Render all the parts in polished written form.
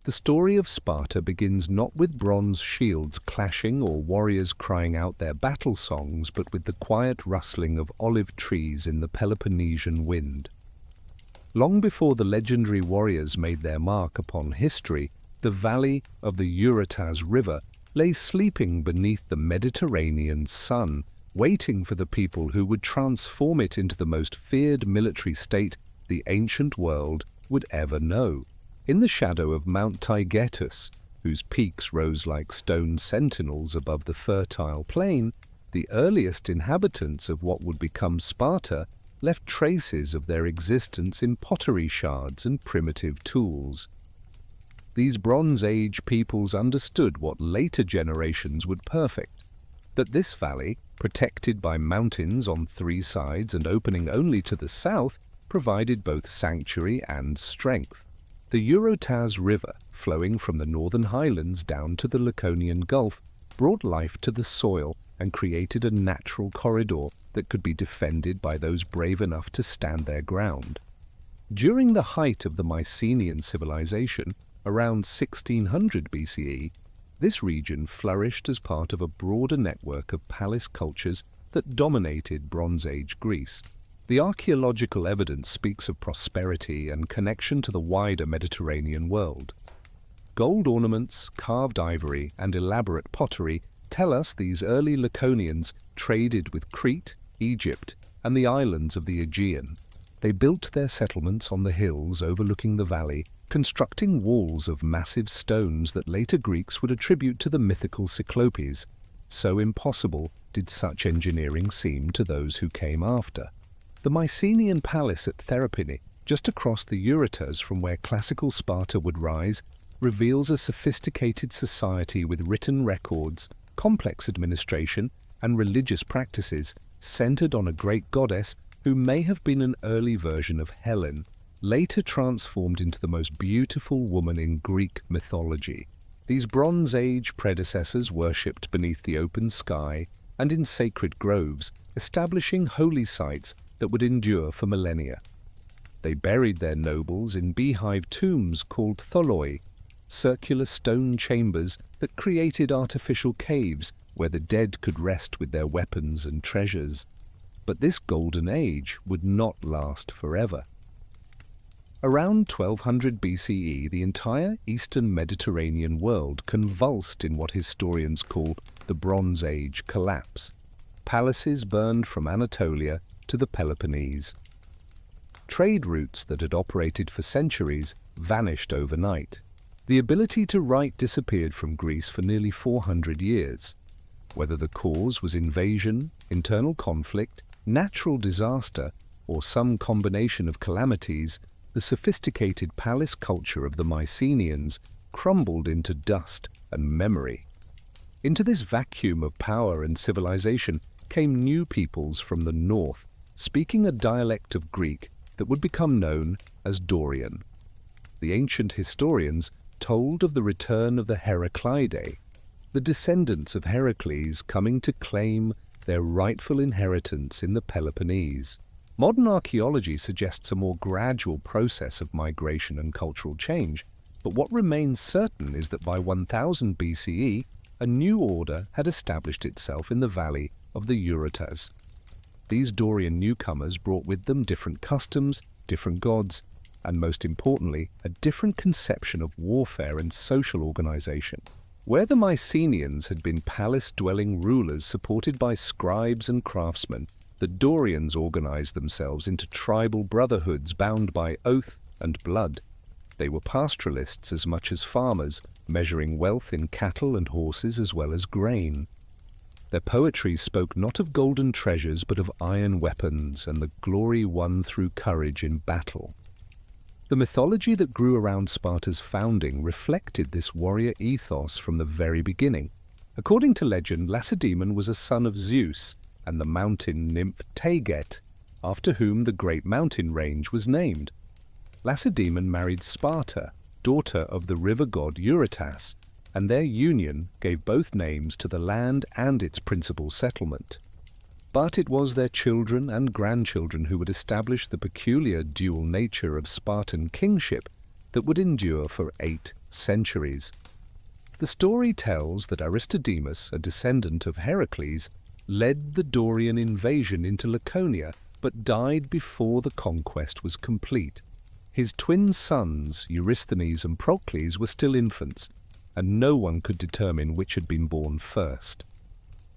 The story of Sparta begins not with bronze shields clashing or warriors crying out their battle songs, but with the quiet rustling of olive trees in the Peloponnesian wind. Long before the legendary warriors made their mark upon history, the valley of the Eurotas River lay sleeping beneath the Mediterranean sun, waiting for the people who would transform it into the most feared military state the ancient world would ever know. In the shadow of Mount Taygetus, whose peaks rose like stone sentinels above the fertile plain, the earliest inhabitants of what would become Sparta left traces of their existence in pottery shards and primitive tools. These Bronze Age peoples understood what later generations would perfect, that this valley, protected by mountains on three sides and opening only to the south, provided both sanctuary and strength. The Eurotas River, flowing from the northern highlands down to the Laconian Gulf, brought life to the soil and created a natural corridor that could be defended by those brave enough to stand their ground. During the height of the Mycenaean civilization, around 1600 BCE, this region flourished as part of a broader network of palace cultures that dominated Bronze Age Greece. The archaeological evidence speaks of prosperity and connection to the wider Mediterranean world. Gold ornaments, carved ivory, and elaborate pottery tell us these early Laconians traded with Crete, Egypt, and the islands of the Aegean. They built their settlements on the hills overlooking the valley, constructing walls of massive stones that later Greeks would attribute to the mythical Cyclopes. So impossible did such engineering seem to those who came after. The Mycenaean palace at Thermopylae, just across the Eurotas from where classical Sparta would rise, reveals a sophisticated society with written records, complex administration, and religious practices centered on a great goddess who may have been an early version of Helen, later transformed into the most beautiful woman in Greek mythology. These Bronze Age predecessors worshipped beneath the open sky and in sacred groves, establishing holy sites that would endure for millennia. They buried their nobles in beehive tombs called tholoi, circular stone chambers that created artificial caves where the dead could rest with their weapons and treasures. But this golden age would not last forever. Around 1200 BCE, the entire eastern Mediterranean world convulsed in what historians call the Bronze Age collapse. Palaces burned from Anatolia to the Peloponnese. Trade routes that had operated for centuries vanished overnight. The ability to write disappeared from Greece for nearly 400 years. Whether the cause was invasion, internal conflict, natural disaster, or some combination of calamities, the sophisticated palace culture of the Mycenaeans crumbled into dust and memory. Into this vacuum of power and civilization came new peoples from the north, speaking a dialect of Greek that would become known as Dorian. The ancient historians told of the return of the Heraclidae, the descendants of Heracles coming to claim their rightful inheritance in the Peloponnese. Modern archaeology suggests a more gradual process of migration and cultural change, but what remains certain is that by 1000 BCE, a new order had established itself in the valley of the Eurotas. These Dorian newcomers brought with them different customs, different gods, and most importantly, a different conception of warfare and social organization. Where the Mycenaeans had been palace-dwelling rulers supported by scribes and craftsmen, the Dorians organized themselves into tribal brotherhoods bound by oath and blood. They were pastoralists as much as farmers, measuring wealth in cattle and horses as well as grain. Their poetry spoke not of golden treasures but of iron weapons and the glory won through courage in battle. The mythology that grew around Sparta's founding reflected this warrior ethos from the very beginning. According to legend, Lacedaemon was a son of Zeus and the mountain nymph Tayget, after whom the great mountain range was named. Lacedaemon married Sparta, daughter of the river god Eurotas, and their union gave both names to the land and its principal settlement. But it was their children and grandchildren who would establish the peculiar dual nature of Spartan kingship that would endure for 8 centuries. The story tells that Aristodemus, a descendant of Heracles, led the Dorian invasion into Laconia but died before the conquest was complete. His twin sons, Eurysthenes and Procles, were still infants, and no one could determine which had been born first.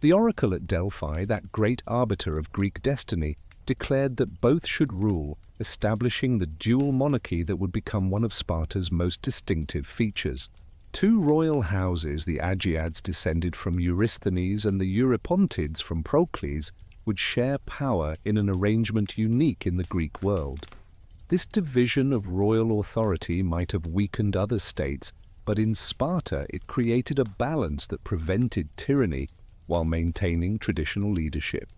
The oracle at Delphi, that great arbiter of Greek destiny, declared that both should rule, establishing the dual monarchy that would become one of Sparta's most distinctive features. Two royal houses, the Agiads descended from Eurysthenes and the Eurypontids from Procles, would share power in an arrangement unique in the Greek world. This division of royal authority might have weakened other states, but in Sparta it created a balance that prevented tyranny while maintaining traditional leadership.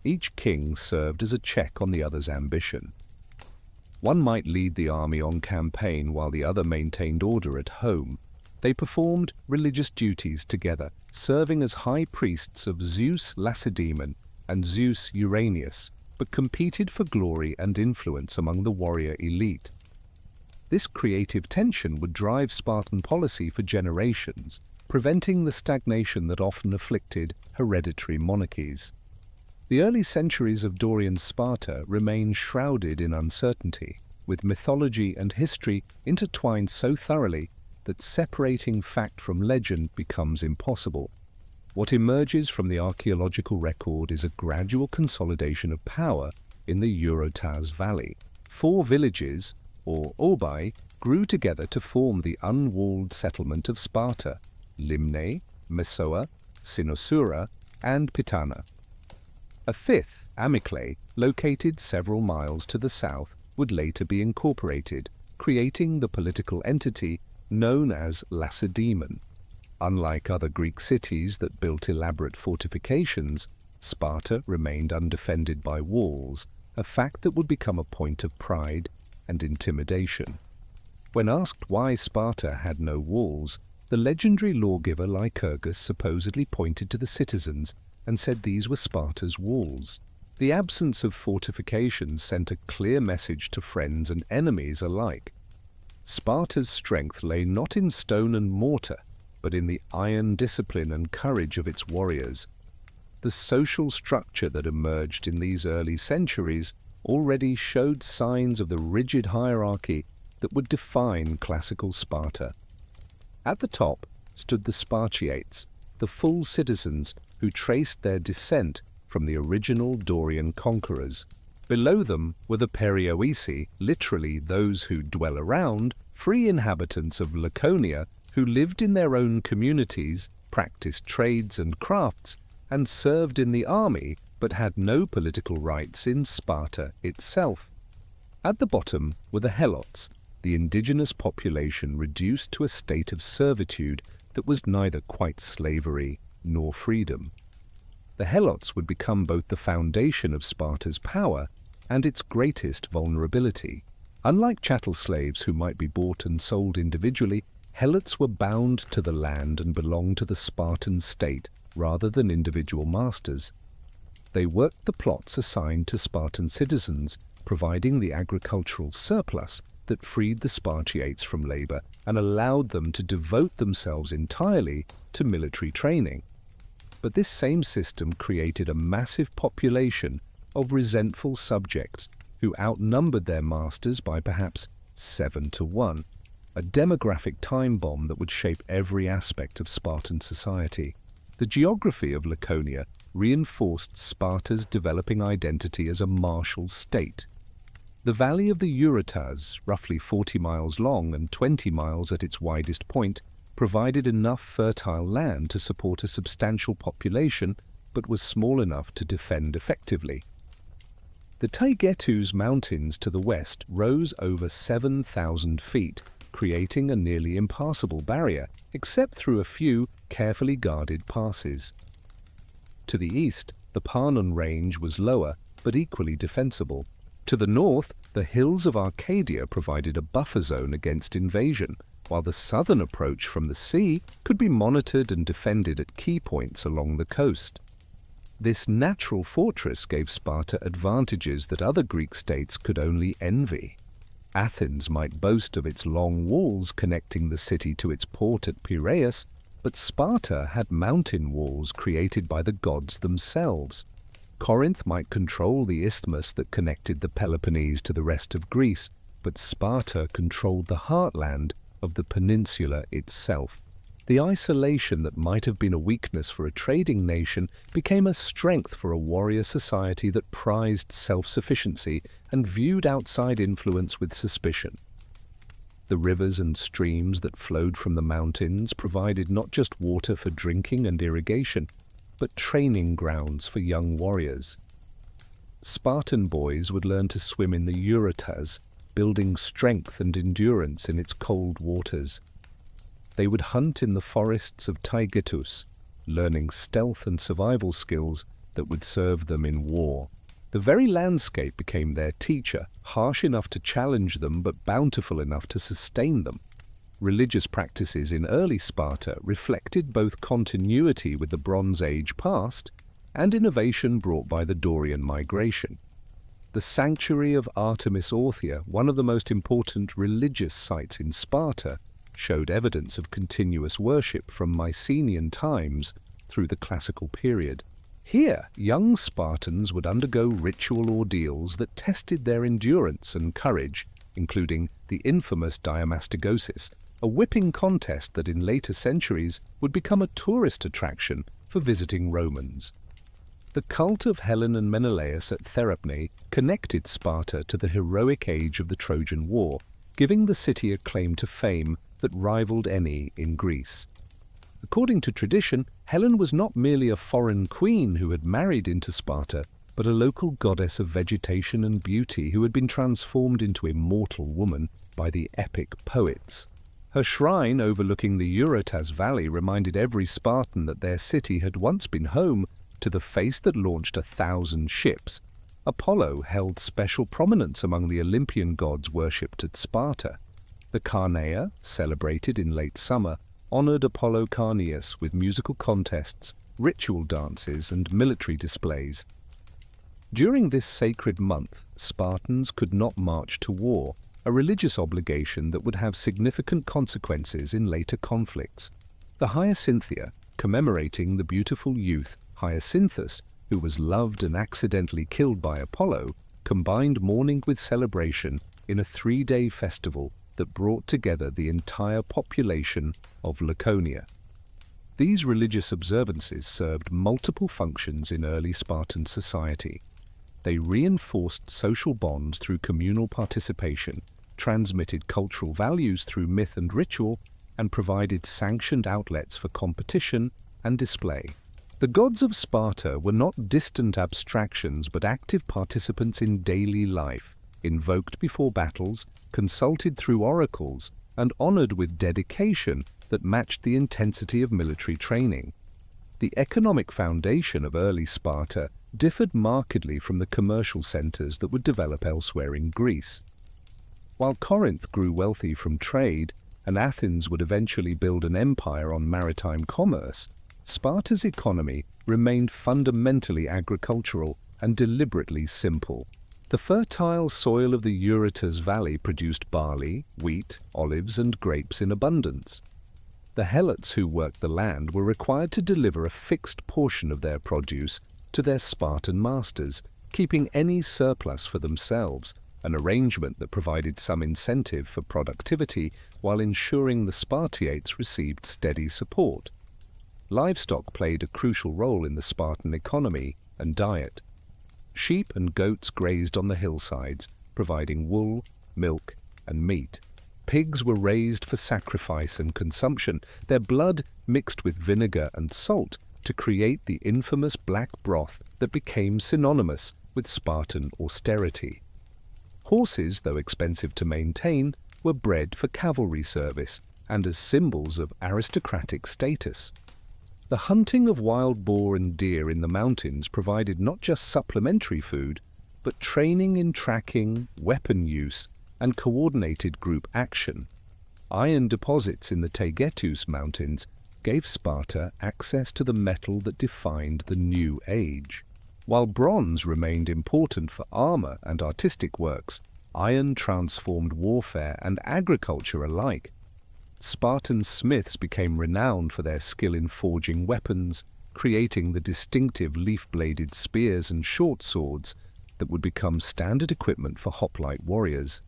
Each king served as a check on the other's ambition. One might lead the army on campaign while the other maintained order at home. They performed religious duties together, serving as high priests of Zeus Lacedaemon and Zeus Uranius, but competed for glory and influence among the warrior elite. This creative tension would drive Spartan policy for generations, preventing the stagnation that often afflicted hereditary monarchies. The early centuries of Dorian Sparta remain shrouded in uncertainty, with mythology and history intertwined so thoroughly that separating fact from legend becomes impossible. What emerges from the archaeological record is a gradual consolidation of power in the Eurotas Valley. 4 villages, or obai, grew together to form the unwalled settlement of Sparta: Limne, Messoa, Cynosura, and Pitana. A 5th, Amyclae, located several miles to the south, would later be incorporated, creating the political entity known as Lacedaemon. Unlike other Greek cities that built elaborate fortifications, Sparta remained undefended by walls, a fact that would become a point of pride and intimidation. When asked why Sparta had no walls, the legendary lawgiver Lycurgus supposedly pointed to the citizens and said these were Sparta's walls. The absence of fortifications sent a clear message to friends and enemies alike. Sparta's strength lay not in stone and mortar, but in the iron discipline and courage of its warriors. The social structure that emerged in these early centuries already showed signs of the rigid hierarchy that would define classical Sparta. At the top stood the Spartiates, the full citizens who traced their descent from the original Dorian conquerors. Below them were the perioeci, literally those who dwell around, free inhabitants of Laconia who lived in their own communities, practiced trades and crafts, and served in the army but had no political rights in Sparta itself. At the bottom were the helots, the indigenous population reduced to a state of servitude that was neither quite slavery nor freedom. The helots would become both the foundation of Sparta's power and its greatest vulnerability. Unlike chattel slaves who might be bought and sold individually, helots were bound to the land and belonged to the Spartan state rather than individual masters. They worked the plots assigned to Spartan citizens, providing the agricultural surplus that freed the Spartiates from labor and allowed them to devote themselves entirely to military training. But this same system created a massive population of resentful subjects who outnumbered their masters by perhaps 7 to 1, a demographic time bomb that would shape every aspect of Spartan society. The geography of Laconia reinforced Sparta's developing identity as a martial state. The valley of the Eurotas, roughly 40 miles long and 20 miles at its widest point, provided enough fertile land to support a substantial population, but was small enough to defend effectively. The Taygetus Mountains to the west rose over 7,000 feet, creating a nearly impassable barrier, except through a few carefully guarded passes. To the east, the Parnon range was lower, but equally defensible. To the north, the hills of Arcadia provided a buffer zone against invasion, while the southern approach from the sea could be monitored and defended at key points along the coast. This natural fortress gave Sparta advantages that other Greek states could only envy. Athens might boast of its long walls connecting the city to its port at Piraeus, but Sparta had mountain walls created by the gods themselves. Corinth might control the isthmus that connected the Peloponnese to the rest of Greece, but Sparta controlled the heartland of the peninsula itself. The isolation that might have been a weakness for a trading nation became a strength for a warrior society that prized self-sufficiency and viewed outside influence with suspicion. The rivers and streams that flowed from the mountains provided not just water for drinking and irrigation, but training grounds for young warriors. Spartan boys would learn to swim in the Eurotas, building strength and endurance in its cold waters. They would hunt in the forests of Taygetus, learning stealth and survival skills that would serve them in war. The very landscape became their teacher, harsh enough to challenge them but bountiful enough to sustain them. Religious practices in early Sparta reflected both continuity with the Bronze Age past and innovation brought by the Dorian migration. The sanctuary of Artemis Orthia, one of the most important religious sites in Sparta, showed evidence of continuous worship from Mycenaean times through the classical period. Here, young Spartans would undergo ritual ordeals that tested their endurance and courage, including the infamous Diamastigosis, a whipping contest that in later centuries would become a tourist attraction for visiting Romans. The cult of Helen and Menelaus at Thermopylae connected Sparta to the heroic age of the Trojan War, giving the city a claim to fame that rivaled any in Greece. According to tradition, Helen was not merely a foreign queen who had married into Sparta, but a local goddess of vegetation and beauty who had been transformed into immortal woman by the epic poets. Her shrine overlooking the Eurotas Valley reminded every Spartan that their city had once been home to the face that launched 1,000 ships. Apollo held special prominence among the Olympian gods worshipped at Sparta. The Carneia, celebrated in late summer, honored Apollo Carneus with musical contests, ritual dances, and military displays. During this sacred month, Spartans could not march to war, a religious obligation that would have significant consequences in later conflicts. The Hyacinthia, commemorating the beautiful youth Hyacinthus, who was loved and accidentally killed by Apollo, combined mourning with celebration in a 3-day festival that brought together the entire population of Laconia. These religious observances served multiple functions in early Spartan society. They reinforced social bonds through communal participation, transmitted cultural values through myth and ritual, and provided sanctioned outlets for competition and display. The gods of Sparta were not distant abstractions but active participants in daily life, invoked before battles, consulted through oracles, and honored with dedication that matched the intensity of military training. The economic foundation of early Sparta differed markedly from the commercial centers that would develop elsewhere in Greece. While Corinth grew wealthy from trade, and Athens would eventually build an empire on maritime commerce, Sparta's economy remained fundamentally agricultural and deliberately simple. The fertile soil of the Eurotas Valley produced barley, wheat, olives, and grapes in abundance. The helots who worked the land were required to deliver a fixed portion of their produce to their Spartan masters, keeping any surplus for themselves, an arrangement that provided some incentive for productivity while ensuring the Spartiates received steady support. Livestock played a crucial role in the Spartan economy and diet. Sheep and goats grazed on the hillsides, providing wool, milk, and meat. Pigs were raised for sacrifice and consumption, their blood mixed with vinegar and salt to create the infamous black broth that became synonymous with Spartan austerity. Horses, though expensive to maintain, were bred for cavalry service and as symbols of aristocratic status. The hunting of wild boar and deer in the mountains provided not just supplementary food, but training in tracking, weapon use, and coordinated group action. Iron deposits in the Taygetus Mountains gave Sparta access to the metal that defined the new age. While bronze remained important for armor and artistic works, Iron transformed warfare and agriculture alike. Spartan smiths became renowned for their skill in forging weapons, creating the distinctive leaf-bladed spears and short swords that would become standard equipment for hoplite warriors.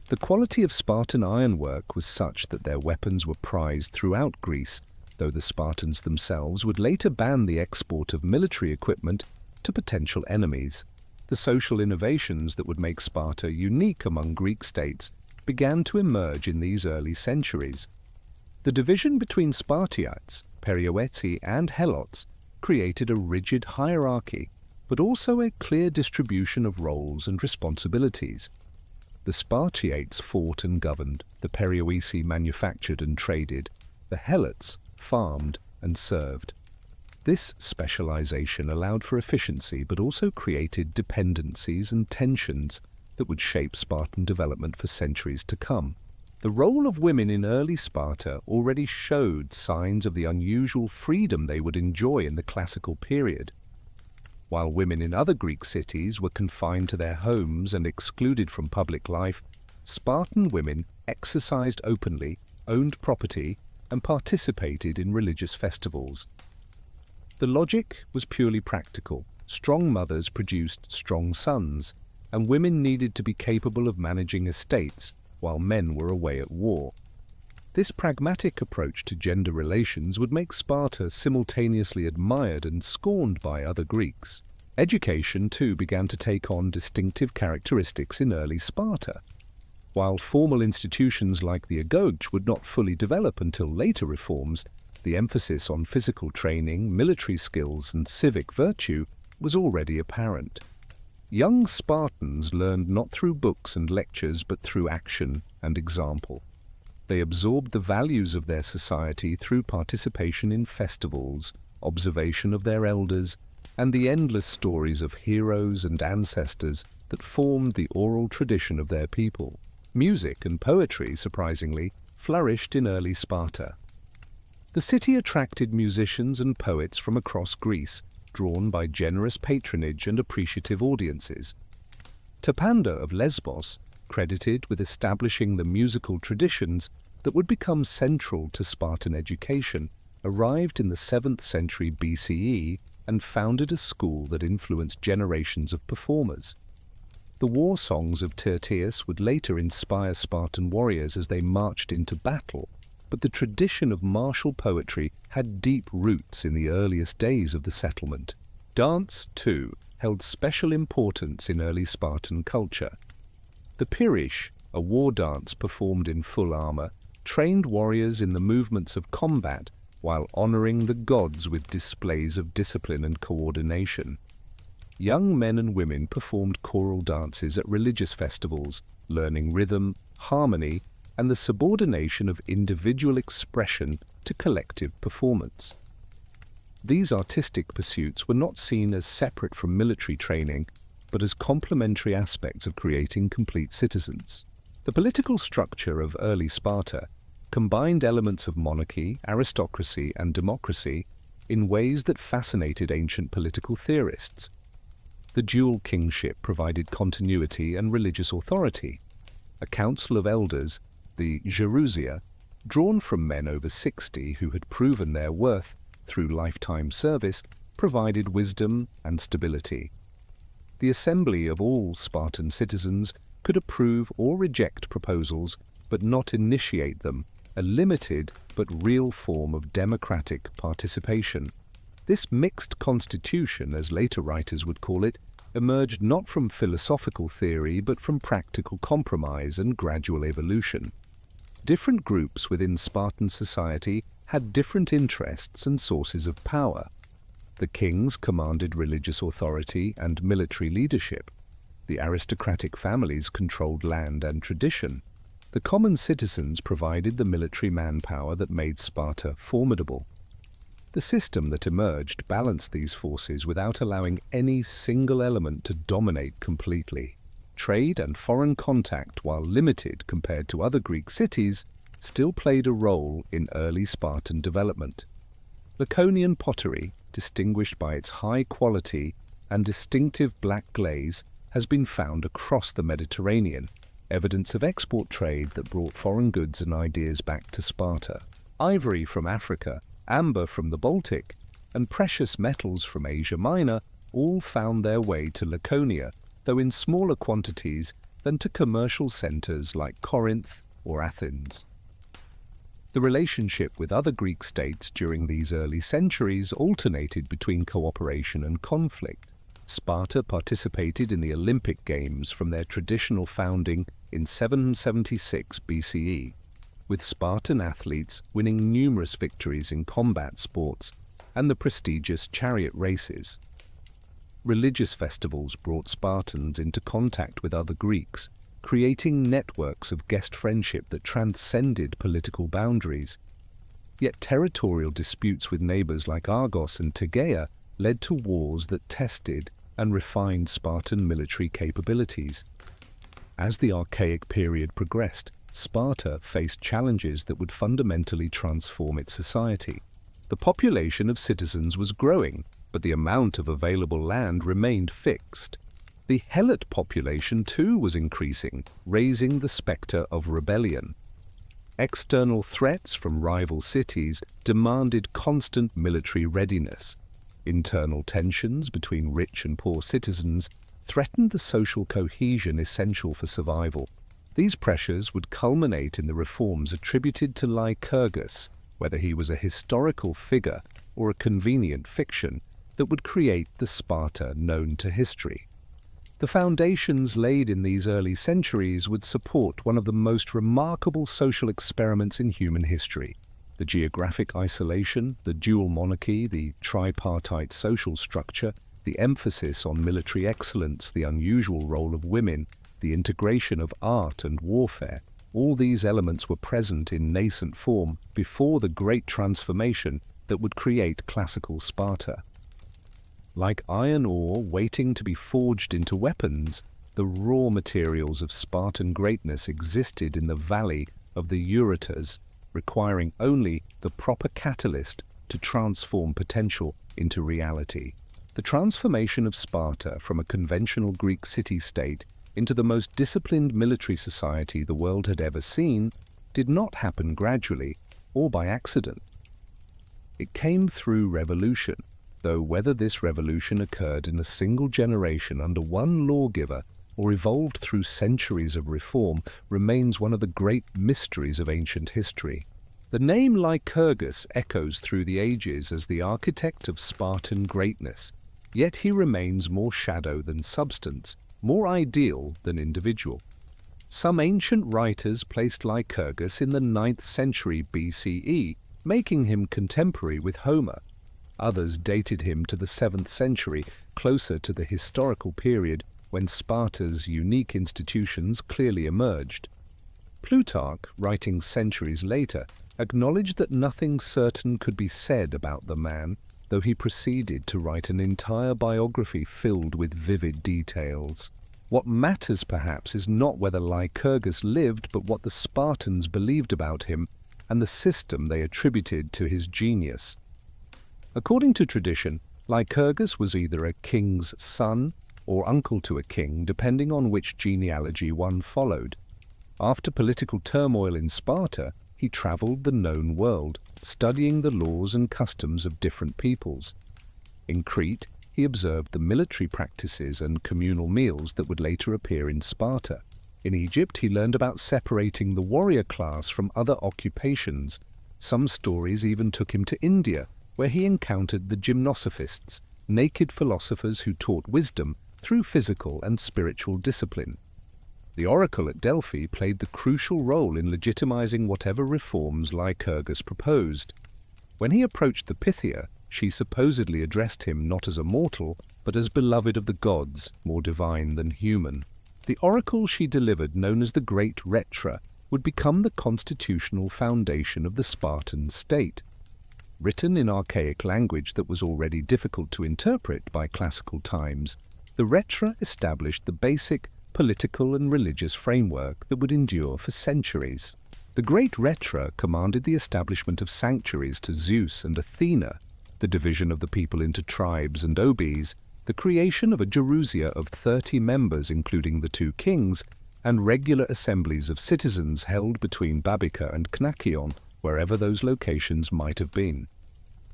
The quality of Spartan ironwork was such that their weapons were prized throughout Greece, though the Spartans themselves would later ban the export of military equipment to potential enemies. The social innovations that would make Sparta unique among Greek states began to emerge in these early centuries. The division between Spartiates, perioeci, and helots created a rigid hierarchy, but also a clear distribution of roles and responsibilities. The Spartiates fought and governed, the perioeci manufactured and traded, the helots farmed and served. This specialization allowed for efficiency but also created dependencies and tensions that would shape Spartan development for centuries to come. The role of women in early Sparta already showed signs of the unusual freedom they would enjoy in the classical period. While women in other Greek cities were confined to their homes and excluded from public life, Spartan women exercised openly, owned property, and participated in religious festivals. The logic was purely practical. Strong mothers produced strong sons, and women needed to be capable of managing estates while men were away at war. This pragmatic approach to gender relations would make Sparta simultaneously admired and scorned by other Greeks. Education, too, began to take on distinctive characteristics in early Sparta. While formal institutions like the agoge would not fully develop until later reforms, the emphasis on physical training, military skills, and civic virtue was already apparent. Young Spartans learned not through books and lectures but through action and example. They absorbed the values of their society through participation in festivals, observation of their elders, and the endless stories of heroes and ancestors that formed the oral tradition of their people. Music and poetry, surprisingly, flourished in early Sparta. The city attracted musicians and poets from across Greece, drawn by generous patronage and appreciative audiences. Terpander of Lesbos, credited with establishing the musical traditions that would become central to Spartan education, arrived in the 7th century BCE and founded a school that influenced generations of performers. The war songs of Tyrtaeus would later inspire Spartan warriors as they marched into battle, but the tradition of martial poetry had deep roots in the earliest days of the settlement. Dance, too, held special importance in early Spartan culture. The perioeci, a war dance performed in full armor, trained warriors in the movements of combat while honoring the gods with displays of discipline and coordination. Young men and women performed choral dances at religious festivals, learning rhythm, harmony, and the subordination of individual expression to collective performance. These artistic pursuits were not seen as separate from military training, but as complementary aspects of creating complete citizens. The political structure of early Sparta combined elements of monarchy, aristocracy, and democracy in ways that fascinated ancient political theorists. The dual kingship provided continuity and religious authority. A council of elders, the gerousia, drawn from men over 60 who had proven their worth through lifetime service, provided wisdom and stability. The assembly of all Spartan citizens could approve or reject proposals, but not initiate them, a limited but real form of democratic participation. This mixed constitution, as later writers would call it, emerged not from philosophical theory but from practical compromise and gradual evolution. Different groups within Spartan society had different interests and sources of power. The kings commanded religious authority and military leadership. The aristocratic families controlled land and tradition. The common citizens provided the military manpower that made Sparta formidable. The system that emerged balanced these forces without allowing any single element to dominate completely. Trade and foreign contact, while limited compared to other Greek cities, still played a role in early Spartan development. Laconian pottery, distinguished by its high quality and distinctive black glaze, has been found across the Mediterranean, evidence of export trade that brought foreign goods and ideas back to Sparta. Ivory from Africa, amber from the Baltic, and precious metals from Asia Minor all found their way to Laconia, though in smaller quantities than to commercial centers like Corinth or Athens. The relationship with other Greek states during these early centuries alternated between cooperation and conflict. Sparta participated in the Olympic Games from their traditional founding in 776 BCE, with Spartan athletes winning numerous victories in combat sports and the prestigious chariot races. Religious festivals brought Spartans into contact with other Greeks, creating networks of guest friendship that transcended political boundaries. Yet territorial disputes with neighbors like Argos and Tegea led to wars that tested and refined Spartan military capabilities. As the archaic period progressed, Sparta faced challenges that would fundamentally transform its society. The population of citizens was growing, but the amount of available land remained fixed. The helot population too was increasing, raising the specter of rebellion. External threats from rival cities demanded constant military readiness. Internal tensions between rich and poor citizens threatened the social cohesion essential for survival. These pressures would culminate in the reforms attributed to Lycurgus, whether he was a historical figure or a convenient fiction, that would create the Sparta known to history. The foundations laid in these early centuries would support one of the most remarkable social experiments in human history. The geographic isolation, the dual monarchy, the tripartite social structure, the emphasis on military excellence, the unusual role of women, the integration of art and warfare, all these elements were present in nascent form before the great transformation that would create classical Sparta. Like iron ore waiting to be forged into weapons, the raw materials of Spartan greatness existed in the valley of the Eurotas, requiring only the proper catalyst to transform potential into reality. The transformation of Sparta from a conventional Greek city-state into the most disciplined military society the world had ever seen did not happen gradually or by accident. It came through revolution, though whether this revolution occurred in a single generation under one lawgiver or evolved through centuries of reform remains one of the great mysteries of ancient history. The name Lycurgus echoes through the ages as the architect of Spartan greatness, yet he remains more shadow than substance, more ideal than individual. Some ancient writers placed Lycurgus in the 9th century BCE, making him contemporary with Homer. Others dated him to the 7th century, closer to the historical period when Sparta's unique institutions clearly emerged. Plutarch, writing centuries later, acknowledged that nothing certain could be said about the man, though he proceeded to write an entire biography filled with vivid details. What matters perhaps is not whether Lycurgus lived, but what the Spartans believed about him and the system they attributed to his genius. According to tradition, Lycurgus was either a king's son or uncle to a king, depending on which genealogy one followed. After political turmoil in Sparta, he traveled the known world, studying the laws and customs of different peoples. In Crete, he observed the military practices and communal meals that would later appear in Sparta. In Egypt, he learned about separating the warrior class from other occupations. Some stories even took him to India, where he encountered the gymnosophists, naked philosophers who taught wisdom through physical and spiritual discipline. The oracle at Delphi played the crucial role in legitimizing whatever reforms Lycurgus proposed. When he approached the Pythia, she supposedly addressed him not as a mortal, but as beloved of the gods, more divine than human. The oracle she delivered, known as the Great Retra, would become the constitutional foundation of the Spartan state. Written in archaic language that was already difficult to interpret by classical times, the Retra established the basic political and religious framework that would endure for centuries. The Great Retra commanded the establishment of sanctuaries to Zeus and Athena, the division of the people into tribes and obes, the the creation of a Gerousia of 30 members including the 2 kings, and regular assemblies of citizens held between Babica and Knakion, wherever those locations might have been.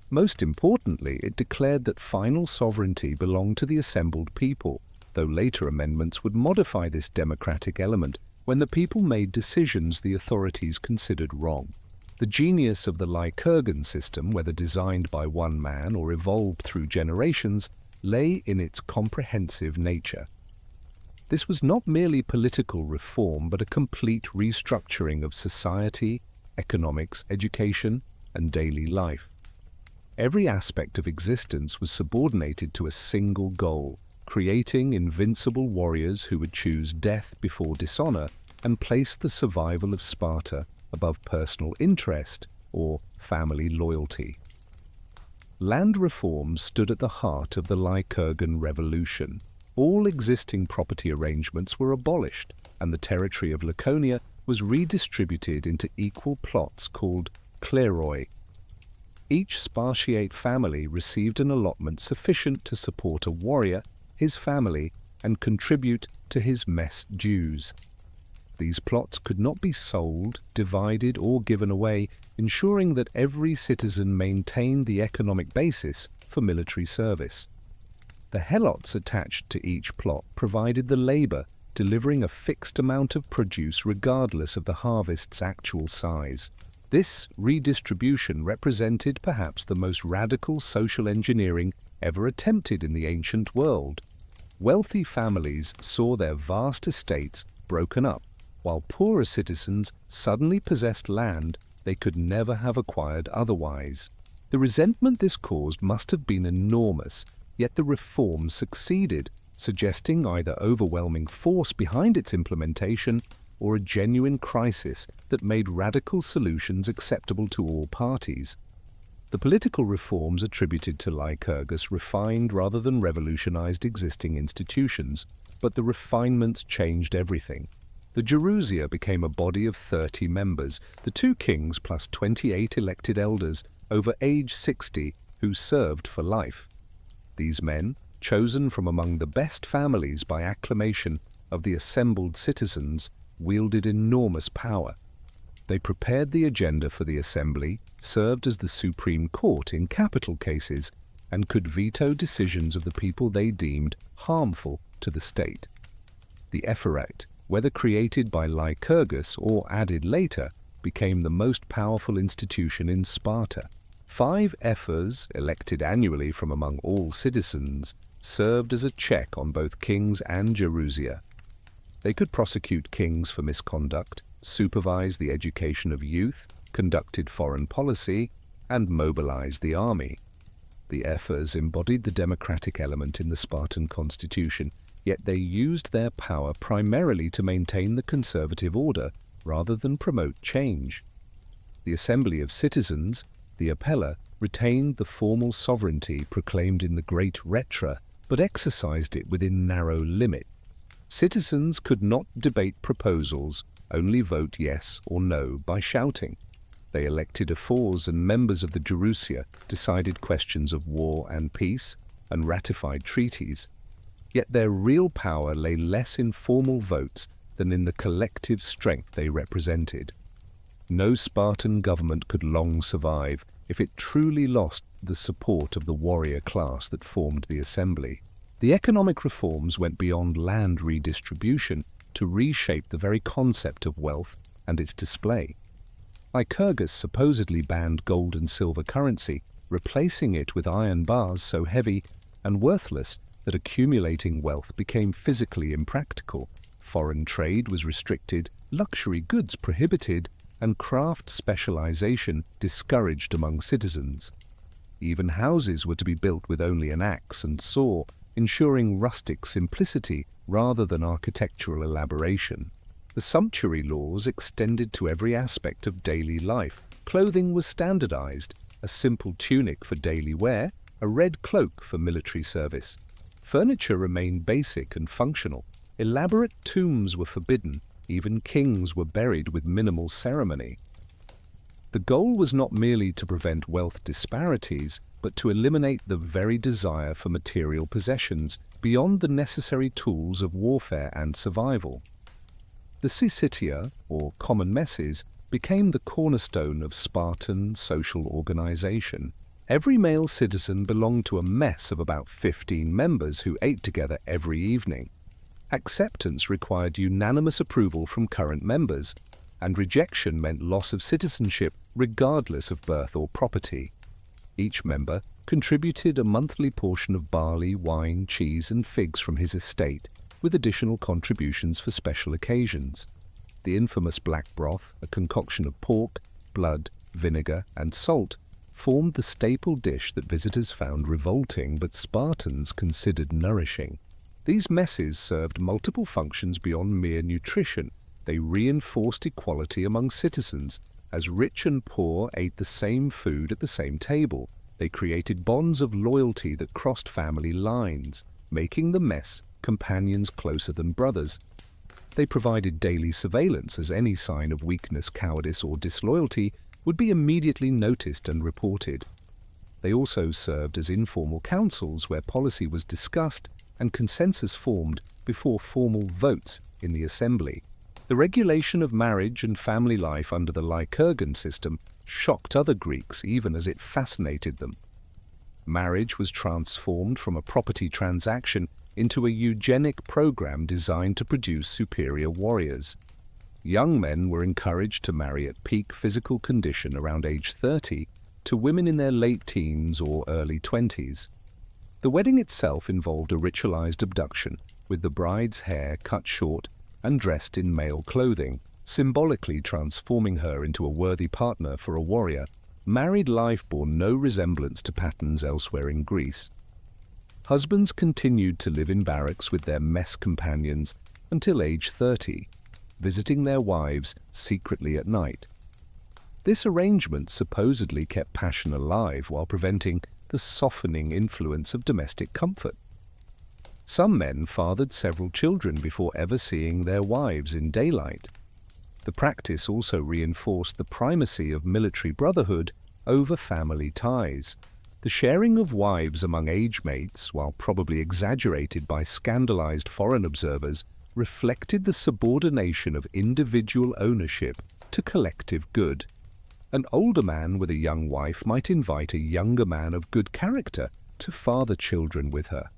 Most importantly, it declared that final sovereignty belonged to the assembled people, though later amendments would modify this democratic element when the people made decisions the authorities considered wrong. The genius of the Lycurgan system, whether designed by one man or evolved through generations, lay in its comprehensive nature. This was not merely political reform, but a complete restructuring of society, economics, education, and daily life. Every aspect of existence was subordinated to a single goal, creating invincible warriors who would choose death before dishonor and place the survival of Sparta above personal interest or family loyalty. Land reforms stood at the heart of the Lycurgan Revolution. All existing property arrangements were abolished, and the territory of Laconia was redistributed into equal plots called kleroi. Each Spartiate family received an allotment sufficient to support a warrior, his family, and contribute to his mess dues. These plots could not be sold, divided, or given away, ensuring that every citizen maintained the economic basis for military service. The helots attached to each plot provided the labor, delivering a fixed amount of produce regardless of the harvest's actual size. This redistribution represented perhaps the most radical social engineering ever attempted in the ancient world. Wealthy families saw their vast estates broken up, while poorer citizens suddenly possessed land they could never have acquired otherwise. The resentment this caused must have been enormous, yet the reform succeeded, suggesting either overwhelming force behind its implementation or a genuine crisis that made radical solutions acceptable to all parties. The political reforms attributed to Lycurgus refined rather than revolutionized existing institutions, but the refinements changed everything. The Gerousia became a body of 30 members, the 2 kings plus 28 elected elders over age 60 who served for life. These men, chosen from among the best families by acclamation of the assembled citizens, wielded enormous power. They prepared the agenda for the assembly, served as the supreme court in capital cases, and could veto decisions of the people they deemed harmful to the state. The ephorate, whether created by Lycurgus or added later, became the most powerful institution in Sparta. 5 ephors, elected annually from among all citizens, served as a check on both kings and Gerousia. They could prosecute kings for misconduct, supervise the education of youth, conducted foreign policy, and mobilize the army. The ephors embodied the democratic element in the Spartan constitution, yet they used their power primarily to maintain the conservative order rather than promote change. The assembly of citizens, the Apella, retained the formal sovereignty proclaimed in the Great Retra, but exercised it within narrow limits. Citizens could not debate proposals, only vote yes or no by shouting. They elected ephors and members of the Gerousia, decided questions of war and peace, and ratified treaties. Yet their real power lay less in formal votes than in the collective strength they represented. No Spartan government could long survive if it truly lost the support of the warrior class that formed the assembly. The economic reforms went beyond land redistribution to reshape the very concept of wealth and its display. Lycurgus supposedly banned gold and silver currency, replacing it with iron bars so heavy and worthless that accumulating wealth became physically impractical. Foreign trade was restricted, luxury goods prohibited, and craft specialization discouraged among citizens. Even houses were to be built with only an axe and saw, ensuring rustic simplicity rather than architectural elaboration. The sumptuary laws extended to every aspect of daily life. Clothing was standardized, a simple tunic for daily wear, a red cloak for military service. Furniture remained basic and functional. Elaborate tombs were forbidden. Even kings were buried with minimal ceremony. The goal was not merely to prevent wealth disparities, but to eliminate the very desire for material possessions beyond the necessary tools of warfare and survival. The syssitia, or common messes, became the cornerstone of Spartan social organization. Every male citizen belonged to a mess of about 15 members who ate together every evening. Acceptance required unanimous approval from current members, and rejection meant loss of citizenship regardless of birth or property. Each member contributed a monthly portion of barley, wine, cheese, and figs from his estate, with additional contributions for special occasions. The infamous black broth, a concoction of pork, blood, vinegar, and salt, formed the staple dish that visitors found revolting but Spartans considered nourishing. These messes served multiple functions beyond mere nutrition. They reinforced equality among citizens, as rich and poor ate the same food at the same table. They created bonds of loyalty that crossed family lines, making the mess companions closer than brothers. They provided daily surveillance, as any sign of weakness, cowardice, or disloyalty would be immediately noticed and reported. They also served as informal councils where policy was discussed and consensus formed before formal votes in the assembly. The regulation of marriage and family life under the Lycurgan system shocked other Greeks even as it fascinated them. Marriage was transformed from a property transaction into a eugenic program designed to produce superior warriors. Young men were encouraged to marry at peak physical condition around age 30 to women in their late teens or early 20s. The wedding itself involved a ritualized abduction, with the bride's hair cut short and dressed in male clothing, symbolically transforming her into a worthy partner for a warrior. Married life bore no resemblance to patterns elsewhere in Greece. Husbands continued to live in barracks with their mess companions until age 30, visiting their wives secretly at night. This arrangement supposedly kept passion alive while preventing the softening influence of domestic comfort. Some men fathered several children before ever seeing their wives in daylight. The practice also reinforced the primacy of military brotherhood over family ties. The sharing of wives among age mates, while probably exaggerated by scandalized foreign observers, reflected the subordination of individual ownership to collective good. An older man with a young wife might invite a younger man of good character to father children with her.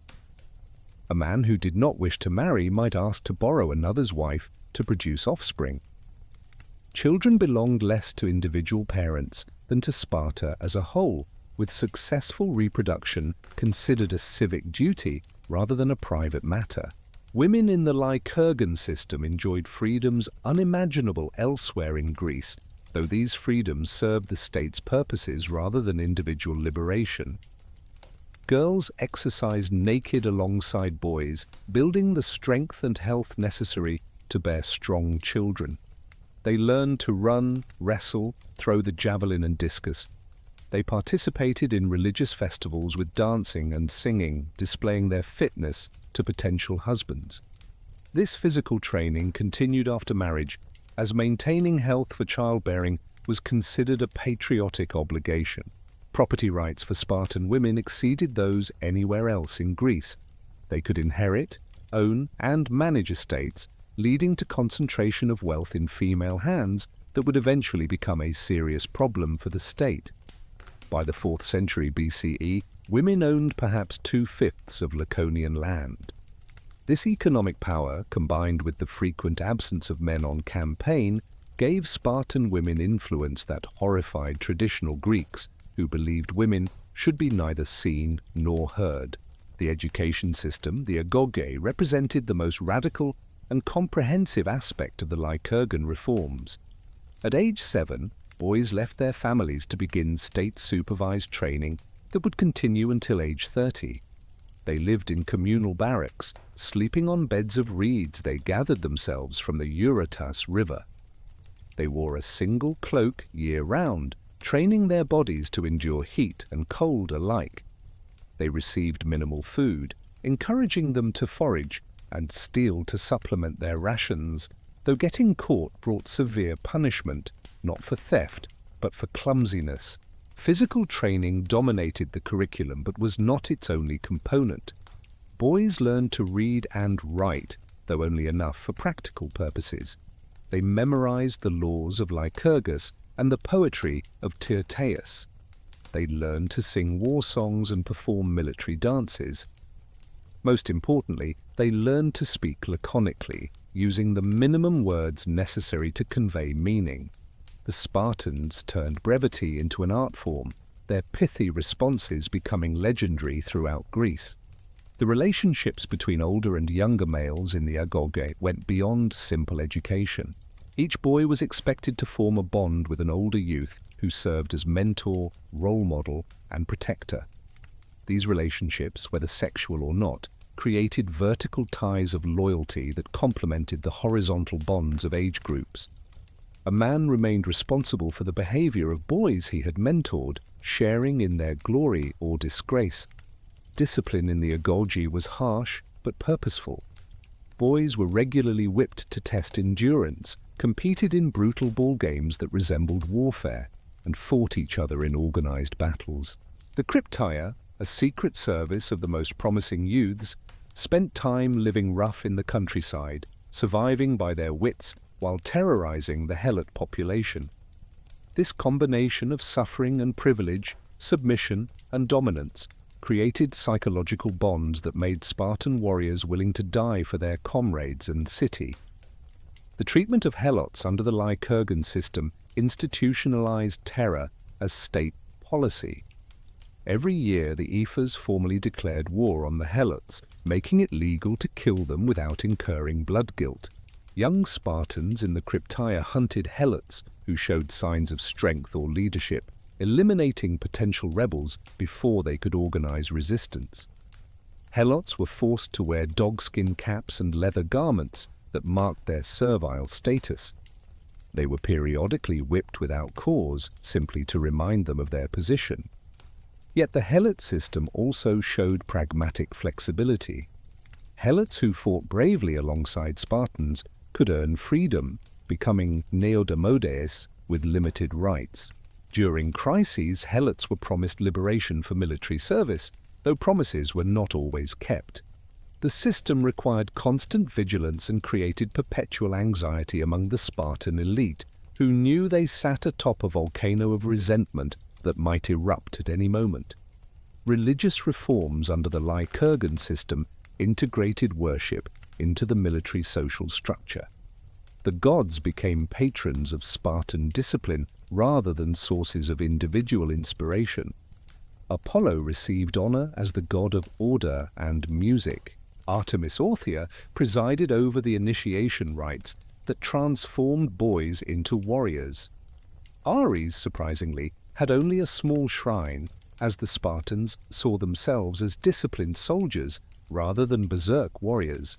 A man who did not wish to marry might ask to borrow another's wife to produce offspring. Children belonged less to individual parents than to Sparta as a whole, with successful reproduction considered a civic duty rather than a private matter. Women in the Lycurgan system enjoyed freedoms unimaginable elsewhere in Greece, though these freedoms served the state's purposes rather than individual liberation. Girls exercised naked alongside boys, building the strength and health necessary to bear strong children. They learned to run, wrestle, throw the javelin and discus. They participated in religious festivals with dancing and singing, displaying their fitness to potential husbands. This physical training continued after marriage, as maintaining health for childbearing was considered a patriotic obligation. Property rights for Spartan women exceeded those anywhere else in Greece. They could inherit, own, and manage estates, leading to concentration of wealth in female hands that would eventually become a serious problem for the state. By the 4th century BCE, women owned perhaps 2/5 of Laconian land. This economic power, combined with the frequent absence of men on campaign, gave Spartan women influence that horrified traditional Greeks, who believed women should be neither seen nor heard. The education system, the agoge, represented the most radical and comprehensive aspect of the Lycurgan reforms. At age 7, boys left their families to begin state-supervised training that would continue until age 30. They lived in communal barracks, sleeping on beds of reeds they gathered themselves from the Eurotas River. They wore a single cloak year-round, training their bodies to endure heat and cold alike. They received minimal food, encouraging them to forage and steal to supplement their rations, though getting caught brought severe punishment, not for theft, but for clumsiness. Physical training dominated the curriculum but was not its only component. Boys learned to read and write, though only enough for practical purposes. They memorized the laws of Lycurgus and the poetry of Tyrtaeus. They learned to sing war songs and perform military dances. Most importantly, they learned to speak laconically, using the minimum words necessary to convey meaning. The Spartans turned brevity into an art form, their pithy responses becoming legendary throughout Greece. The relationships between older and younger males in the agoge went beyond simple education. Each boy was expected to form a bond with an older youth who served as mentor, role model, and protector. These relationships, whether sexual or not, created vertical ties of loyalty that complemented the horizontal bonds of age groups. A man remained responsible for the behavior of boys he had mentored, sharing in their glory or disgrace. Discipline in the agoge was harsh but purposeful. Boys were regularly whipped to test endurance, competed in brutal ball games that resembled warfare, and fought each other in organized battles. The crypteia, a secret service of the most promising youths, spent time living rough in the countryside, surviving by their wits while terrorizing the helot population. This combination of suffering and privilege, submission and dominance, created psychological bonds that made Spartan warriors willing to die for their comrades and city. The treatment of helots under the Lycurgan system institutionalized terror as state policy. Every year the ephors formally declared war on the helots, making it legal to kill them without incurring blood guilt. Young Spartans in the crypteia hunted helots who showed signs of strength or leadership, eliminating potential rebels before they could organize resistance. Helots were forced to wear dogskin caps and leather garments that marked their servile status. They were periodically whipped without cause, simply to remind them of their position. Yet the helot system also showed pragmatic flexibility. Helots who fought bravely alongside Spartans could earn freedom, becoming neodamodes with limited rights. During crises, helots were promised liberation for military service, though promises were not always kept. The system required constant vigilance and created perpetual anxiety among the Spartan elite, who knew they sat atop a volcano of resentment that might erupt at any moment. Religious reforms under the Lycurgan system integrated worship into the military social structure. The gods became patrons of Spartan discipline rather than sources of individual inspiration. Apollo received honor as the god of order and music. Artemis Orthia presided over the initiation rites that transformed boys into warriors. Ares, surprisingly, had only a small shrine, as the Spartans saw themselves as disciplined soldiers rather than berserk warriors.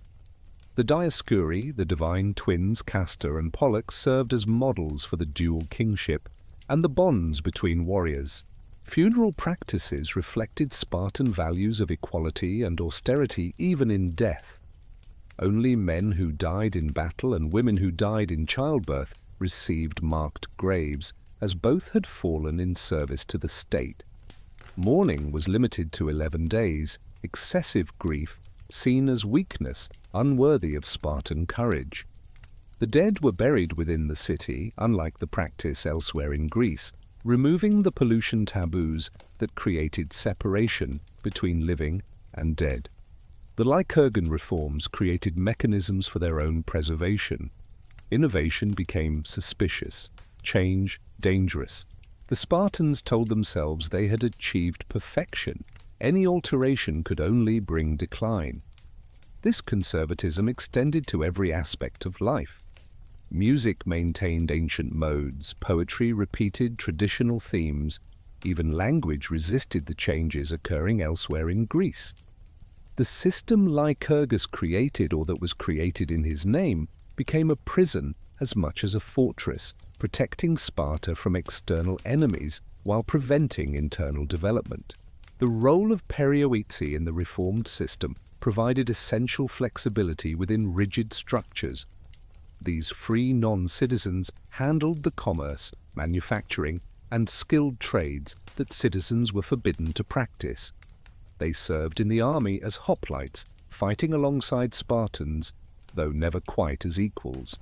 The Dioscuri, the divine twins Castor and Pollux, served as models for the dual kingship and the bonds between warriors. Funeral practices reflected Spartan values of equality and austerity even in death. Only men who died in battle and women who died in childbirth received marked graves, as both had fallen in service to the state. Mourning was limited to 11 days, excessive grief seen as weakness, unworthy of Spartan courage. The dead were buried within the city, unlike the practice elsewhere in Greece, removing the pollution taboos that created separation between living and dead. The Lycurgan reforms created mechanisms for their own preservation. Innovation became suspicious, change dangerous. The Spartans told themselves they had achieved perfection. Any alteration could only bring decline. This conservatism extended to every aspect of life. Music maintained ancient modes, poetry repeated traditional themes, even language resisted the changes occurring elsewhere in Greece. The system Lycurgus created, or that was created in his name, became a prison as much as a fortress, protecting Sparta from external enemies while preventing internal development. The role of perioeci in the reformed system provided essential flexibility within rigid structures. These free non-citizens handled the commerce, manufacturing, and skilled trades that citizens were forbidden to practice. They served in the army as hoplites, fighting alongside Spartans, though never quite as equals.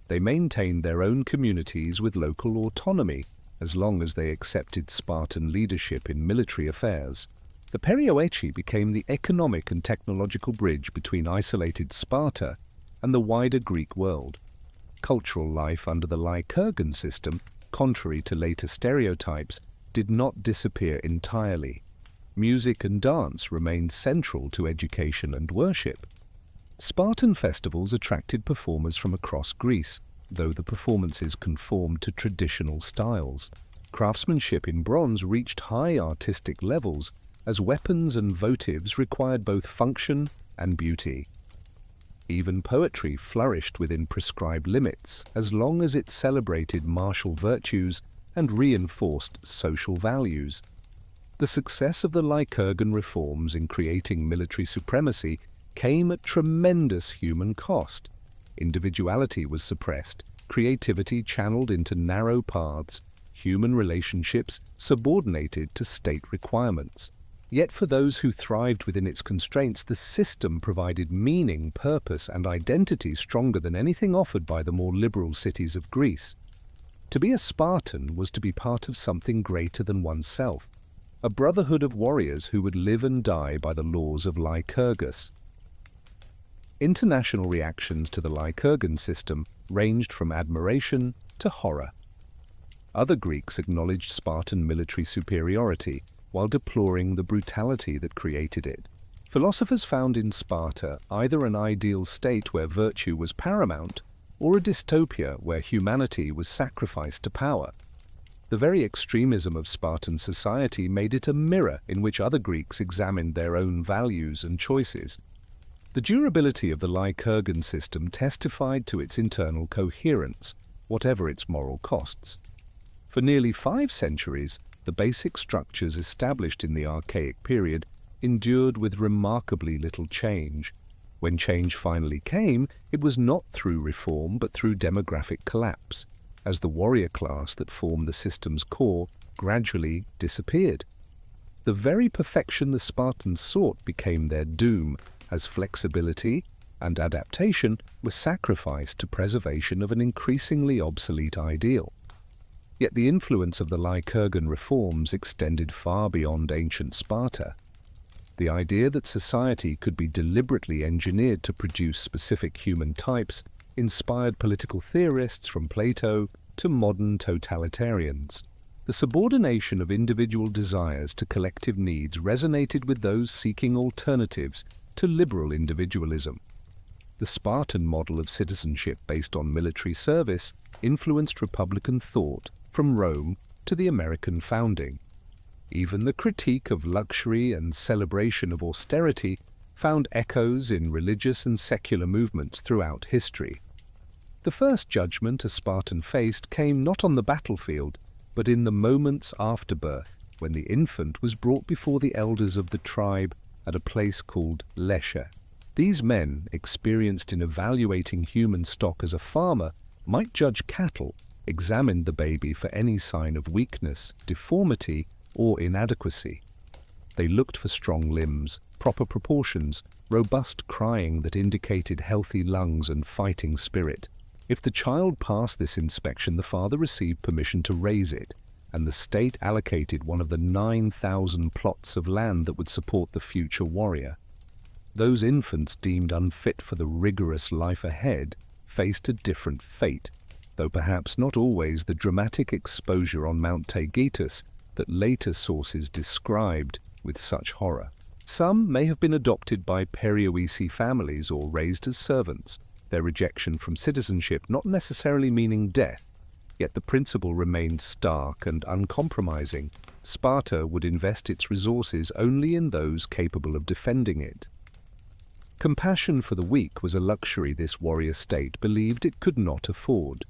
They maintained their own communities with local autonomy, as long as they accepted Spartan leadership in military affairs. The perioeci became the economic and technological bridge between isolated Sparta and the wider Greek world. Cultural life under the Lycurgan system, contrary to later stereotypes, did not disappear entirely. Music and dance remained central to education and worship. Spartan festivals attracted performers from across Greece, though the performances conformed to traditional styles. Craftsmanship in bronze reached high artistic levels, as weapons and votives required both function and beauty. Even poetry flourished within prescribed limits, as long as it celebrated martial virtues and reinforced social values. The success of the Lycurgan reforms in creating military supremacy came at tremendous human cost. Individuality was suppressed, creativity channeled into narrow paths, human relationships subordinated to state requirements. Yet for those who thrived within its constraints, the system provided meaning, purpose, and identity stronger than anything offered by the more liberal cities of Greece. To be a Spartan was to be part of something greater than oneself, a brotherhood of warriors who would live and die by the laws of Lycurgus. International reactions to the Lycurgan system ranged from admiration to horror. Other Greeks acknowledged Spartan military superiority, while deploring the brutality that created it. Philosophers found in Sparta either an ideal state where virtue was paramount, or a dystopia where humanity was sacrificed to power. The very extremism of Spartan society made it a mirror in which other Greeks examined their own values and choices. The durability of the Lycurgan system testified to its internal coherence, whatever its moral costs. For nearly 5 centuries, the basic structures established in the archaic period endured with remarkably little change. When change finally came, it was not through reform but through demographic collapse, as the warrior class that formed the system's core gradually disappeared. The very perfection the Spartans sought became their doom, as flexibility and adaptation were sacrificed to preservation of an increasingly obsolete ideal. Yet the influence of the Lycurgan reforms extended far beyond ancient Sparta. The idea that society could be deliberately engineered to produce specific human types inspired political theorists from Plato to modern totalitarians. The subordination of individual desires to collective needs resonated with those seeking alternatives to liberal individualism. The Spartan model of citizenship based on military service influenced republican thought from Rome to the American founding. Even the critique of luxury and celebration of austerity found echoes in religious and secular movements throughout history. The first judgment a Spartan faced came not on the battlefield, but in the moments after birth, when the infant was brought before the elders of the tribe at a place called Lesha. These men, experienced in evaluating human stock as a farmer, might judge cattle, examine the baby for any sign of weakness, deformity, or inadequacy. They looked for strong limbs, proper proportions, robust crying that indicated healthy lungs and fighting spirit. If the child passed this inspection, the father received permission to raise it, and the state allocated one of the 9,000 plots of land that would support the future warrior. Those infants deemed unfit for the rigorous life ahead faced a different fate, though perhaps not always the dramatic exposure on Mount Taygetus that later sources described with such horror. Some may have been adopted by perioeci families or raised as servants, their rejection from citizenship not necessarily meaning death, yet the principle remained stark and uncompromising. Sparta would invest its resources only in those capable of defending it. Compassion for the weak was a luxury this warrior state believed it could not afford.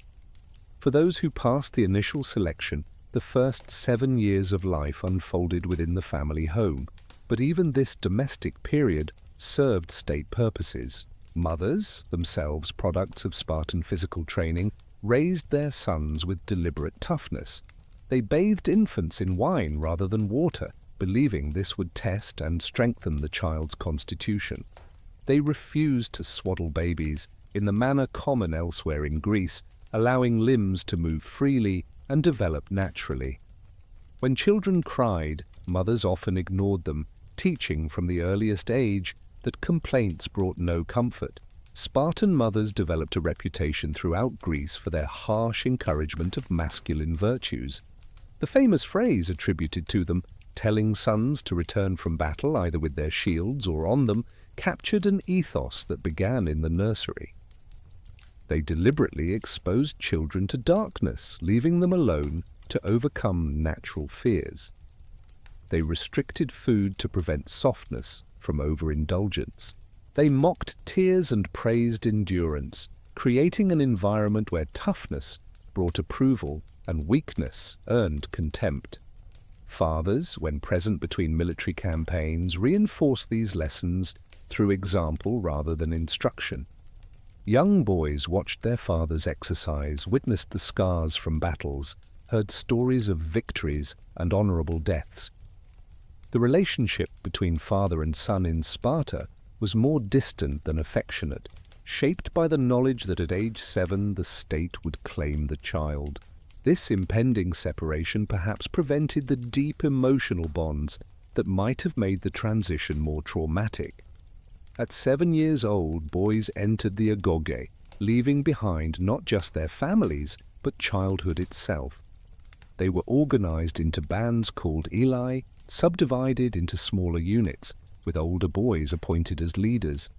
For those who passed the initial selection, the first 7 years of life unfolded within the family home, but even this domestic period served state purposes. Mothers, themselves products of Spartan physical training, raised their sons with deliberate toughness. They bathed infants in wine rather than water, believing this would test and strengthen the child's constitution. They refused to swaddle babies in the manner common elsewhere in Greece, allowing limbs to move freely and develop naturally. When children cried, mothers often ignored them, teaching from the earliest age that complaints brought no comfort. Spartan mothers developed a reputation throughout Greece for their harsh encouragement of masculine virtues. The famous phrase attributed to them, telling sons to return from battle either with their shields or on them, captured an ethos that began in the nursery. They deliberately exposed children to darkness, leaving them alone to overcome natural fears. They restricted food to prevent softness from overindulgence. They mocked tears and praised endurance, creating an environment where toughness brought approval and weakness earned contempt. Fathers, when present between military campaigns, reinforced these lessons through example rather than instruction. Young boys watched their fathers exercise, witnessed the scars from battles, heard stories of victories and honorable deaths. The relationship between father and son in Sparta was more distant than affectionate, shaped by the knowledge that at age 7 the state would claim the child. This impending separation perhaps prevented the deep emotional bonds that might have made the transition more traumatic. At 7 years old, boys entered the agoge, leaving behind not just their families, but childhood itself. They were organized into bands called helots, subdivided into smaller units, with older boys appointed as leaders.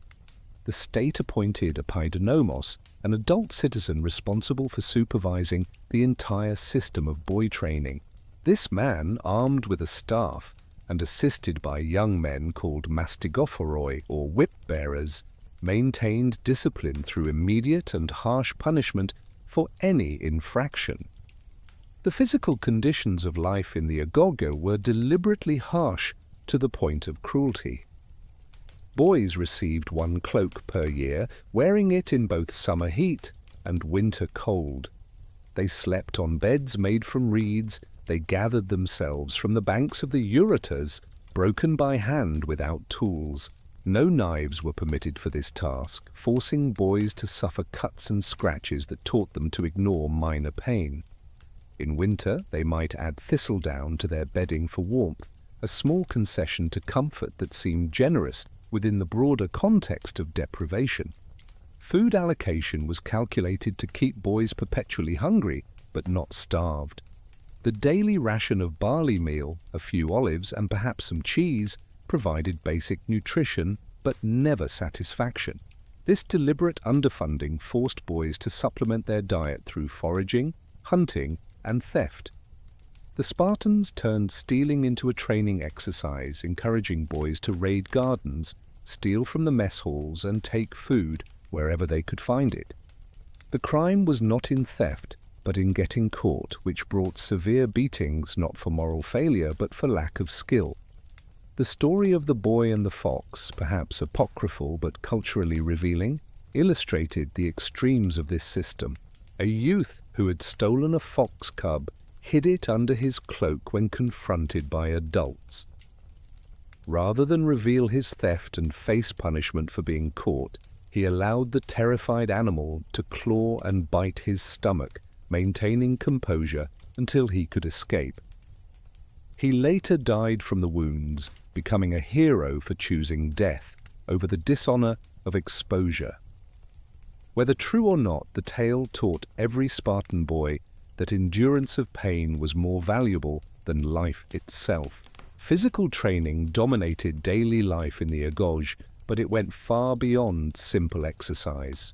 The state appointed a paidonomos, an adult citizen responsible for supervising the entire system of boy training. This man, armed with a staff and assisted by young men called mastigophoroi, or whip-bearers, maintained discipline through immediate and harsh punishment for any infraction. The physical conditions of life in the agoge were deliberately harsh to the point of cruelty. Boys received 1 cloak per year, wearing it in both summer heat and winter cold. They slept on beds made from reeds. They gathered themselves from the banks of the Eurotas, broken by hand without tools. No knives were permitted for this task, forcing boys to suffer cuts and scratches that taught them to ignore minor pain. In winter, they might add thistledown to their bedding for warmth, a small concession to comfort that seemed generous within the broader context of deprivation. Food allocation was calculated to keep boys perpetually hungry, but not starved. The daily ration of barley meal, a few olives, and perhaps some cheese provided basic nutrition, but never satisfaction. This deliberate underfunding forced boys to supplement their diet through foraging, hunting, and theft. The Spartans turned stealing into a training exercise, encouraging boys to raid gardens, steal from the mess halls, and take food wherever they could find it. The crime was not in theft, but in getting caught, which brought severe beatings not for moral failure, but for lack of skill. The story of the boy and the fox, perhaps apocryphal but culturally revealing, illustrated the extremes of this system. A youth who had stolen a fox cub hid it under his cloak when confronted by adults. Rather than reveal his theft and face punishment for being caught, he allowed the terrified animal to claw and bite his stomach, maintaining composure until he could escape. He later died from the wounds, becoming a hero for choosing death over the dishonor of exposure. Whether true or not, the tale taught every Spartan boy that endurance of pain was more valuable than life itself. Physical training dominated daily life in the agoge, but it went far beyond simple exercise.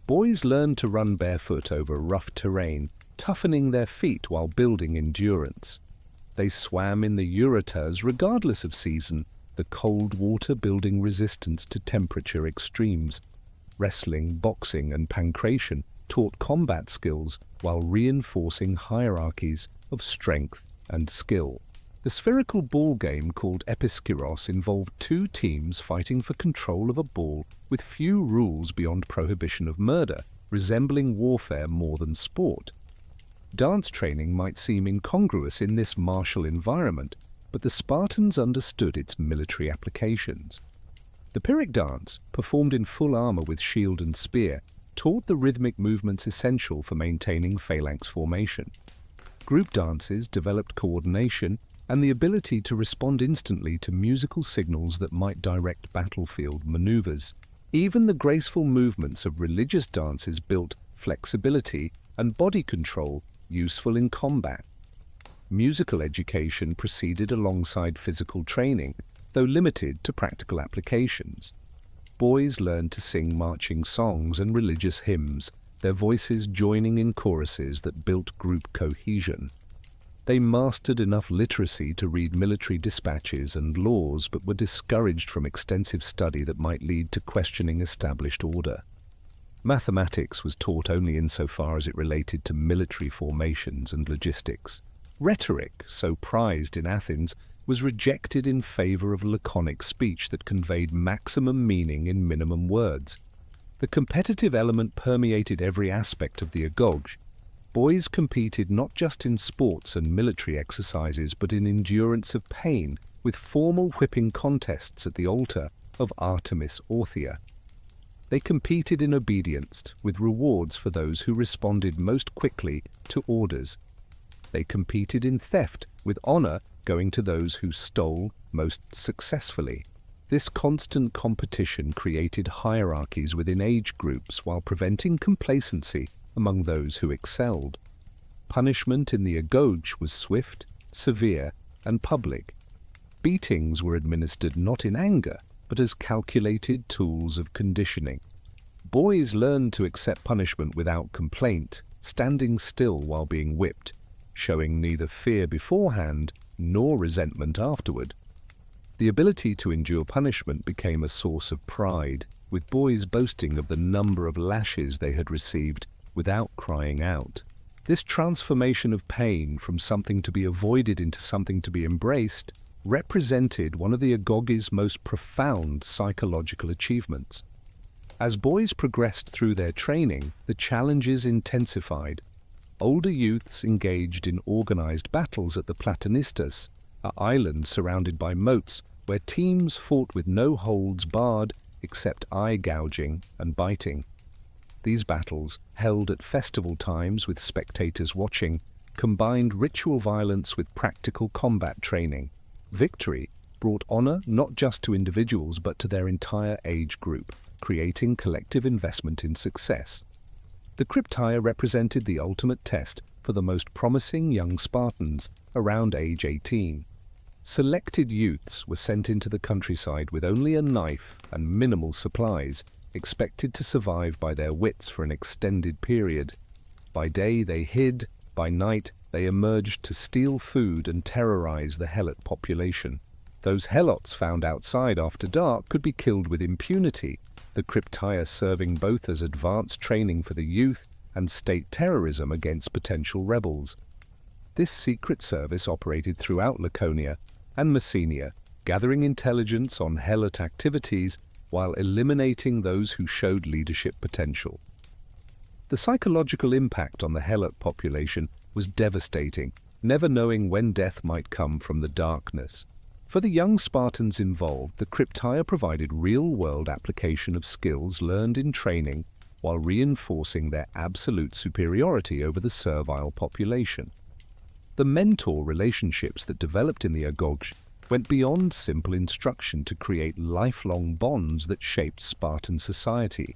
Boys learned to run barefoot over rough terrain, toughening their feet while building endurance. They swam in the Eurotas regardless of season, the cold water building resistance to temperature extremes. Wrestling, boxing, and pancration taught combat skills while reinforcing hierarchies of strength and skill. The spherical ball game called episkiros involved 2 teams fighting for control of a ball with few rules beyond prohibition of murder, resembling warfare more than sport. Dance training might seem incongruous in this martial environment, but the Spartans understood its military applications. The Pyrrhic dance, performed in full armor with shield and spear, taught the rhythmic movements essential for maintaining phalanx formation. Group dances developed coordination and the ability to respond instantly to musical signals that might direct battlefield maneuvers. Even the graceful movements of religious dances built flexibility and body control useful in combat. Musical education proceeded alongside physical training, though limited to practical applications. Boys learned to sing marching songs and religious hymns, their voices joining in choruses that built group cohesion. They mastered enough literacy to read military dispatches and laws, but were discouraged from extensive study that might lead to questioning established order. Mathematics was taught only insofar as it related to military formations and logistics. Rhetoric, so prized in Athens, was rejected in favor of laconic speech that conveyed maximum meaning in minimum words. The competitive element permeated every aspect of the agoge. Boys competed not just in sports and military exercises, but in endurance of pain, with formal whipping contests at the altar of Artemis Orthia. They competed in obedience, with rewards for those who responded most quickly to orders. They competed in theft, with honor going to those who stole most successfully. This constant competition created hierarchies within age groups while preventing complacency among those who excelled. Punishment in the agoge was swift, severe, and public. Beatings were administered not in anger, but as calculated tools of conditioning. Boys learned to accept punishment without complaint, standing still while being whipped, showing neither fear beforehand nor resentment afterward. The ability to endure punishment became a source of pride, with boys boasting of the number of lashes they had received without crying out. This transformation of pain from something to be avoided into something to be embraced represented one of the agoge's most profound psychological achievements. As boys progressed through their training, the challenges intensified. Older youths engaged in organized battles at the Platanistas, an island surrounded by moats where teams fought with no holds barred except eye gouging and biting. These battles, held at festival times with spectators watching, combined ritual violence with practical combat training. Victory brought honor not just to individuals but to their entire age group, creating collective investment in success. The crypteia represented the ultimate test for the most promising young Spartans around age 18. Selected youths were sent into the countryside with only a knife and minimal supplies, expected to survive by their wits for an extended period. By day they hid, by night they emerged to steal food and terrorize the helot population. Those helots found outside after dark could be killed with impunity, the crypteia serving both as advanced training for the youth and state terrorism against potential rebels. This secret service operated throughout Laconia and Messenia, gathering intelligence on helot activities while eliminating those who showed leadership potential. The psychological impact on the helot population was devastating, never knowing when death might come from the darkness. For the young Spartans involved, the crypteia provided real-world application of skills learned in training while reinforcing their absolute superiority over the servile population. The mentor relationships that developed in the agoge went beyond simple instruction to create lifelong bonds that shaped Spartan society.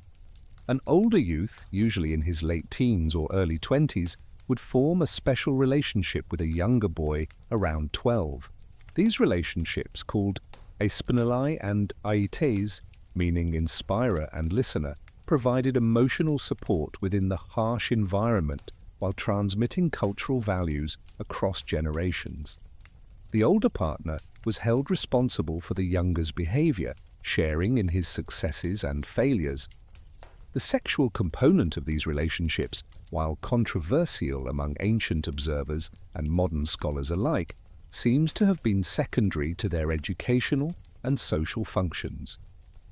An older youth, usually in his late teens or early 20s, would form a special relationship with a younger boy around 12. These relationships, called aspinalae and aites, meaning inspirer and listener, provided emotional support within the harsh environment while transmitting cultural values across generations. The older partner was held responsible for the younger's behavior, sharing in his successes and failures. The sexual component of these relationships, while controversial among ancient observers and modern scholars alike, seems to have been secondary to their educational and social functions.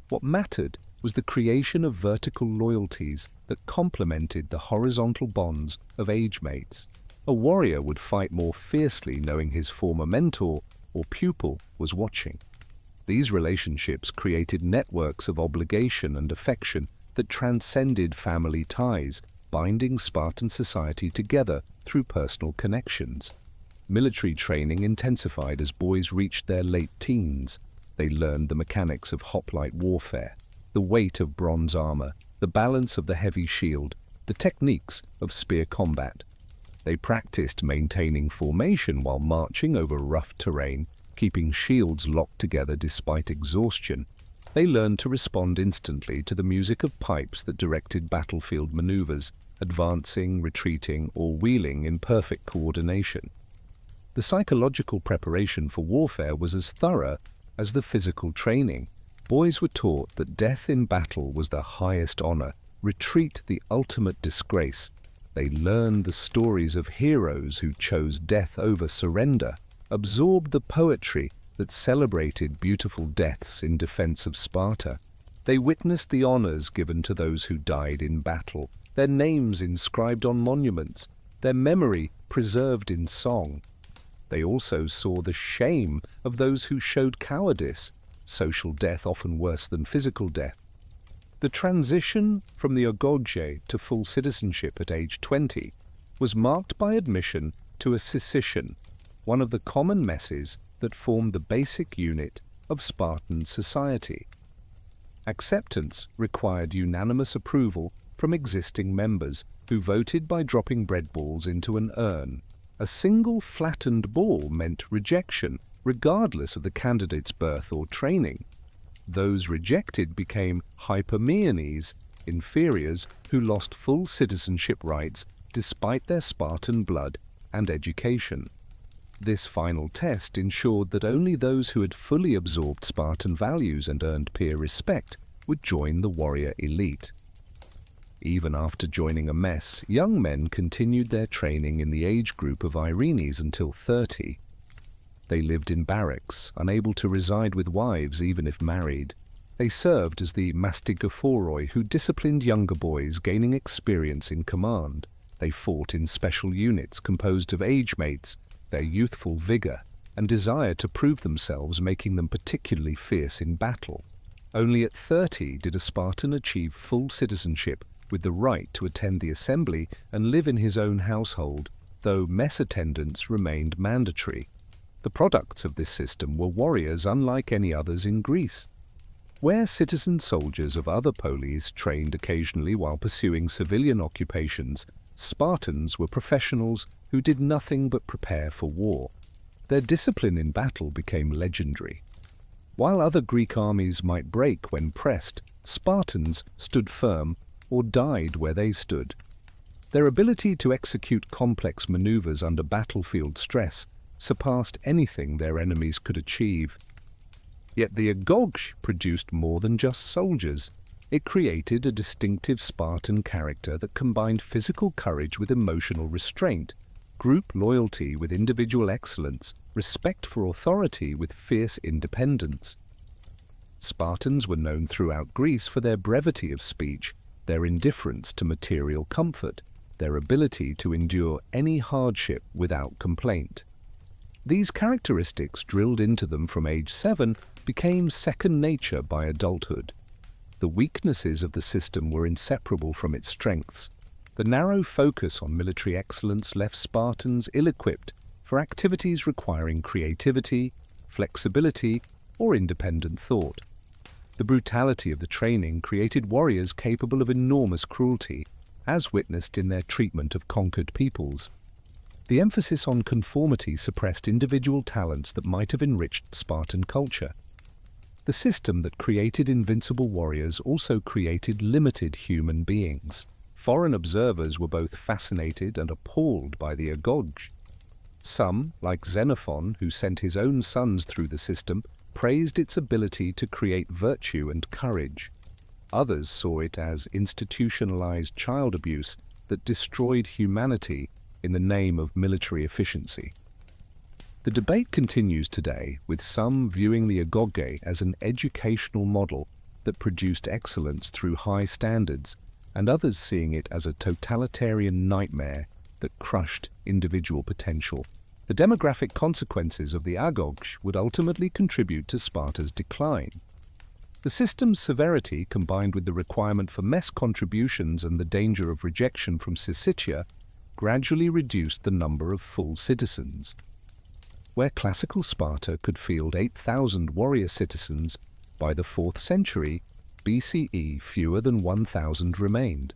What mattered was the creation of vertical loyalties that complemented the horizontal bonds of age mates. A warrior would fight more fiercely knowing his former mentor or pupil was watching. These relationships created networks of obligation and affection that transcended family ties, binding Spartan society together through personal connections. Military training intensified as boys reached their late teens. They learned the mechanics of hoplite warfare, the weight of bronze armor, the balance of the heavy shield, the techniques of spear combat. They practiced maintaining formation while marching over rough terrain, keeping shields locked together despite exhaustion. They learned to respond instantly to the music of pipes that directed battlefield maneuvers, advancing, retreating, or wheeling in perfect coordination. The psychological preparation for warfare was as thorough as the physical training. Boys were taught that death in battle was the highest honor, retreat the ultimate disgrace. They learned the stories of heroes who chose death over surrender, absorbed the poetry that celebrated beautiful deaths in defense of Sparta. They witnessed the honors given to those who died in battle, their names inscribed on monuments, their memory preserved in song. They also saw the shame of those who showed cowardice, social death often worse than physical death. The transition from the agoge to full citizenship at age 20 was marked by admission to a scission, one of the common messes that formed the basic unit of Spartan society. Acceptance required unanimous approval from existing members who voted by dropping bread balls into an urn. A single flattened ball meant rejection, regardless of the candidate's birth or training. Those rejected became hypermenes, inferiors who lost full citizenship rights despite their Spartan blood and education. This final test ensured that only those who had fully absorbed Spartan values and earned peer respect would join the warrior elite. Even after joining a mess, young men continued their training in the age group of Irenes until 30. They lived in barracks, unable to reside with wives even if married. They served as the mastigophoroi who disciplined younger boys, gaining experience in command. They fought in special units composed of age mates, their youthful vigor and desire to prove themselves making them particularly fierce in battle. Only at 30 did a Spartan achieve full citizenship with the right to attend the assembly and live in his own household, though mess attendance remained mandatory. The products of this system were warriors unlike any others in Greece. Where citizen soldiers of other polis trained occasionally while pursuing civilian occupations, Spartans were professionals who did nothing but prepare for war. Their discipline in battle became legendary. While other Greek armies might break when pressed, Spartans stood firm or died where they stood. Their ability to execute complex maneuvers under battlefield stress surpassed anything their enemies could achieve. Yet the agoge produced more than just soldiers. It created a distinctive Spartan character that combined physical courage with emotional restraint, group loyalty with individual excellence, respect for authority with fierce independence. Spartans were known throughout Greece for their brevity of speech, their indifference to material comfort, their ability to endure any hardship without complaint. These characteristics, drilled into them from age 7, became second nature by adulthood. The weaknesses of the system were inseparable from its strengths. The narrow focus on military excellence left Spartans ill-equipped for activities requiring creativity, flexibility, or independent thought. The brutality of the training created warriors capable of enormous cruelty, as witnessed in their treatment of conquered peoples. The emphasis on conformity suppressed individual talents that might have enriched Spartan culture. The system that created invincible warriors also created limited human beings. Foreign observers were both fascinated and appalled by the agoge. Some, like Xenophon, who sent his own sons through the system, praised its ability to create virtue and courage. Others saw it as institutionalized child abuse that destroyed humanity in the name of military efficiency. The debate continues today, with some viewing the agoge as an educational model that produced excellence through high standards, and others seeing it as a totalitarian nightmare that crushed individual potential. The demographic consequences of the agoge would ultimately contribute to Sparta's decline. The system's severity, combined with the requirement for mess contributions and the danger of rejection from Syssitia, gradually reduced the number of full citizens. Where classical Sparta could field 8,000 warrior citizens, by the 4th century BCE fewer than 1,000 remained.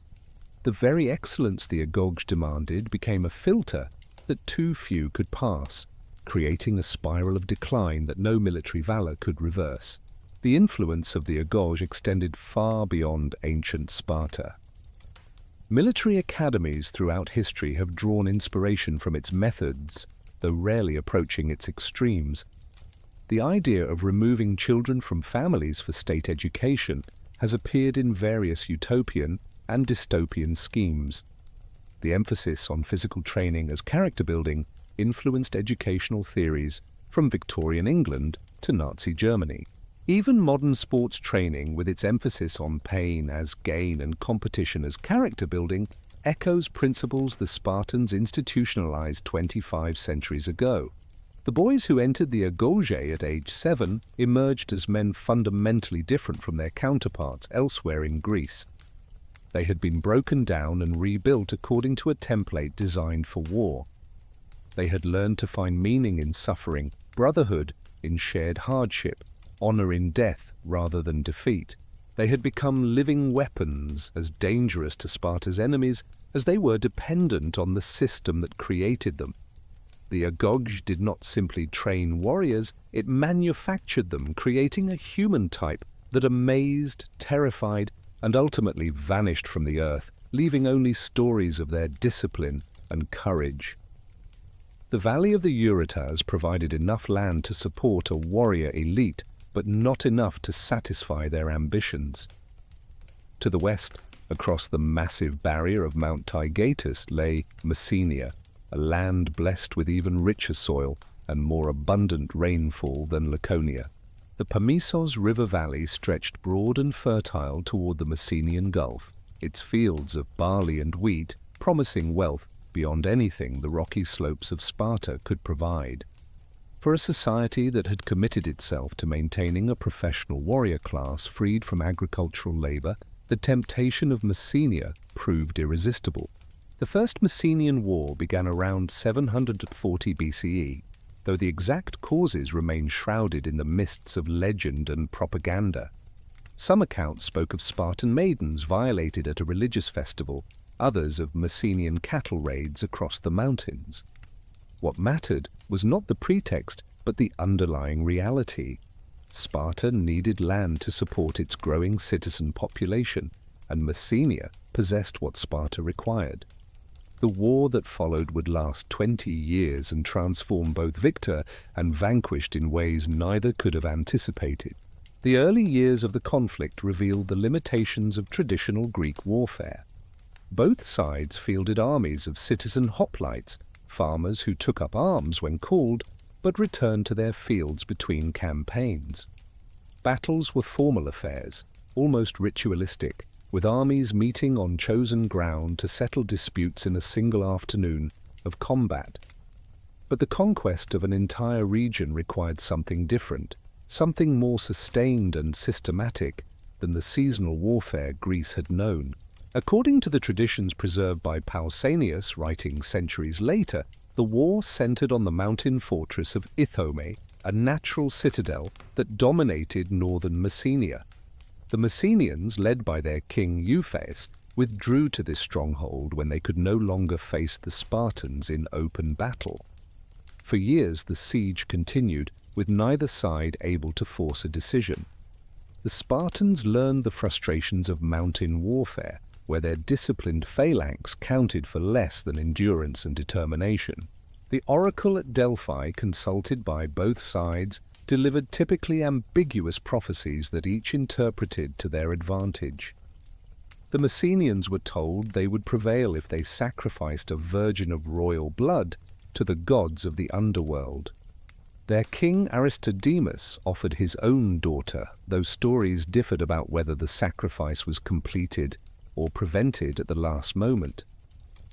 The very excellence the agoge demanded became a filter that too few could pass, creating a spiral of decline that no military valor could reverse. The influence of the agoge extended far beyond ancient Sparta. Military academies throughout history have drawn inspiration from its methods, though rarely approaching its extremes. The idea of removing children from families for state education has appeared in various utopian and dystopian schemes. The emphasis on physical training as character building influenced educational theories from Victorian England to Nazi Germany. Even modern sports training, with its emphasis on pain as gain and competition as character building, echoes principles the Spartans institutionalized 25 centuries ago. The boys who entered the agoge at age 7 emerged as men fundamentally different from their counterparts elsewhere in Greece. They had been broken down and rebuilt according to a template designed for war. They had learned to find meaning in suffering, brotherhood in shared hardship, honor in death rather than defeat. They had become living weapons, as dangerous to Sparta's enemies as they were dependent on the system that created them. The agoge did not simply train warriors, it manufactured them, creating a human type that amazed, terrified, and ultimately vanished from the earth, leaving only stories of their discipline and courage. The valley of the Eurotas provided enough land to support a warrior elite, but not enough to satisfy their ambitions. To the west, across the massive barrier of Mount Taygetus, lay Messenia, a land blessed with even richer soil and more abundant rainfall than Laconia. The Pamisos River Valley stretched broad and fertile toward the Messenian Gulf, its fields of barley and wheat promising wealth beyond anything the rocky slopes of Sparta could provide. For a society that had committed itself to maintaining a professional warrior class freed from agricultural labor, the temptation of Messenia proved irresistible. The First Messenian War began around 740 BCE, though the exact causes remain shrouded in the mists of legend and propaganda. Some accounts spoke of Spartan maidens violated at a religious festival, others of Messenian cattle raids across the mountains. What mattered was not the pretext, but the underlying reality. Sparta needed land to support its growing citizen population, and Messenia possessed what Sparta required. The war that followed would last 20 years and transform both victor and vanquished in ways neither could have anticipated. The early years of the conflict revealed the limitations of traditional Greek warfare. Both sides fielded armies of citizen hoplites, farmers who took up arms when called, but returned to their fields between campaigns. Battles were formal affairs, almost ritualistic, with armies meeting on chosen ground to settle disputes in a single afternoon of combat. But the conquest of an entire region required something different, something more sustained and systematic than the seasonal warfare Greece had known. According to the traditions preserved by Pausanias, writing centuries later, the war centered on the mountain fortress of Ithome, a natural citadel that dominated northern Messenia. The Messenians, led by their king Euphas, withdrew to this stronghold when they could no longer face the Spartans in open battle. For years the siege continued, with neither side able to force a decision. The Spartans learned the frustrations of mountain warfare, where their disciplined phalanx counted for less than endurance and determination. The oracle at Delphi, consulted by both sides, delivered typically ambiguous prophecies that each interpreted to their advantage. The Messenians were told they would prevail if they sacrificed a virgin of royal blood to the gods of the underworld. Their king Aristodemus offered his own daughter, though stories differed about whether the sacrifice was completed or prevented at the last moment.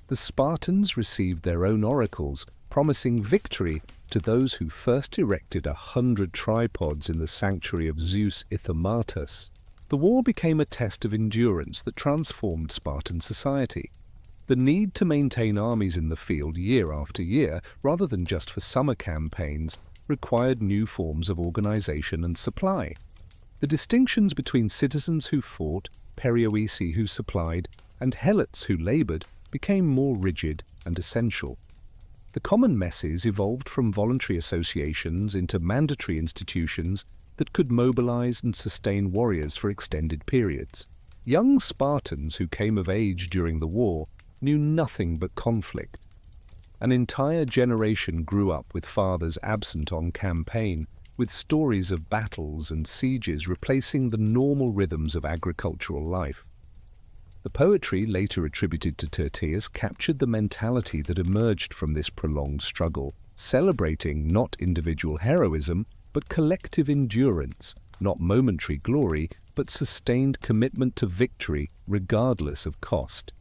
The Spartans received their own oracles, promising victory to those who first erected 100 tripods in the sanctuary of Zeus Ithymatus. The war became a test of endurance that transformed Spartan society. The need to maintain armies in the field year after year, rather than just for summer campaigns, required new forms of organization and supply. The distinctions between citizens who fought, perioeci who supplied, and helots who labored became more rigid and essential. The common messes evolved from voluntary associations into mandatory institutions that could mobilize and sustain warriors for extended periods. Young Spartans who came of age during the war knew nothing but conflict. An entire generation grew up with fathers absent on campaign, with stories of battles and sieges replacing the normal rhythms of agricultural life. The poetry later attributed to Tyrtaeus captured the mentality that emerged from this prolonged struggle, celebrating not individual heroism, but collective endurance, not momentary glory, but sustained commitment to victory regardless of cost.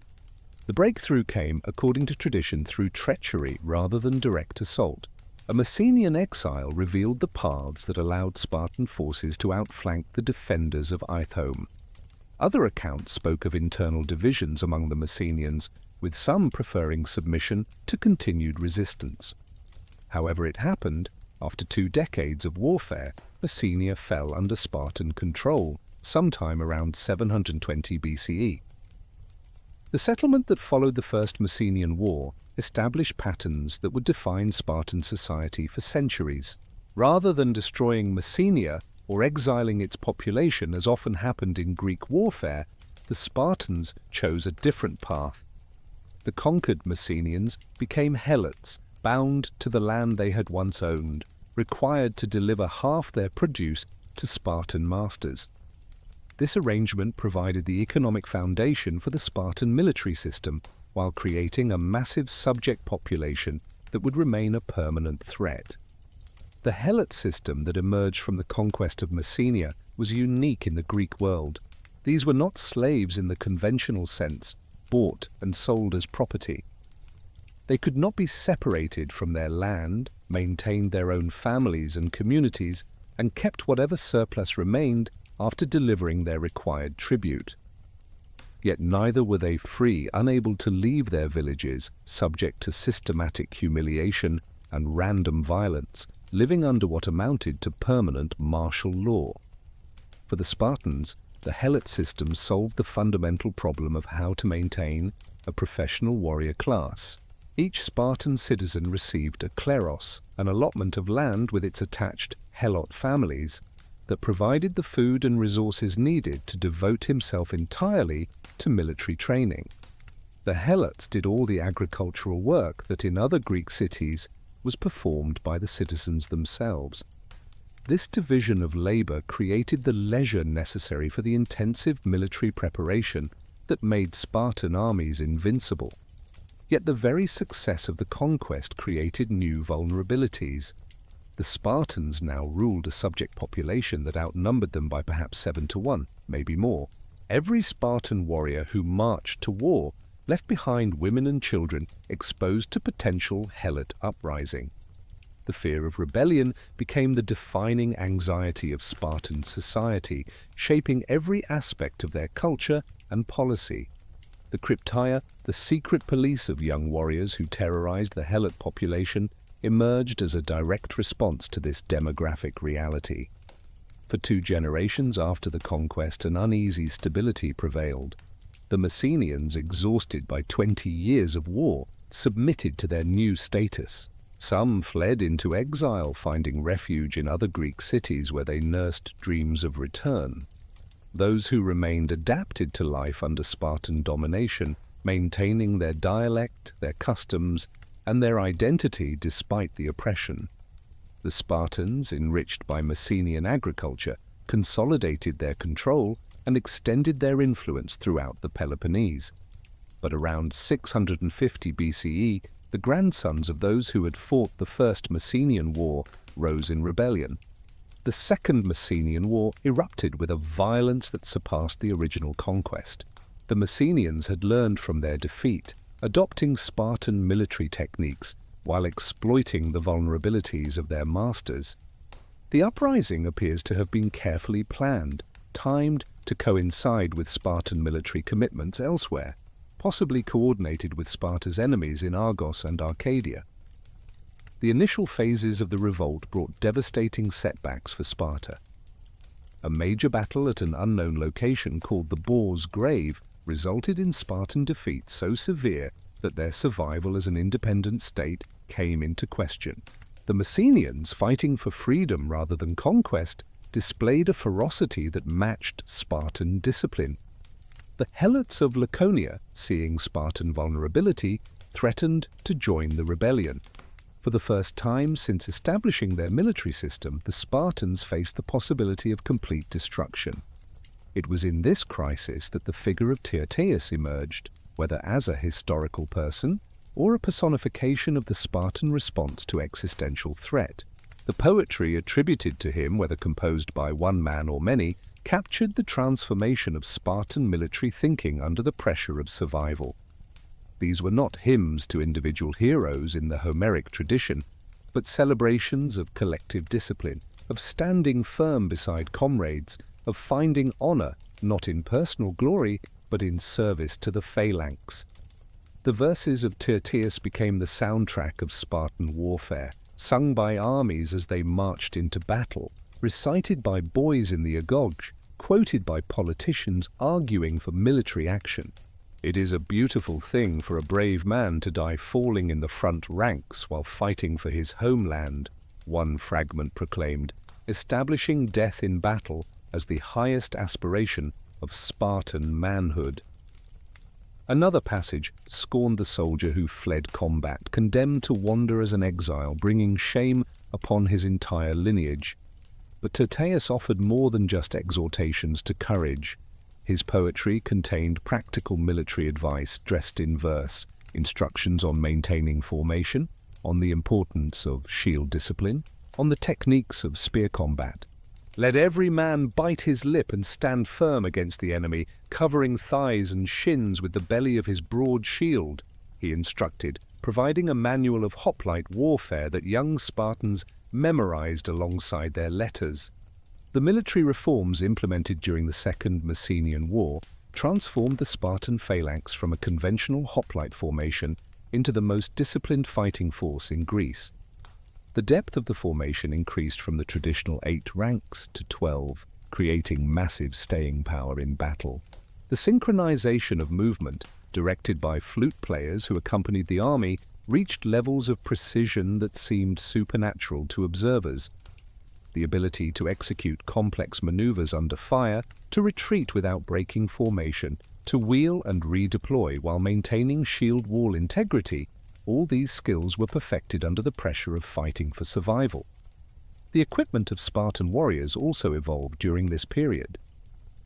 The breakthrough came, according to tradition, through treachery rather than direct assault. A Messenian exile revealed the paths that allowed Spartan forces to outflank the defenders of Ithome. Other accounts spoke of internal divisions among the Messenians, with some preferring submission to continued resistance. However it happened, after 2 decades of warfare, Messenia fell under Spartan control, sometime around 720 BCE. The settlement that followed the First Messenian War established patterns that would define Spartan society for centuries. Rather than destroying Messenia or exiling its population as often happened in Greek warfare, the Spartans chose a different path. The conquered Messenians became helots, bound to the land they had once owned, required to deliver half their produce to Spartan masters. This arrangement provided the economic foundation for the Spartan military system, while creating a massive subject population that would remain a permanent threat. The helot system that emerged from the conquest of Messenia was unique in the Greek world. These were not slaves in the conventional sense, bought and sold as property. They could not be separated from their land, maintained their own families and communities, and kept whatever surplus remained after delivering their required tribute. Yet neither were they free, unable to leave their villages, subject to systematic humiliation and random violence, living under what amounted to permanent martial law. For the Spartans, the helot system solved the fundamental problem of how to maintain a professional warrior class. Each Spartan citizen received a kleros, an allotment of land with its attached helot families, that provided the food and resources needed to devote himself entirely to military training. The helots did all the agricultural work that in other Greek cities was performed by the citizens themselves. This division of labor created the leisure necessary for the intensive military preparation that made Spartan armies invincible. Yet the very success of the conquest created new vulnerabilities. The Spartans now ruled a subject population that outnumbered them by perhaps 7 to 1, maybe more. Every Spartan warrior who marched to war left behind women and children exposed to potential helot uprising. The fear of rebellion became the defining anxiety of Spartan society, shaping every aspect of their culture and policy. The crypteia, the secret police of young warriors who terrorized the helot population, emerged as a direct response to this demographic reality. For 2 generations after the conquest, an uneasy stability prevailed. The Messenians, exhausted by 20 years of war, submitted to their new status. Some fled into exile, finding refuge in other Greek cities where they nursed dreams of return. Those who remained adapted to life under Spartan domination, maintaining their dialect, their customs, and their identity despite the oppression. The Spartans, enriched by Messenian agriculture, consolidated their control and extended their influence throughout the Peloponnese. But around 650 BCE, the grandsons of those who had fought the First Messenian War rose in rebellion. The Second Messenian War erupted with a violence that surpassed the original conquest. The Messenians had learned from their defeat. adopting Spartan military techniques while exploiting the vulnerabilities of their masters. The uprising appears to have been carefully planned, timed to coincide with Spartan military commitments elsewhere, possibly coordinated with Sparta's enemies in Argos and Arcadia. The initial phases of the revolt brought devastating setbacks for Sparta. A major battle at an unknown location called the Boar's Grave resulted in Spartan defeat so severe that their survival as an independent state came into question. The Messenians, fighting for freedom rather than conquest, displayed a ferocity that matched Spartan discipline. The helots of Laconia, seeing Spartan vulnerability, threatened to join the rebellion. For the first time since establishing their military system, the Spartans faced the possibility of complete destruction. It was in this crisis that the figure of Tyrtaeus emerged, whether as a historical person or a personification of the Spartan response to existential threat. The poetry attributed to him, whether composed by one man or many, captured the transformation of Spartan military thinking under the pressure of survival. These were not hymns to individual heroes in the Homeric tradition, but celebrations of collective discipline, of standing firm beside comrades, of finding honor not in personal glory, but in service to the phalanx. The verses of Tyrtaeus became the soundtrack of Spartan warfare, sung by armies as they marched into battle, recited by boys in the agoge, quoted by politicians arguing for military action. It is a beautiful thing for a brave man to die falling in the front ranks while fighting for his homeland, one fragment proclaimed, establishing death in battle as the highest aspiration of Spartan manhood. Another passage scorned the soldier who fled combat, condemned to wander as an exile, bringing shame upon his entire lineage. But Tyrtaeus offered more than just exhortations to courage. His poetry contained practical military advice dressed in verse, instructions on maintaining formation, on the importance of shield discipline, on the techniques of spear combat. Let every man bite his lip and stand firm against the enemy, covering thighs and shins with the belly of his broad shield, he instructed, providing a manual of hoplite warfare that young Spartans memorized alongside their letters. The military reforms implemented during the Second Messenian War transformed the Spartan phalanx from a conventional hoplite formation into the most disciplined fighting force in Greece. The depth of the formation increased from the traditional 8 ranks to 12, creating massive staying power in battle. The synchronization of movement, directed by flute players who accompanied the army, reached levels of precision that seemed supernatural to observers. The ability to execute complex maneuvers under fire, to retreat without breaking formation, to wheel and redeploy while maintaining shield wall integrity, all these skills were perfected under the pressure of fighting for survival. The equipment of Spartan warriors also evolved during this period.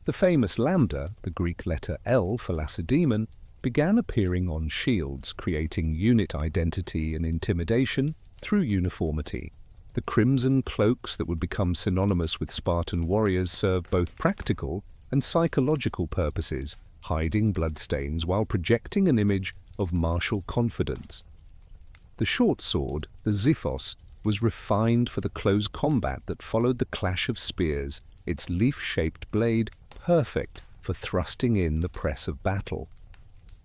The famous lambda, the Greek letter L for Lacedaemon, began appearing on shields, creating unit identity and intimidation through uniformity. The crimson cloaks that would become synonymous with Spartan warriors served both practical and psychological purposes, hiding bloodstains while projecting an image of martial confidence. The short sword, the xiphos, was refined for the close combat that followed the clash of spears, its leaf-shaped blade perfect for thrusting in the press of battle.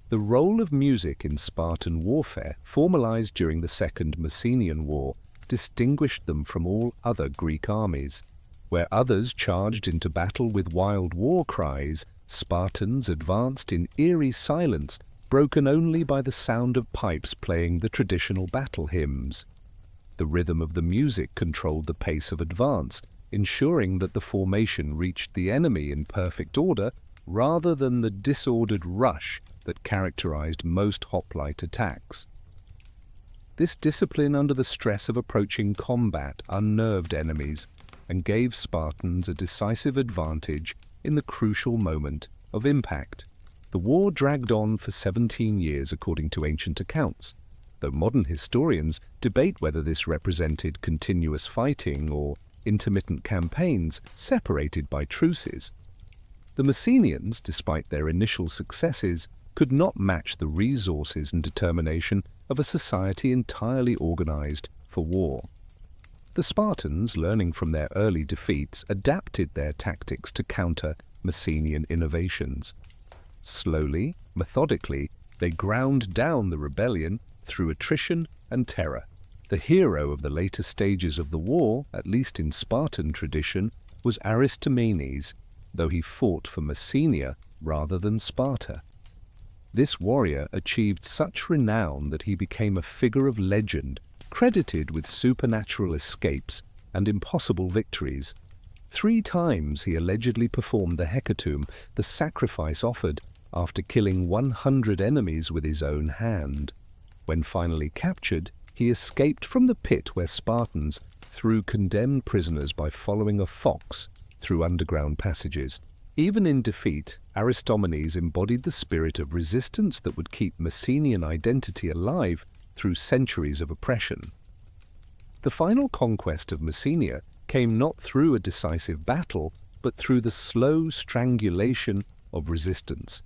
The role of music in Spartan warfare, formalized during the Second Messenian War, distinguished them from all other Greek armies. Where others charged into battle with wild war cries, Spartans advanced in eerie silence, broken only by the sound of pipes playing the traditional battle hymns. The rhythm of the music controlled the pace of advance, ensuring that the formation reached the enemy in perfect order rather than the disordered rush that characterized most hoplite attacks. This discipline under the stress of approaching combat unnerved enemies and gave Spartans a decisive advantage in the crucial moment of impact. The war dragged on for 17 years according to ancient accounts, though modern historians debate whether this represented continuous fighting or intermittent campaigns separated by truces. The Messenians, despite their initial successes, could not match the resources and determination of a society entirely organized for war. The Spartans, learning from their early defeats, adapted their tactics to counter Messenian innovations. Slowly, methodically, they ground down the rebellion through attrition and terror. The hero of the later stages of the war, at least in Spartan tradition, was Aristomenes, though he fought for Messenia rather than Sparta. This warrior achieved such renown that he became a figure of legend, credited with supernatural escapes and impossible victories. 3 times he allegedly performed the hecatomb, the sacrifice offered after killing 100 enemies with his own hand. When finally captured, he escaped from the pit where Spartans threw condemned prisoners by following a fox through underground passages. Even in defeat, Aristomenes embodied the spirit of resistance that would keep Messenian identity alive through centuries of oppression. The final conquest of Messenia came not through a decisive battle, but through the slow strangulation of resistance.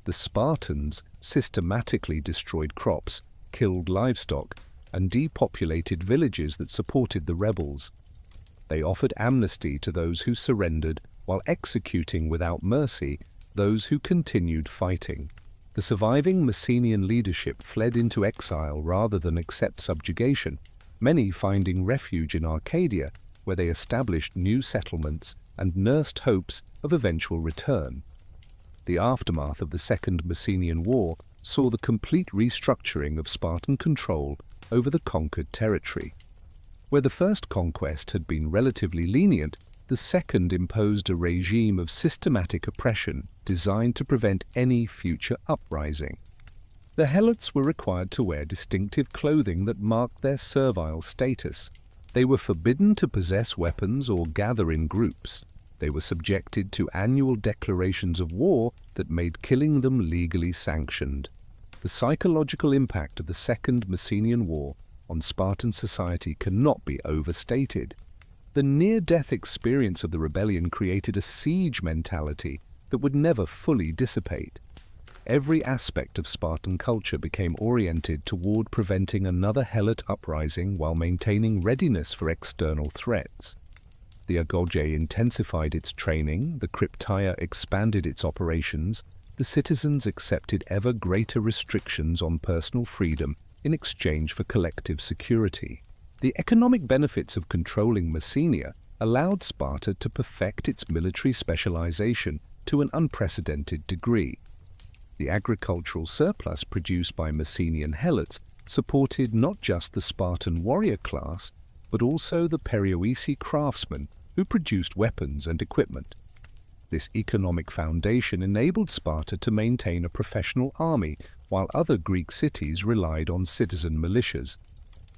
The Spartans systematically destroyed crops, killed livestock, and depopulated villages that supported the rebels. They offered amnesty to those who surrendered while executing without mercy those who continued fighting. The surviving Messenian leadership fled into exile rather than accept subjugation, many finding refuge in Arcadia, where they established new settlements and nursed hopes of eventual return. The aftermath of the Second Messenian War saw the complete restructuring of Spartan control over the conquered territory. Where the first conquest had been relatively lenient, the second imposed a regime of systematic oppression designed to prevent any future uprising. The helots were required to wear distinctive clothing that marked their servile status. They were forbidden to possess weapons or gather in groups. They were subjected to annual declarations of war that made killing them legally sanctioned. The psychological impact of the Second Messenian War on Spartan society cannot be overstated. The near-death experience of the rebellion created a siege mentality that would never fully dissipate. Every aspect of Spartan culture became oriented toward preventing another helot uprising while maintaining readiness for external threats. The agoge intensified its training, the crypteia expanded its operations, the citizens accepted ever greater restrictions on personal freedom in exchange for collective security. The economic benefits of controlling Messenia allowed Sparta to perfect its military specialization to an unprecedented degree. The agricultural surplus produced by Messenian helots supported not just the Spartan warrior class, but also the perioeci craftsmen who produced weapons and equipment. This economic foundation enabled Sparta to maintain a professional army, while other Greek cities relied on citizen militias.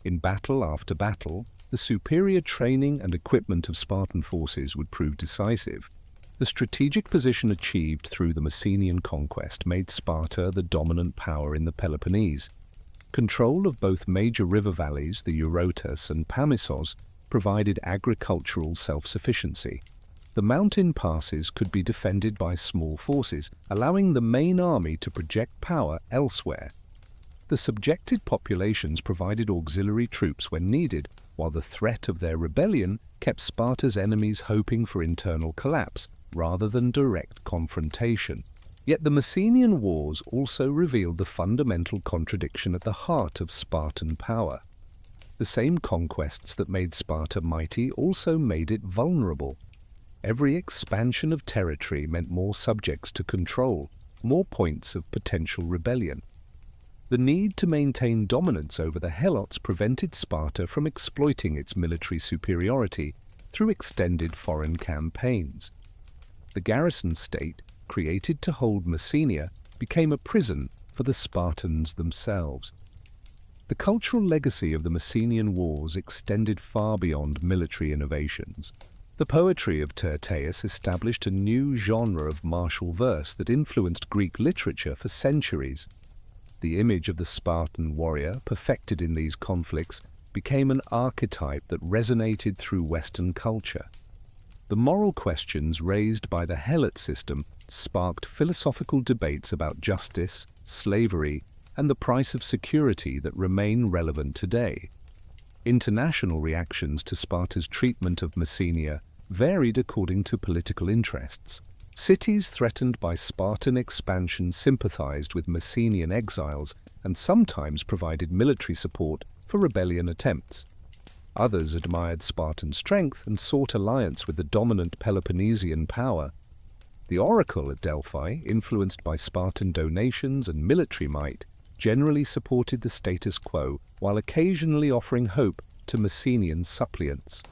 In battle after battle, the superior training and equipment of Spartan forces would prove decisive. The strategic position achieved through the Messenian conquest made Sparta the dominant power in the Peloponnese. Control of both major river valleys, the Eurotas and Pamissos, provided agricultural self-sufficiency. The mountain passes could be defended by small forces, allowing the main army to project power elsewhere. The subjected populations provided auxiliary troops when needed, while the threat of their rebellion kept Sparta's enemies hoping for internal collapse rather than direct confrontation. Yet the Messenian Wars also revealed the fundamental contradiction at the heart of Spartan power. The same conquests that made Sparta mighty also made it vulnerable. Every expansion of territory meant more subjects to control, more points of potential rebellion. The need to maintain dominance over the helots prevented Sparta from exploiting its military superiority through extended foreign campaigns. The garrison state, created to hold Messenia, became a prison for the Spartans themselves. The cultural legacy of the Messenian Wars extended far beyond military innovations. The poetry of Tyrtaeus established a new genre of martial verse that influenced Greek literature for centuries. The image of the Spartan warrior, perfected in these conflicts, became an archetype that resonated through Western culture. The moral questions raised by the helot system sparked philosophical debates about justice, slavery, and the price of security that remain relevant today. International reactions to Sparta's treatment of Messenia varied according to political interests. Cities threatened by Spartan expansion sympathized with Messenian exiles and sometimes provided military support for rebellion attempts. Others admired Spartan strength and sought alliance with the dominant Peloponnesian power. The oracle at Delphi, influenced by Spartan donations and military might, generally supported the status quo while occasionally offering hope to Messenian suppliants.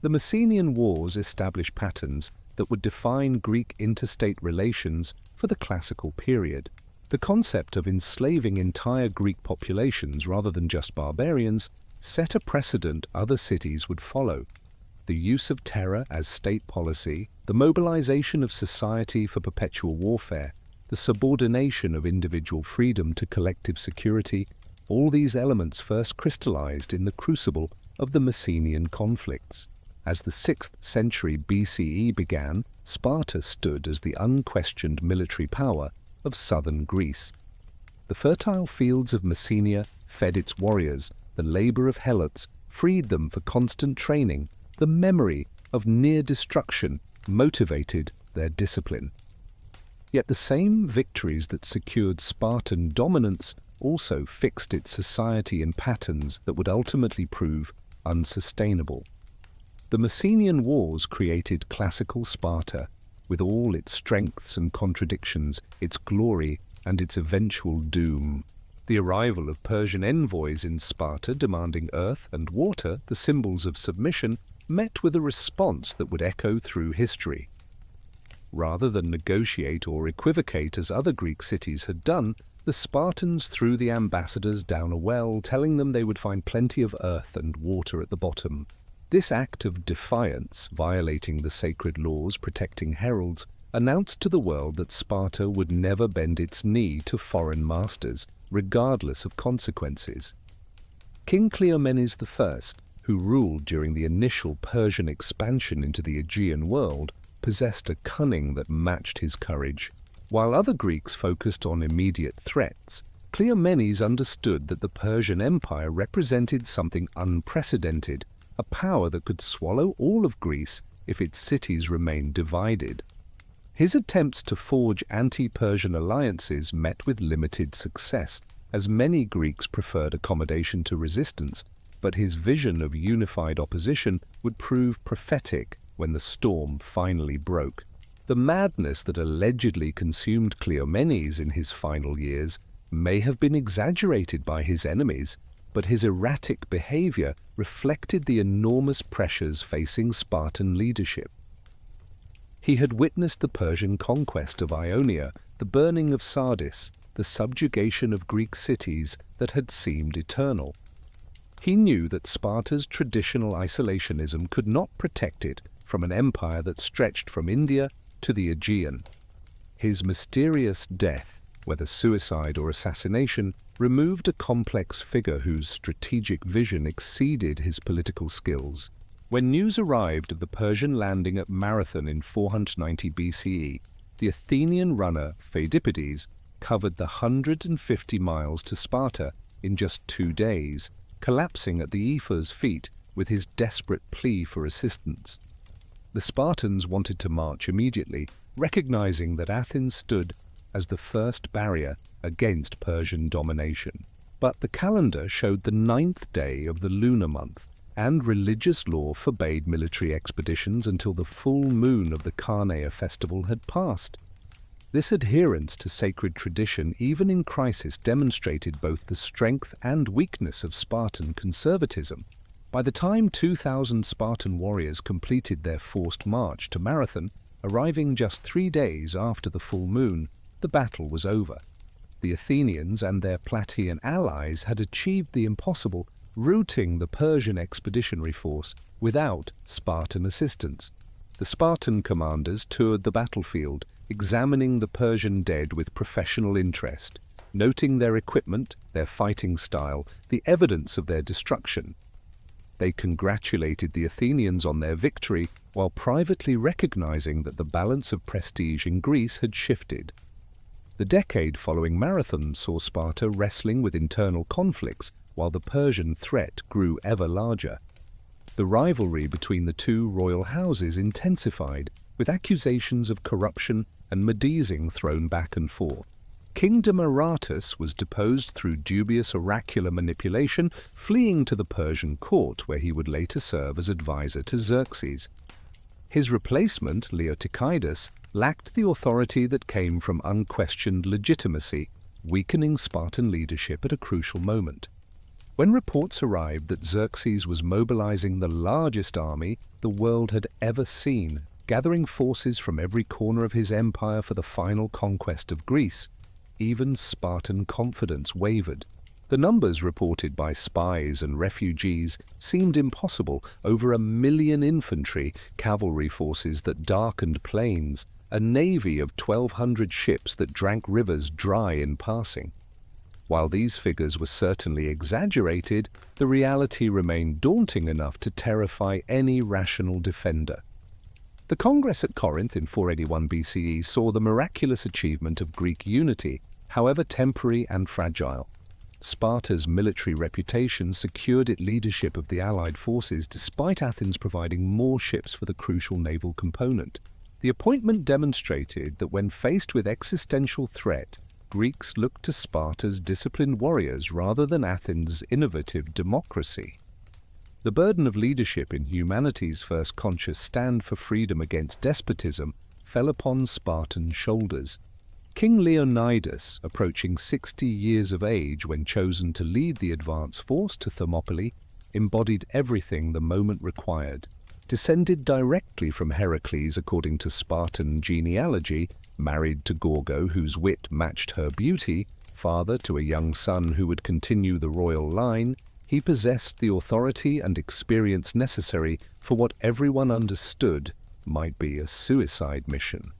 The Messenian Wars established patterns that would define Greek interstate relations for the classical period. The concept of enslaving entire Greek populations rather than just barbarians set a precedent other cities would follow. The use of terror as state policy, the mobilization of society for perpetual warfare, the subordination of individual freedom to collective security, all these elements first crystallized in the crucible of the Messenian conflicts. As the 6th century BCE began, Sparta stood as the unquestioned military power of southern Greece. The fertile fields of Messenia fed its warriors, the labor of helots freed them for constant training, the memory of near destruction motivated their discipline. Yet the same victories that secured Spartan dominance also fixed its society in patterns that would ultimately prove unsustainable. The Messenian Wars created classical Sparta, with all its strengths and contradictions, its glory and its eventual doom. The arrival of Persian envoys in Sparta demanding earth and water, the symbols of submission, met with a response that would echo through history. Rather than negotiate or equivocate as other Greek cities had done, the Spartans threw the ambassadors down a well, telling them they would find plenty of earth and water at the bottom. This act of defiance, violating the sacred laws protecting heralds, announced to the world that Sparta would never bend its knee to foreign masters, regardless of consequences. King Cleomenes I, who ruled during the initial Persian expansion into the Aegean world, possessed a cunning that matched his courage. While other Greeks focused on immediate threats, Cleomenes understood that the Persian Empire represented something unprecedented, a power that could swallow all of Greece if its cities remained divided. His attempts to forge anti-Persian alliances met with limited success, as many Greeks preferred accommodation to resistance, but his vision of unified opposition would prove prophetic when the storm finally broke. The madness that allegedly consumed Cleomenes in his final years may have been exaggerated by his enemies, but his erratic behavior reflected the enormous pressures facing Spartan leadership. He had witnessed the Persian conquest of Ionia, the burning of Sardis, the subjugation of Greek cities that had seemed eternal. He knew that Sparta's traditional isolationism could not protect it from an empire that stretched from India to the Aegean. His mysterious death, whether suicide or assassination, removed a complex figure whose strategic vision exceeded his political skills. When news arrived of the Persian landing at Marathon in 490 BCE, the Athenian runner Pheidippides covered the 150 miles to Sparta in just 2 days, collapsing at the ephor's feet with his desperate plea for assistance. The Spartans wanted to march immediately, recognizing that Athens stood as the first barrier against Persian domination. But the calendar showed the 9th day of the lunar month, and religious law forbade military expeditions until the full moon of the Carneia festival had passed. This adherence to sacred tradition, even in crisis, demonstrated both the strength and weakness of Spartan conservatism. By the time 2,000 Spartan warriors completed their forced march to Marathon, arriving just 3 days after the full moon, the battle was over. The Athenians and their Plataean allies had achieved the impossible, routing the Persian expeditionary force without Spartan assistance. The Spartan commanders toured the battlefield, examining the Persian dead with professional interest, noting their equipment, their fighting style, the evidence of their destruction. They congratulated the Athenians on their victory, while privately recognizing that the balance of prestige in Greece had shifted. The decade following Marathon saw Sparta wrestling with internal conflicts, while the Persian threat grew ever larger. The rivalry between the two royal houses intensified, with accusations of corruption and medising thrown back and forth. King Demaratus was deposed through dubious oracular manipulation, fleeing to the Persian court, where he would later serve as advisor to Xerxes. His replacement, Leotychides, lacked the authority that came from unquestioned legitimacy, weakening Spartan leadership at a crucial moment. When reports arrived that Xerxes was mobilizing the largest army the world had ever seen, gathering forces from every corner of his empire for the final conquest of Greece, even Spartan confidence wavered. The numbers reported by spies and refugees seemed impossible: over 1 million infantry, cavalry forces that darkened plains, a navy of 1,200 ships that drank rivers dry in passing. While these figures were certainly exaggerated, the reality remained daunting enough to terrify any rational defender. The Congress at Corinth in 481 BCE saw the miraculous achievement of Greek unity, however temporary and fragile. Sparta's military reputation secured it leadership of the Allied forces despite Athens providing more ships for the crucial naval component. The appointment demonstrated that when faced with existential threat, Greeks looked to Sparta's disciplined warriors rather than Athens' innovative democracy. The burden of leadership in humanity's first conscious stand for freedom against despotism fell upon Spartan shoulders. King Leonidas, approaching 60 years of age when chosen to lead the advance force to Thermopylae, embodied everything the moment required. Descended directly from Heracles according to Spartan genealogy, married to Gorgo whose wit matched her beauty, father to a young son who would continue the royal line, he possessed the authority and experience necessary for what everyone understood might be a suicide mission.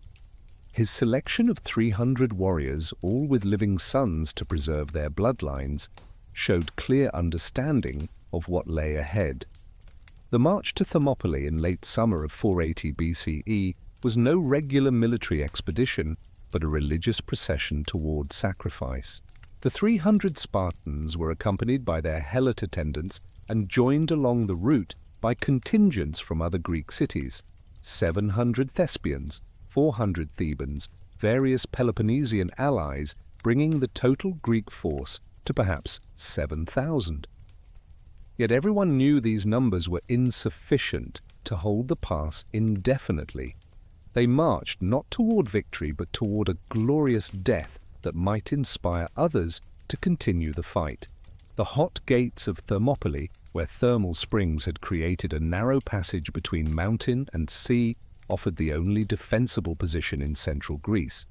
His selection of 300 warriors, all with living sons to preserve their bloodlines, showed clear understanding of what lay ahead. The march to Thermopylae in late summer of 480 BCE was no regular military expedition, but a religious procession toward sacrifice. The 300 Spartans were accompanied by their helot attendants and joined along the route by contingents from other Greek cities: 700 Thespians, 400 Thebans, various Peloponnesian allies, bringing the total Greek force to perhaps 7,000. Yet everyone knew these numbers were insufficient to hold the pass indefinitely. They marched not toward victory, but toward a glorious death that might inspire others to continue the fight. The hot gates of Thermopylae, where thermal springs had created a narrow passage between mountain and sea, offered the only defensible position in central Greece.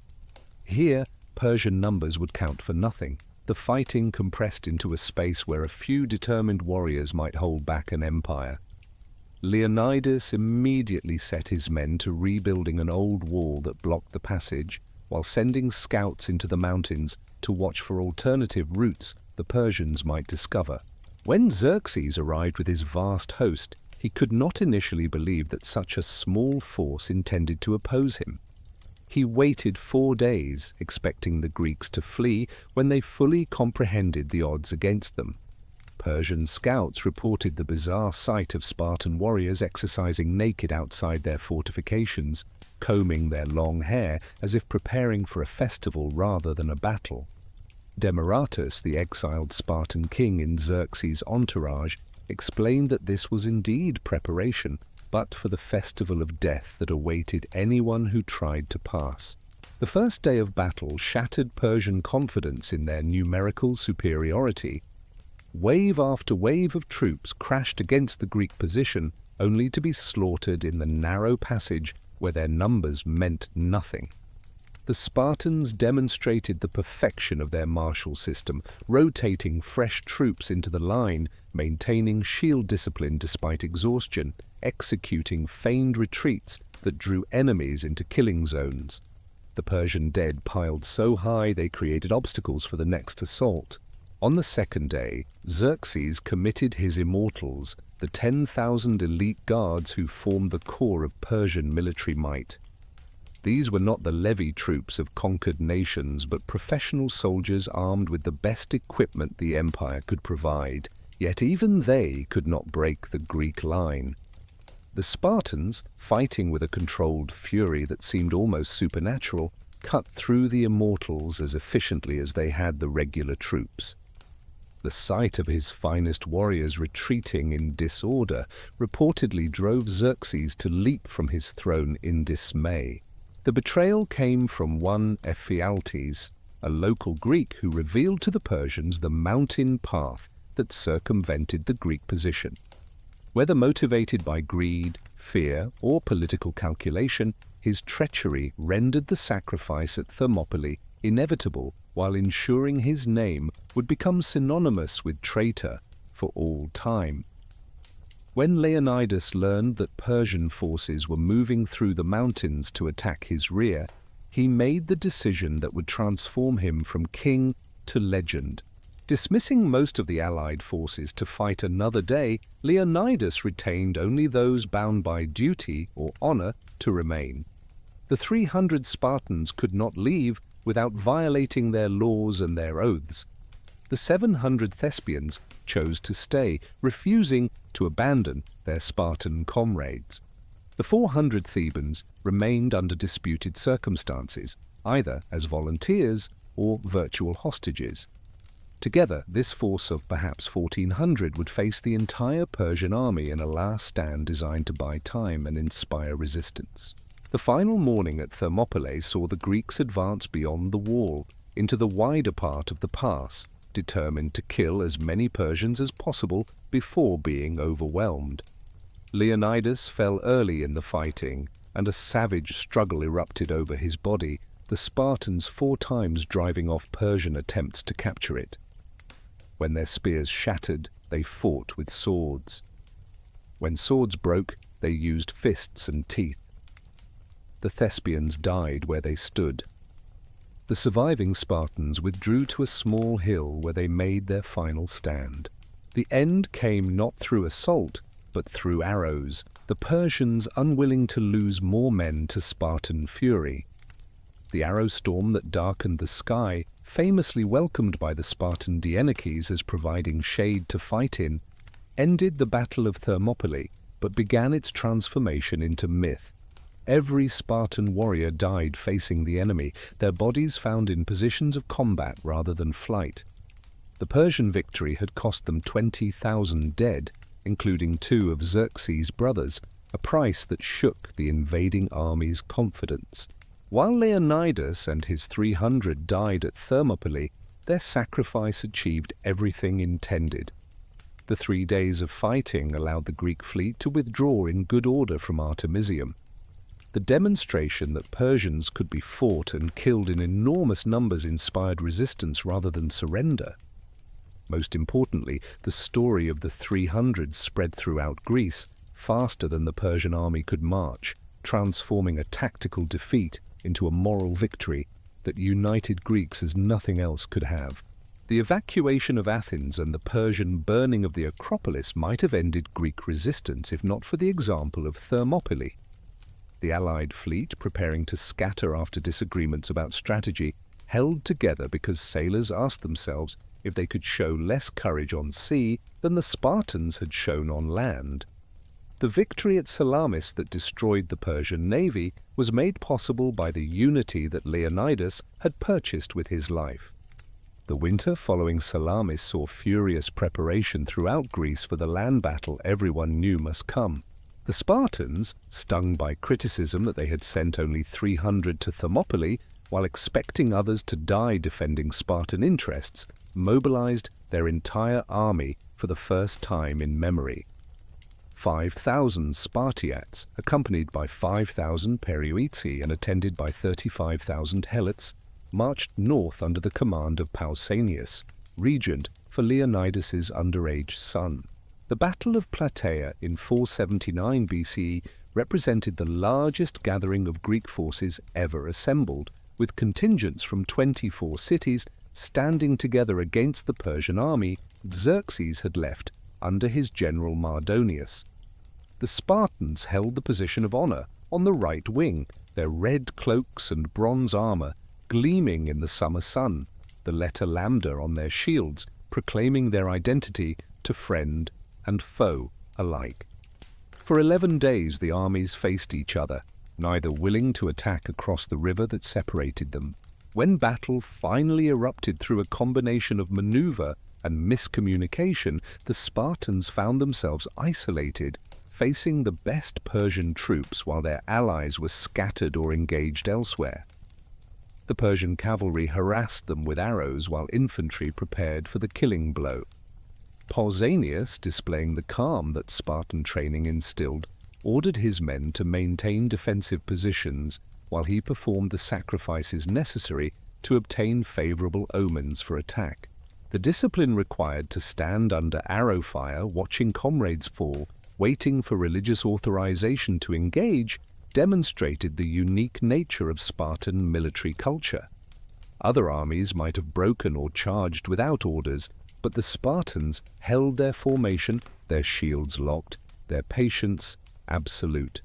Here, Persian numbers would count for nothing. The fighting compressed into a space where a few determined warriors might hold back an empire. Leonidas immediately set his men to rebuilding an old wall that blocked the passage, while sending scouts into the mountains to watch for alternative routes the Persians might discover. When Xerxes arrived with his vast host, he could not initially believe that such a small force intended to oppose him. He waited 4 days, expecting the Greeks to flee, when they fully comprehended the odds against them. Persian scouts reported the bizarre sight of Spartan warriors exercising naked outside their fortifications, combing their long hair as if preparing for a festival rather than a battle. Demaratus, the exiled Spartan king in Xerxes' entourage, explained that this was indeed preparation, but for the festival of death that awaited anyone who tried to pass. The first day of battle shattered Persian confidence in their numerical superiority. Wave after wave of troops crashed against the Greek position, only to be slaughtered in the narrow passage where their numbers meant nothing. The Spartans demonstrated the perfection of their martial system, rotating fresh troops into the line, maintaining shield discipline despite exhaustion, executing feigned retreats that drew enemies into killing zones. The Persian dead piled so high they created obstacles for the next assault. On the second day, Xerxes committed his immortals, the the 10,000 elite guards who formed the core of Persian military might. These were not the levy troops of conquered nations, but professional soldiers armed with the best equipment the empire could provide. Yet even they could not break the Greek line. The Spartans, fighting with a controlled fury that seemed almost supernatural, cut through the immortals as efficiently as they had the regular troops. The sight of his finest warriors retreating in disorder reportedly drove Xerxes to leap from his throne in dismay. The betrayal came from one Ephialtes, a local Greek who revealed to the Persians the mountain path that circumvented the Greek position. Whether motivated by greed, fear, or political calculation, his treachery rendered the sacrifice at Thermopylae inevitable, while ensuring his name would become synonymous with traitor for all time. When Leonidas learned that Persian forces were moving through the mountains to attack his rear, he made the decision that would transform him from king to legend. Dismissing most of the allied forces to fight another day, Leonidas retained only those bound by duty or honor to remain. The 300 Spartans could not leave without violating their laws and their oaths. The 700 Thespians chose to stay, refusing to abandon their Spartan comrades. The 400 Thebans remained under disputed circumstances, either as volunteers or virtual hostages. Together, this force of perhaps 1,400 would face the entire Persian army in a last stand designed to buy time and inspire resistance. The final morning at Thermopylae saw the Greeks advance beyond the wall, into the wider part of the pass, determined to kill as many Persians as possible before being overwhelmed. Leonidas fell early in the fighting, and a savage struggle erupted over his body, the Spartans 4 times driving off Persian attempts to capture it. When their spears shattered, they fought with swords. When swords broke, they used fists and teeth. The Thespians died where they stood. The surviving Spartans withdrew to a small hill where they made their final stand. The end came not through assault, but through arrows, the Persians unwilling to lose more men to Spartan fury. The arrow storm that darkened the sky, famously welcomed by the Spartan Dieneces as providing shade to fight in, ended the Battle of Thermopylae, but began its transformation into myth. Every Spartan warrior died facing the enemy, their bodies found in positions of combat rather than flight. The Persian victory had cost them 20,000 dead, including 2 of Xerxes' brothers, a price that shook the invading army's confidence. While Leonidas and his 300 died at Thermopylae, their sacrifice achieved everything intended. The 3 days of fighting allowed the Greek fleet to withdraw in good order from Artemisium. The demonstration that Persians could be fought and killed in enormous numbers inspired resistance rather than surrender. Most importantly, the story of the 300 spread throughout Greece faster than the Persian army could march, transforming a tactical defeat into a moral victory that united Greeks as nothing else could have. The evacuation of Athens and the Persian burning of the Acropolis might have ended Greek resistance if not for the example of Thermopylae. The Allied fleet, preparing to scatter after disagreements about strategy, held together because sailors asked themselves if they could show less courage on sea than the Spartans had shown on land. The victory at Salamis that destroyed the Persian navy was made possible by the unity that Leonidas had purchased with his life. The winter following Salamis saw furious preparation throughout Greece for the land battle everyone knew must come. The Spartans, stung by criticism that they had sent only 300 to Thermopylae, while expecting others to die defending Spartan interests, mobilized their entire army for the first time in memory. 5,000 Spartiates, accompanied by 5,000 perioeci and attended by 35,000 helots, marched north under the command of Pausanias, regent for Leonidas's underage son. The Battle of Plataea in 479 BCE represented the largest gathering of Greek forces ever assembled, with contingents from 24 cities standing together against the Persian army Xerxes had left under his general Mardonius. The Spartans held the position of honor on the right wing, their red cloaks and bronze armor gleaming in the summer sun, the letter lambda on their shields proclaiming their identity to friend and foe alike. For 11 days the armies faced each other, neither willing to attack across the river that separated them. When battle finally erupted through a combination of maneuver and miscommunication, the Spartans found themselves isolated, facing the best Persian troops while their allies were scattered or engaged elsewhere. The Persian cavalry harassed them with arrows while infantry prepared for the killing blow. Pausanias, displaying the calm that Spartan training instilled, ordered his men to maintain defensive positions while he performed the sacrifices necessary to obtain favorable omens for attack. The discipline required to stand under arrow fire, watching comrades fall, waiting for religious authorization to engage, demonstrated the unique nature of Spartan military culture. Other armies might have broken or charged without orders, but the Spartans held their formation, their shields locked, their patience absolute.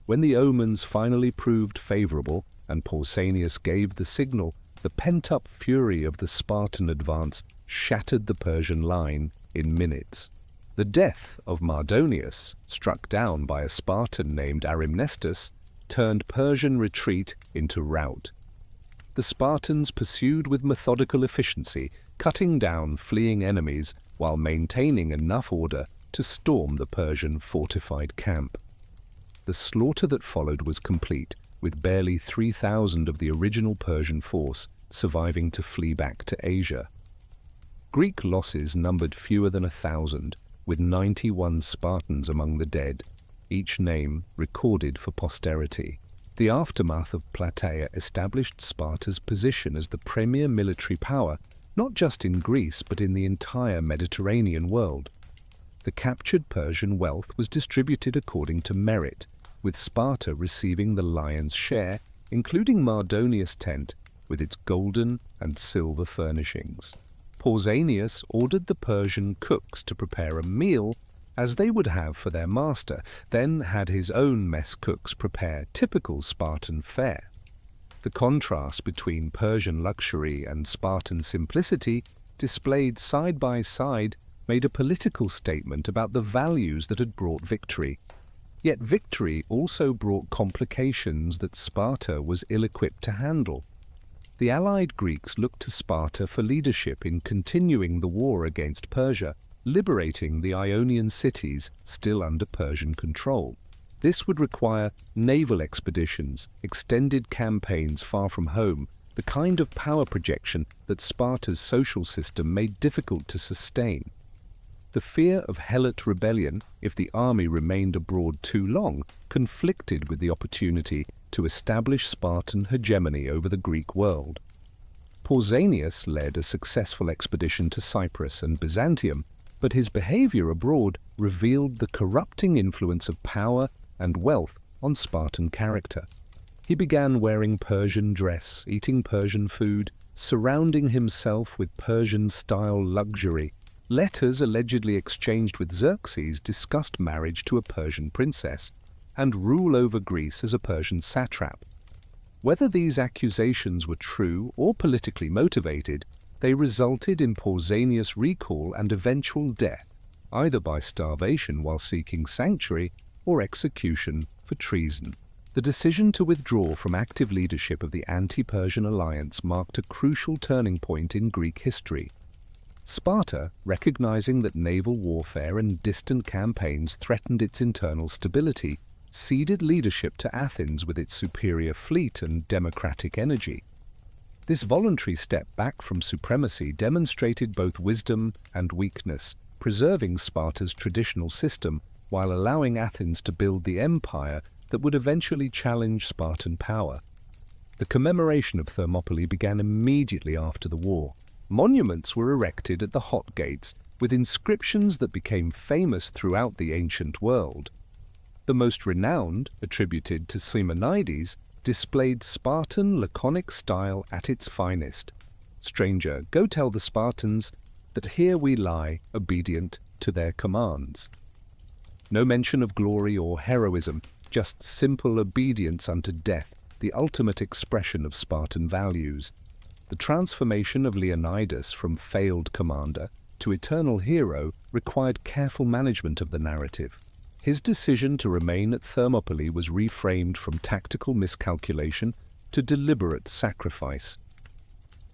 When the omens finally proved favorable and Pausanias gave the signal, the pent-up fury of the Spartan advance shattered the Persian line in minutes. The death of Mardonius, struck down by a Spartan named Arimnestus, turned Persian retreat into rout. The Spartans pursued with methodical efficiency, cutting down fleeing enemies while maintaining enough order to storm the Persian fortified camp. The slaughter that followed was complete, with barely 3,000 of the original Persian force surviving to flee back to Asia. Greek losses numbered fewer than 1,000, with 91 Spartans among the dead, each name recorded for posterity. The aftermath of Plataea established Sparta's position as the premier military power, not just in Greece but in the entire Mediterranean world. The captured Persian wealth was distributed according to merit, with Sparta receiving the lion's share, including Mardonius' tent with its golden and silver furnishings. Pausanias ordered the Persian cooks to prepare a meal as they would have for their master, then had his own mess cooks prepare typical Spartan fare. The contrast between Persian luxury and Spartan simplicity, displayed side by side, made a political statement about the values that had brought victory. Yet victory also brought complications that Sparta was ill-equipped to handle. The allied Greeks looked to Sparta for leadership in continuing the war against Persia, liberating the Ionian cities still under Persian control. This would require naval expeditions, extended campaigns far from home, the kind of power projection that Sparta's social system made difficult to sustain. The fear of helot rebellion, if the army remained abroad too long, conflicted with the opportunity to establish Spartan hegemony over the Greek world. Pausanias led a successful expedition to Cyprus and Byzantium, but his behavior abroad revealed the corrupting influence of power and wealth on Spartan character. He began wearing Persian dress, eating Persian food, surrounding himself with Persian-style luxury. Letters allegedly exchanged with Xerxes discussed marriage to a Persian princess and rule over Greece as a Persian satrap. Whether these accusations were true or politically motivated, they resulted in Pausanias' recall and eventual death, either by starvation while seeking sanctuary or execution for treason. The decision to withdraw from active leadership of the anti-Persian alliance marked a crucial turning point in Greek history. Sparta, recognizing that naval warfare and distant campaigns threatened its internal stability, ceded leadership to Athens with its superior fleet and democratic energy. This voluntary step back from supremacy demonstrated both wisdom and weakness, preserving Sparta's traditional system while allowing Athens to build the empire that would eventually challenge Spartan power. The commemoration of Thermopylae began immediately after the war. Monuments were erected at the hot gates with inscriptions that became famous throughout the ancient world. The most renowned, attributed to Simonides, displayed Spartan laconic style at its finest. "Stranger, go tell the Spartans that here we lie, obedient to their commands. No mention of glory or heroism, just simple obedience unto death, the ultimate expression of Spartan values. The transformation of Leonidas from failed commander to eternal hero required careful management of the narrative. His decision to remain at Thermopylae was reframed from tactical miscalculation to deliberate sacrifice.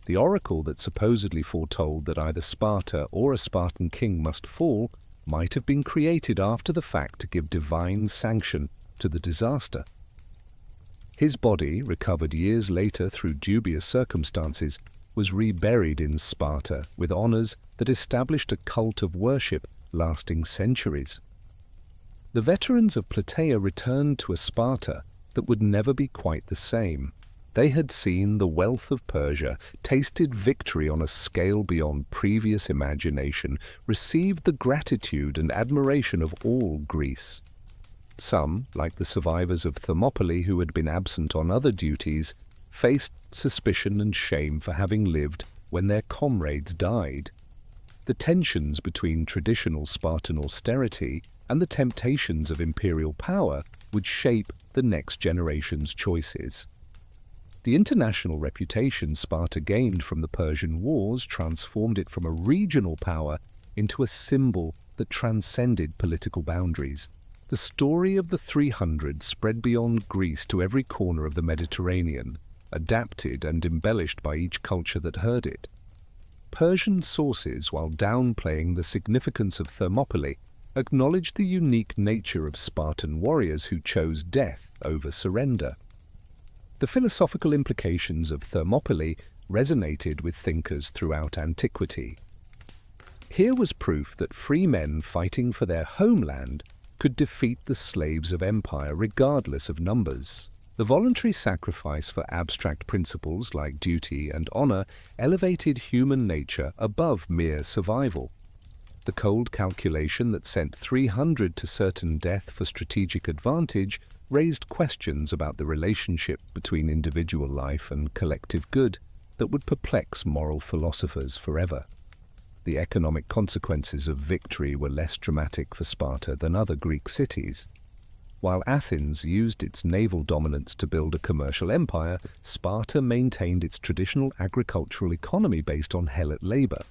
The oracle that supposedly foretold that either Sparta or a Spartan king must fall might have been created after the fact to give divine sanction to the disaster. His body, recovered years later through dubious circumstances, was reburied in Sparta with honors that established a cult of worship lasting centuries. The veterans of Plataea returned to a Sparta that would never be quite the same. They had seen the wealth of Persia, tasted victory on a scale beyond previous imagination, received the gratitude and admiration of all Greece. Some, like the survivors of Thermopylae who had been absent on other duties, faced suspicion and shame for having lived when their comrades died. The tensions between traditional Spartan austerity and the temptations of imperial power would shape the next generation's choices. The international reputation Sparta gained from the Persian Wars transformed it from a regional power into a symbol that transcended political boundaries. The story of the 300 spread beyond Greece to every corner of the Mediterranean, adapted and embellished by each culture that heard it. Persian sources, while downplaying the significance of Thermopylae, acknowledged the unique nature of Spartan warriors who chose death over surrender. The philosophical implications of Thermopylae resonated with thinkers throughout antiquity. Here was proof that free men fighting for their homeland could defeat the slaves of empire regardless of numbers. The voluntary sacrifice for abstract principles like duty and honor elevated human nature above mere survival. The cold calculation that sent 300 to certain death for strategic advantage raised questions about the relationship between individual life and collective good that would perplex moral philosophers forever. The economic consequences of victory were less dramatic for Sparta than other Greek cities. While Athens used its naval dominance to build a commercial empire, Sparta maintained its traditional agricultural economy based on helot labor.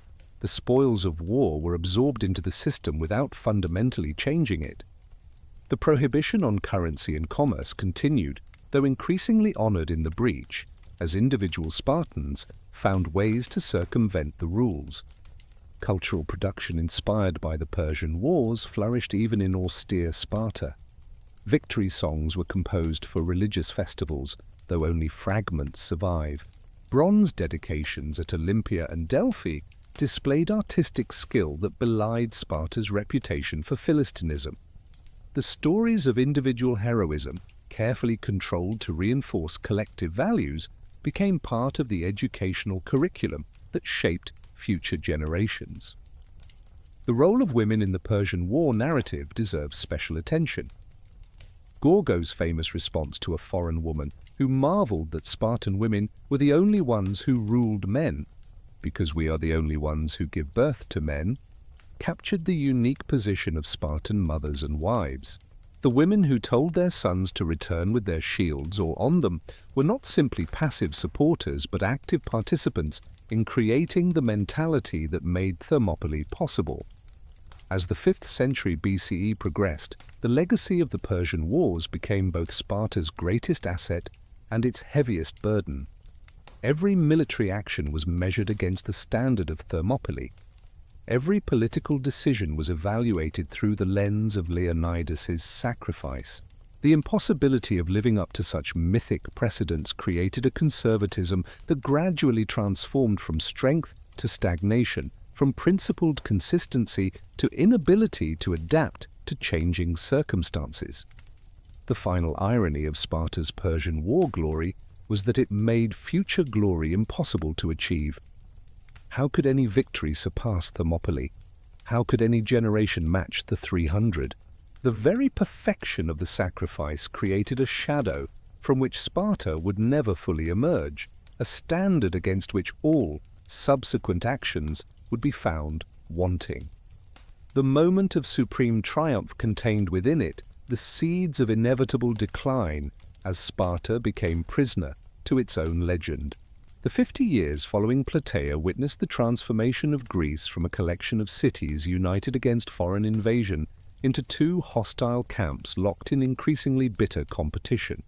The spoils of war were absorbed into the system without fundamentally changing it. The prohibition on currency and commerce continued, though increasingly honored in the breach, as individual Spartans found ways to circumvent the rules. Cultural production inspired by the Persian Wars flourished even in austere Sparta. Victory songs were composed for religious festivals, though only fragments survive. Bronze dedications at Olympia and Delphi displayed artistic skill that belied Sparta's reputation for Philistinism. The stories of individual heroism, carefully controlled to reinforce collective values, became part of the educational curriculum that shaped future generations. The role of women in the Persian War narrative deserves special attention. Gorgo's famous response to a foreign woman who marveled that Spartan women were the only ones who ruled men, because we are the only ones who give birth to men, captured the unique position of Spartan mothers and wives. The women who told their sons to return with their shields or on them were not simply passive supporters but active participants in creating the mentality that made Thermopylae possible. As the 5th century BCE progressed, the legacy of the Persian Wars became both Sparta's greatest asset and its heaviest burden. Every military action was measured against the standard of Thermopylae. Every political decision was evaluated through the lens of Leonidas's sacrifice. The impossibility of living up to such mythic precedents created a conservatism that gradually transformed from strength to stagnation, from principled consistency to inability to adapt to changing circumstances. The final irony of Sparta's Persian War glory was that it made future glory impossible to achieve. How could any victory surpass Thermopylae? How could any generation match the 300? The very perfection of the sacrifice created a shadow from which Sparta would never fully emerge, a standard against which all subsequent actions would be found wanting. The The moment of supreme triumph contained within it the seeds of inevitable decline as Sparta became prisoner to its own legend. The 50 years following Plataea witnessed the transformation of Greece from a collection of cities united against foreign invasion into two hostile camps locked in increasingly bitter competition.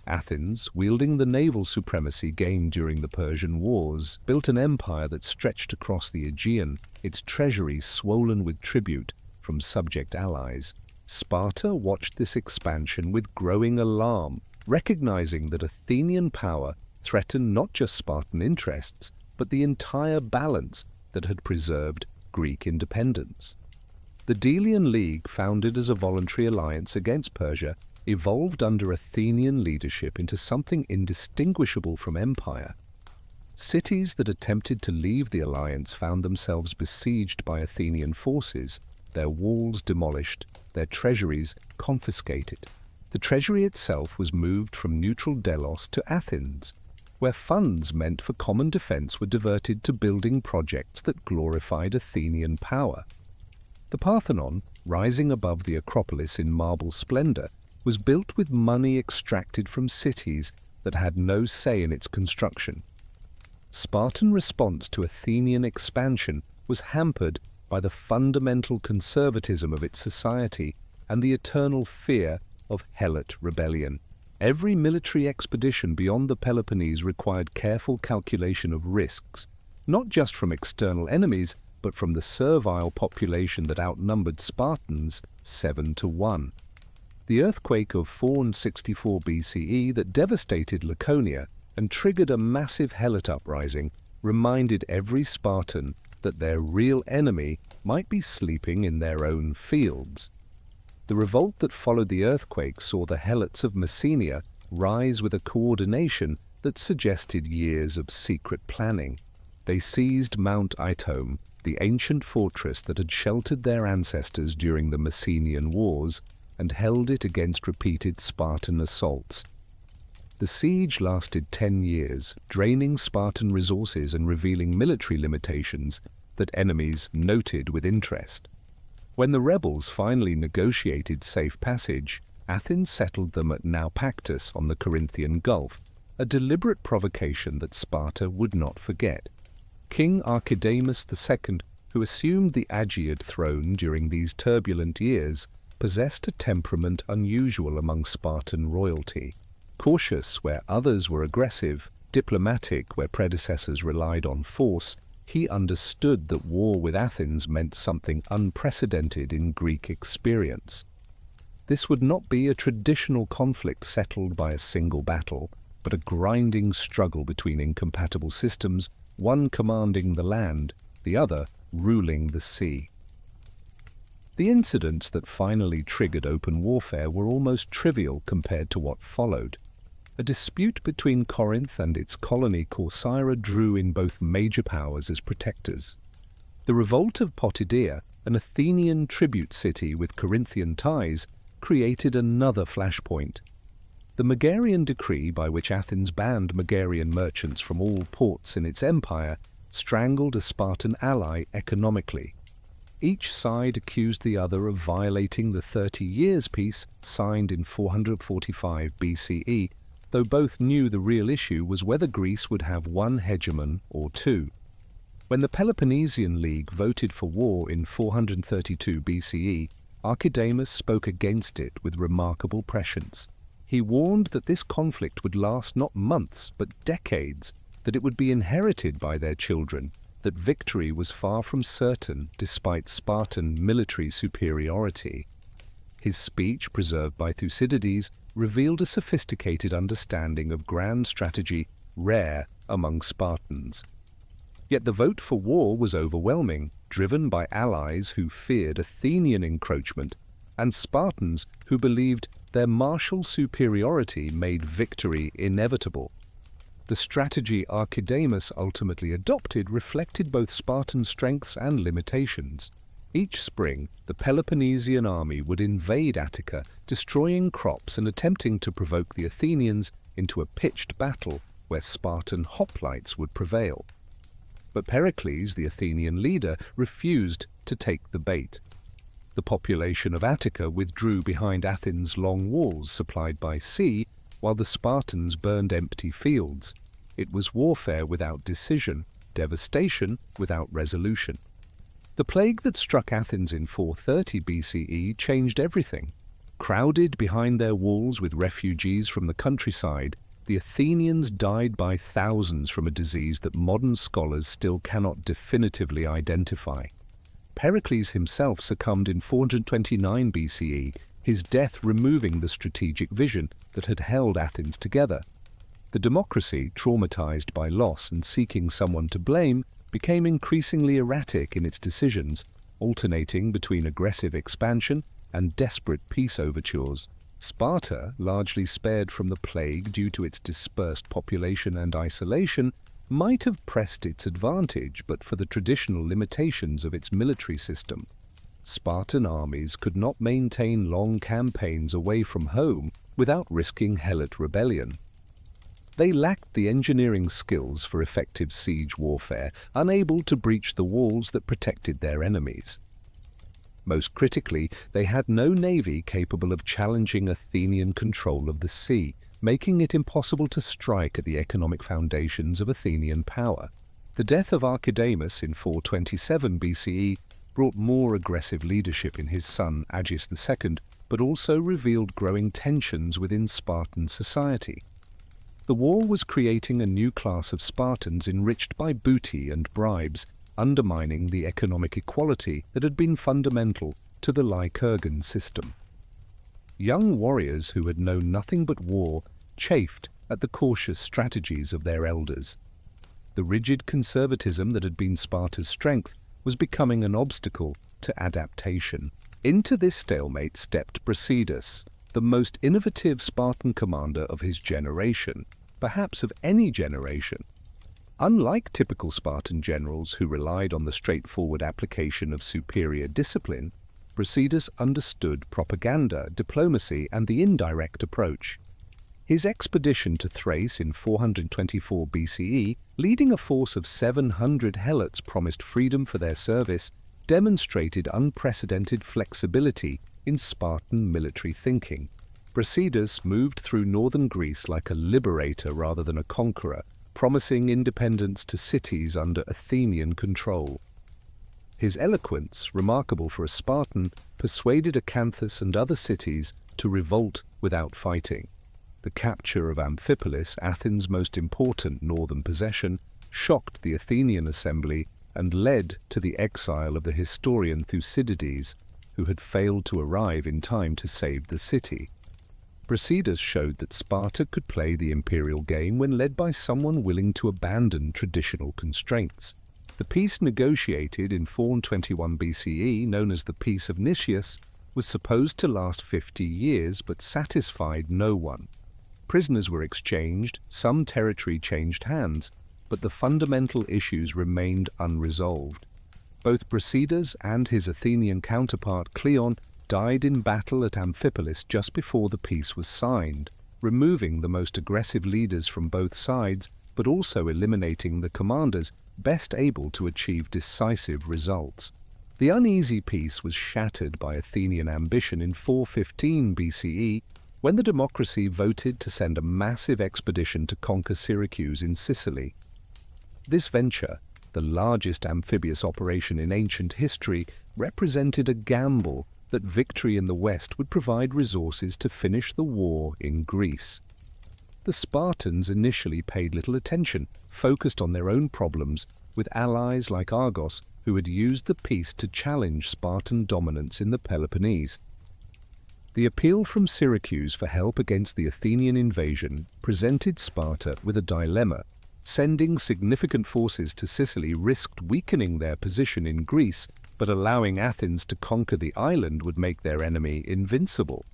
Athens, wielding the naval supremacy gained during the Persian Wars, built an empire that stretched across the Aegean, its treasury swollen with tribute from subject allies. Sparta watched this expansion with growing alarm, recognizing that Athenian power threatened not just Spartan interests, but the entire balance that had preserved Greek independence. The Delian League, founded as a voluntary alliance against Persia, evolved under Athenian leadership into something indistinguishable from empire. Cities that attempted to leave the alliance found themselves besieged by Athenian forces, their walls demolished, their treasuries confiscated. The treasury itself was moved from neutral Delos to Athens, where funds meant for common defense were diverted to building projects that glorified Athenian power. The Parthenon, rising above the Acropolis in marble splendor, was built with money extracted from cities that had no say in its construction. Spartan response to Athenian expansion was hampered by the fundamental conservatism of its society and the eternal fear of helot rebellion. Every military expedition beyond the Peloponnese required careful calculation of risks, not just from external enemies, but from the servile population that outnumbered Spartans 7-1. The earthquake of 464 BCE that devastated Laconia and triggered a massive helot uprising reminded every Spartan that their real enemy might be sleeping in their own fields. The revolt that followed the earthquake saw the helots of Messenia rise with a coordination that suggested years of secret planning. They seized Mount Ithome, the ancient fortress that had sheltered their ancestors during the Messenian Wars, and held it against repeated Spartan assaults. The siege lasted 10 years, draining Spartan resources and revealing military limitations that enemies noted with interest. When the rebels finally negotiated safe passage, Athens settled them at Naupactus on the Corinthian Gulf, a deliberate provocation that Sparta would not forget. King Archidamus II, who assumed the Aegeid throne during these turbulent years, possessed a temperament unusual among Spartan royalty. Cautious where others were aggressive, diplomatic where predecessors relied on force, he understood that war with Athens meant something unprecedented in Greek experience. This would not be a traditional conflict settled by a single battle, but a grinding struggle between incompatible systems, one commanding the land, the other ruling the sea. The incidents that finally triggered open warfare were almost trivial compared to what followed. A dispute between Corinth and its colony Corcyra drew in both major powers as protectors. The revolt of Potidæa, an Athenian tribute city with Corinthian ties, created another flashpoint. The Megarian decree, by which Athens banned Megarian merchants from all ports in its empire, strangled a Spartan ally economically. Each side accused the other of violating the 30 Years' Peace signed in 445 BCE, though both knew the real issue was whether Greece would have one hegemon or two. When the Peloponnesian League voted for war in 432 BCE, Archidamus spoke against it with remarkable prescience. He warned that this conflict would last not months but decades, that it would be inherited by their children, that victory was far from certain despite Spartan military superiority. His speech, preserved by Thucydides, revealed a sophisticated understanding of grand strategy rare among Spartans. Yet the vote for war was overwhelming, driven by allies who feared Athenian encroachment and Spartans who believed their martial superiority made victory inevitable. The strategy Archidamus ultimately adopted reflected both Spartan strengths and limitations. Each spring, the Peloponnesian army would invade Attica, destroying crops and attempting to provoke the Athenians into a pitched battle where Spartan hoplites would prevail. But Pericles, the Athenian leader, refused to take the bait. The population of Attica withdrew behind Athens' long walls supplied by sea, while the Spartans burned empty fields. It was warfare without decision, devastation without resolution. The plague that struck Athens in 430 BCE changed everything. Crowded behind their walls with refugees from the countryside, the Athenians died by thousands from a disease that modern scholars still cannot definitively identify. Pericles himself succumbed in 429 BCE, his death removing the strategic vision that had held Athens together. The democracy, traumatized by loss and seeking someone to blame, became increasingly erratic in its decisions, alternating between aggressive expansion and desperate peace overtures. Sparta, largely spared from the plague due to its dispersed population and isolation, might have pressed its advantage but for the traditional limitations of its military system. Spartan armies could not maintain long campaigns away from home without risking helot rebellion. They lacked the engineering skills for effective siege warfare, unable to breach the walls that protected their enemies. Most critically, they had no navy capable of challenging Athenian control of the sea, making it impossible to strike at the economic foundations of Athenian power. The death of Archidamus in 427 BCE brought more aggressive leadership in his son Agis II, but also revealed growing tensions within Spartan society. The war was creating a new class of Spartans enriched by booty and bribes, undermining the economic equality that had been fundamental to the Lycurgan system. Young warriors who had known nothing but war chafed at the cautious strategies of their elders. The rigid conservatism that had been Sparta's strength was becoming an obstacle to adaptation. Into this stalemate stepped Brasidas, the most innovative Spartan commander of his generation, perhaps of any generation. Unlike typical Spartan generals who relied on the straightforward application of superior discipline, Brasidas understood propaganda, diplomacy, and the indirect approach. His expedition to Thrace in 424 BCE, leading a force of 700 helots promised freedom for their service, demonstrated unprecedented flexibility in Spartan military thinking. Brasidas moved through northern Greece like a liberator rather than a conqueror, promising independence to cities under Athenian control. His eloquence, remarkable for a Spartan, persuaded Acanthus and other cities to revolt without fighting. The capture of Amphipolis, Athens' most important northern possession, shocked the Athenian assembly and led to the exile of the historian Thucydides, who had failed to arrive in time to save the city. Brasidas showed that Sparta could play the imperial game when led by someone willing to abandon traditional constraints. The peace negotiated in 421 BCE, known as the Peace of Nicias, was supposed to last 50 years but satisfied no one. Prisoners were exchanged, some territory changed hands, but the fundamental issues remained unresolved. Both Brasidas and his Athenian counterpart Cleon died in battle at Amphipolis just before the peace was signed, removing the most aggressive leaders from both sides, but also eliminating the commanders best able to achieve decisive results. The uneasy peace was shattered by Athenian ambition in 415 BCE, when the democracy voted to send a massive expedition to conquer Syracuse in Sicily. This venture, the largest amphibious operation in ancient history, represented a gamble that victory in the West would provide resources to finish the war in Greece. The Spartans initially paid little attention, focused on their own problems, with allies like Argos who had used the peace to challenge Spartan dominance in the Peloponnese. The appeal from Syracuse for help against the Athenian invasion presented Sparta with a dilemma. Sending significant forces to Sicily risked weakening their position in Greece, but allowing Athens to conquer the island would make their enemy invincible.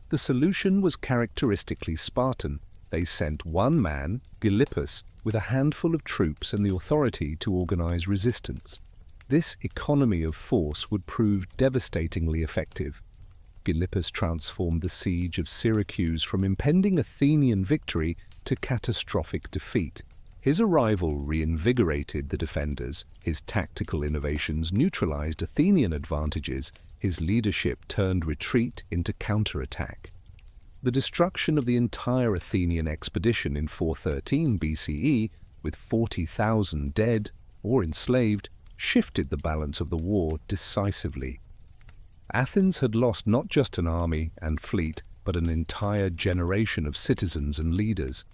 The solution was characteristically Spartan. They sent one man, Gylippus, with a handful of troops and the authority to organize resistance. This economy of force would prove devastatingly effective. Gylippus transformed the siege of Syracuse from impending Athenian victory to catastrophic defeat. His arrival reinvigorated the defenders, his tactical innovations neutralized Athenian advantages, his leadership turned retreat into counterattack. The destruction of the entire Athenian expedition in 413 BCE, with 40,000 dead or enslaved, shifted the balance of the war decisively. Athens had lost not just an army and fleet, but an entire generation of citizens and leaders.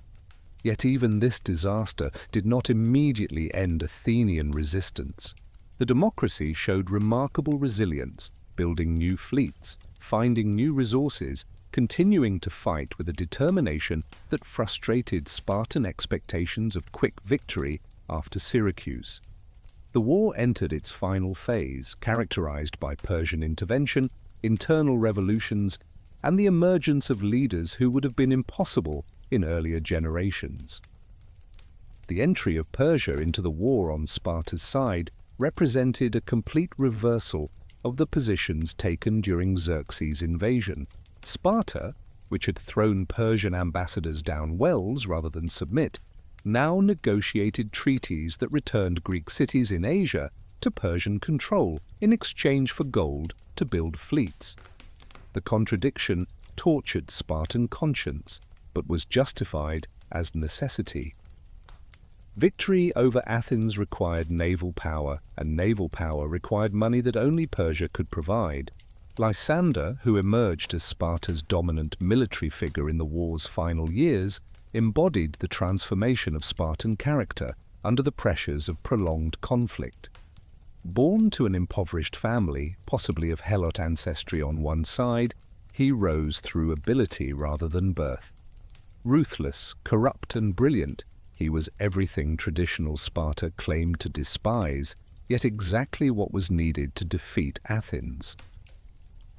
Yet even this disaster did not immediately end Athenian resistance. The democracy showed remarkable resilience, building new fleets, finding new resources, continuing to fight with a determination that frustrated Spartan expectations of quick victory after Syracuse. The war entered its final phase, characterized by Persian intervention, internal revolutions, and the emergence of leaders who would have been impossible in earlier generations. The entry of Persia into the war on Sparta's side represented a complete reversal of the positions taken during Xerxes' invasion. Sparta, which had thrown Persian ambassadors down wells rather than submit, now negotiated treaties that returned Greek cities in Asia to Persian control in exchange for gold to build fleets. The contradiction tortured Spartan conscience, but was justified as necessity. Victory over Athens required naval power, and naval power required money that only Persia could provide. Lysander, who emerged as Sparta's dominant military figure in the war's final years, embodied the transformation of Spartan character under the pressures of prolonged conflict. Born to an impoverished family, possibly of helot ancestry on one side, he rose through ability rather than birth. Ruthless, corrupt and brilliant, he was everything traditional Sparta claimed to despise, yet exactly what was needed to defeat Athens.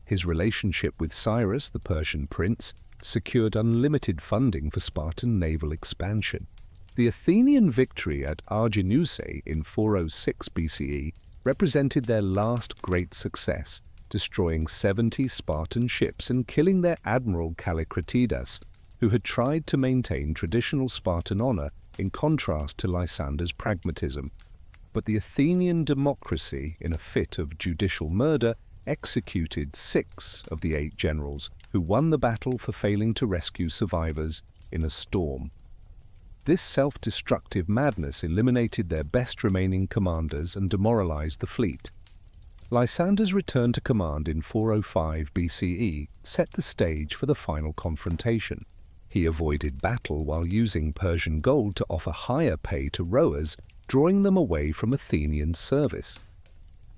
His relationship with Cyrus, the Persian prince, secured unlimited funding for Spartan naval expansion. The Athenian victory at Arginusae in 406 BCE represented their last great success, destroying 70 Spartan ships and killing their admiral Callicratidas, who had tried to maintain traditional Spartan honor in contrast to Lysander's pragmatism. But the Athenian democracy, in a fit of judicial murder, executed 6 of the 8 generals who won the battle for failing to rescue survivors in a storm. This self-destructive madness eliminated their best remaining commanders and demoralized the fleet. Lysander's return to command in 405 BCE set the stage for the final confrontation. He avoided battle while using Persian gold to offer higher pay to rowers, drawing them away from Athenian service.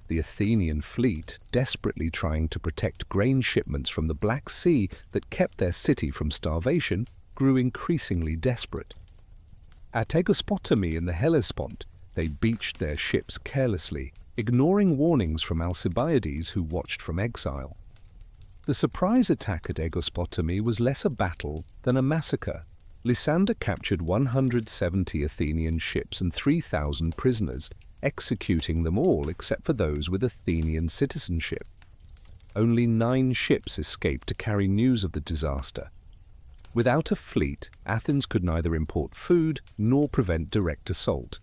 The Athenian fleet, desperately trying to protect grain shipments from the Black Sea that kept their city from starvation, grew increasingly desperate. At Agospotami in the Hellespont, they beached their ships carelessly, ignoring warnings from Alcibiades who watched from exile. The surprise attack at Agospotami was less a battle than a massacre. Lysander captured 170 Athenian ships and 3,000 prisoners, executing them all except for those with Athenian citizenship. Only 9 ships escaped to carry news of the disaster. Without a fleet, Athens could neither import food nor prevent direct assault.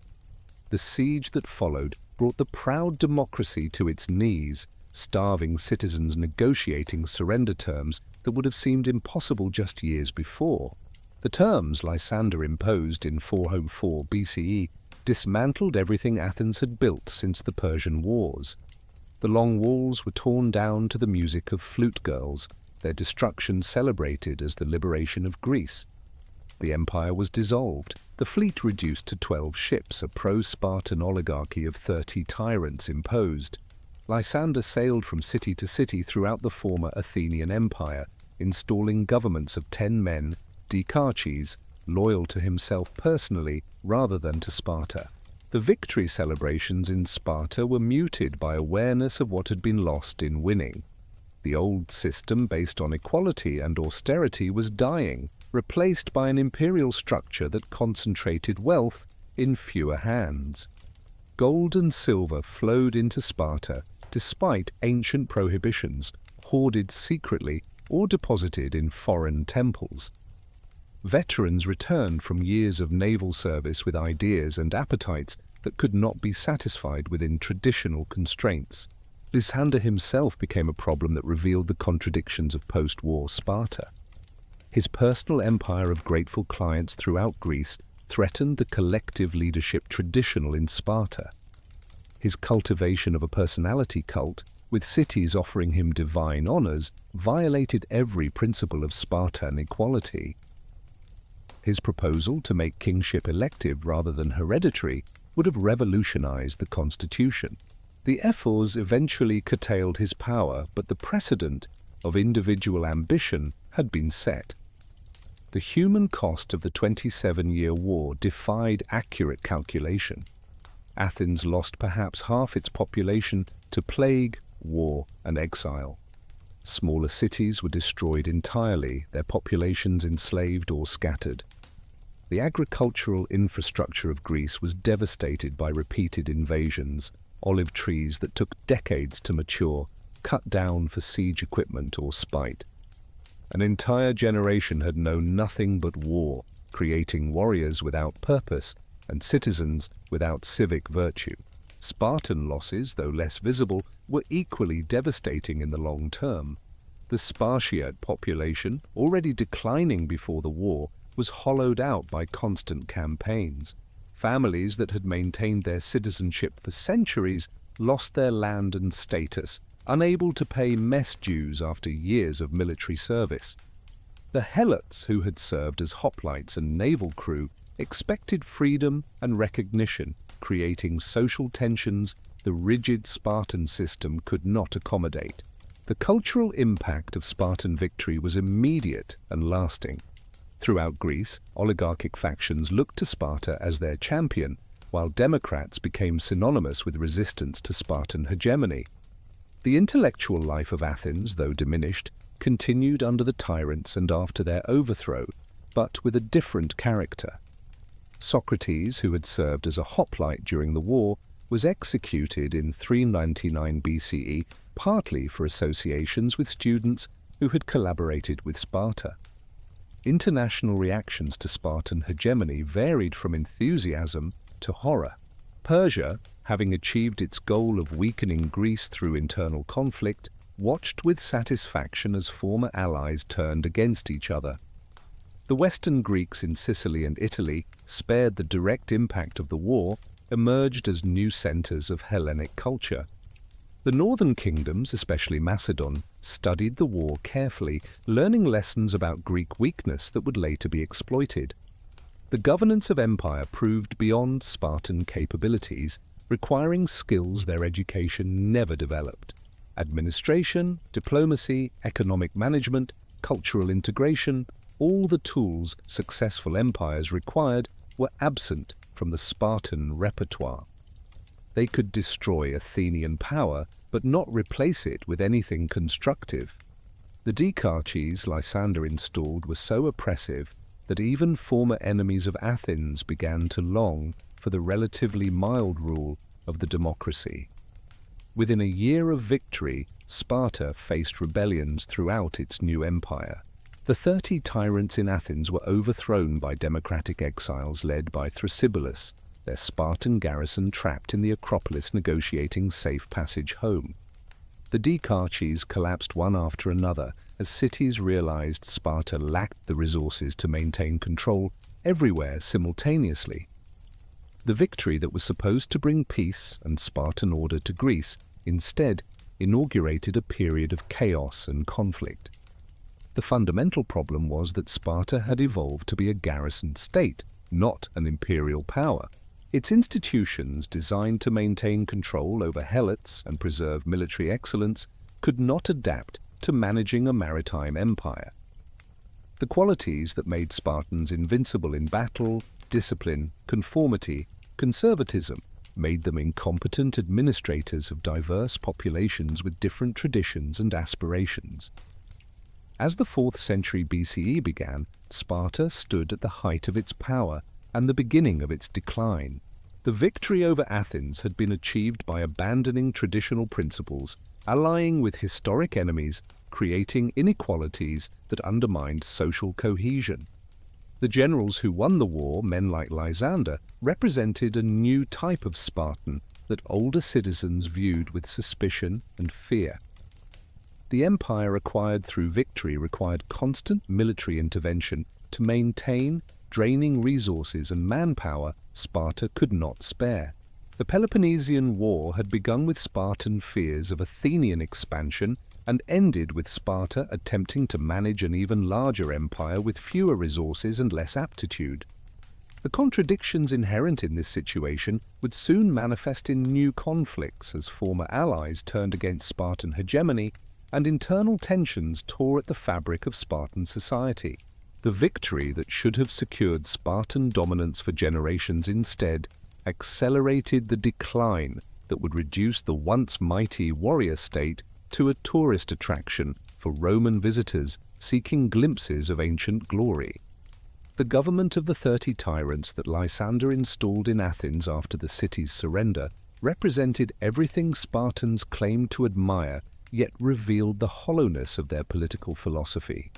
The siege that followed brought the proud democracy to its knees, starving citizens negotiating surrender terms that would have seemed impossible just years before. The terms Lysander imposed in 404 BCE dismantled everything Athens had built since the Persian Wars. The long walls were torn down to the music of flute girls, their destruction celebrated as the liberation of Greece. The empire was dissolved, the fleet reduced to 12 ships, a pro-Spartan oligarchy of 30 tyrants imposed. Lysander sailed from city to city throughout the former Athenian empire, installing governments of 10 men, dicaches, loyal to himself personally rather than to Sparta. The victory celebrations in Sparta were muted by awareness of what had been lost in winning. The old system based on equality and austerity was dying, replaced by an imperial structure that concentrated wealth in fewer hands. Gold and silver flowed into Sparta despite ancient prohibitions, hoarded secretly or deposited in foreign temples. Veterans returned from years of naval service with ideas and appetites that could not be satisfied within traditional constraints. Lysander himself became a problem that revealed the contradictions of post-war Sparta. His personal empire of grateful clients throughout Greece threatened the collective leadership traditional in Sparta. His cultivation of a personality cult, with cities offering him divine honors, violated every principle of Spartan equality. His proposal to make kingship elective rather than hereditary would have revolutionized the constitution. The ephors eventually curtailed his power, but the precedent of individual ambition had been set. The human cost of the 27-year war defied accurate calculation. Athens lost perhaps half its population to plague, war, and exile. Smaller cities were destroyed entirely, their populations enslaved or scattered. The agricultural infrastructure of Greece was devastated by repeated invasions, olive trees that took decades to mature, cut down for siege equipment or spite. An entire generation had known nothing but war, creating warriors without purpose and citizens without civic virtue. Spartan losses, though less visible, were equally devastating in the long term. The Spartiate population, already declining before the war, was hollowed out by constant campaigns. Families that had maintained their citizenship for centuries lost their land and status, unable to pay mess dues after years of military service. The helots, who had served as hoplites and naval crew, expected freedom and recognition, creating social tensions the rigid Spartan system could not accommodate. The cultural impact of Spartan victory was immediate and lasting. Throughout Greece, oligarchic factions looked to Sparta as their champion, while democrats became synonymous with resistance to Spartan hegemony. The intellectual life of Athens, though diminished, continued under the tyrants and after their overthrow, but with a different character. Socrates, who had served as a hoplite during the war, was executed in 399 BCE, partly for associations with students who had collaborated with Sparta. International reactions to Spartan hegemony varied from enthusiasm to horror. Persia, having achieved its goal of weakening Greece through internal conflict, watched with satisfaction as former allies turned against each other. The Western Greeks in Sicily and Italy, spared the direct impact of the war, emerged as new centers of Hellenic culture. The northern kingdoms, especially Macedon, studied the war carefully, learning lessons about Greek weakness that would later be exploited. The governance of empire proved beyond Spartan capabilities, requiring skills their education never developed. Administration, diplomacy, economic management, cultural integration, all the tools successful empires required were absent from the Spartan repertoire. They could destroy Athenian power, but not replace it with anything constructive. The dikarches Lysander installed were so oppressive that even former enemies of Athens began to long for the relatively mild rule of the democracy. Within a year of victory, Sparta faced rebellions throughout its new empire. The 30 tyrants in Athens were overthrown by democratic exiles led by Thrasybulus, their Spartan garrison trapped in the Acropolis negotiating safe passage home. The dikarches collapsed one after another as cities realized Sparta lacked the resources to maintain control everywhere simultaneously. The victory that was supposed to bring peace and Spartan order to Greece instead inaugurated a period of chaos and conflict. The fundamental problem was that Sparta had evolved to be a garrisoned state, not an imperial power. Its institutions, designed to maintain control over helots and preserve military excellence, could not adapt to managing a maritime empire. The qualities that made Spartans invincible in battle, discipline, conformity, conservatism, made them incompetent administrators of diverse populations with different traditions and aspirations. As the 4th century BCE began, Sparta stood at the height of its power and the beginning of its decline. The victory over Athens had been achieved by abandoning traditional principles, allying with historic enemies, creating inequalities that undermined social cohesion. The generals who won the war, men like Lysander, represented a new type of Spartan, that older citizens viewed with suspicion and fear. The empire acquired through victory required constant military intervention to maintain, draining resources and manpower Sparta could not spare. The Peloponnesian War had begun with Spartan fears of Athenian expansion and ended with Sparta attempting to manage an even larger empire with fewer resources and less aptitude. The contradictions inherent in this situation would soon manifest in new conflicts as former allies turned against Spartan hegemony and internal tensions tore at the fabric of Spartan society. The victory that should have secured Spartan dominance for generations instead accelerated the decline that would reduce the once mighty warrior state to a tourist attraction for Roman visitors seeking glimpses of ancient glory. The government of the 30 tyrants that Lysander installed in Athens after the city's surrender represented everything Spartans claimed to admire, yet revealed the hollowness of their political philosophy.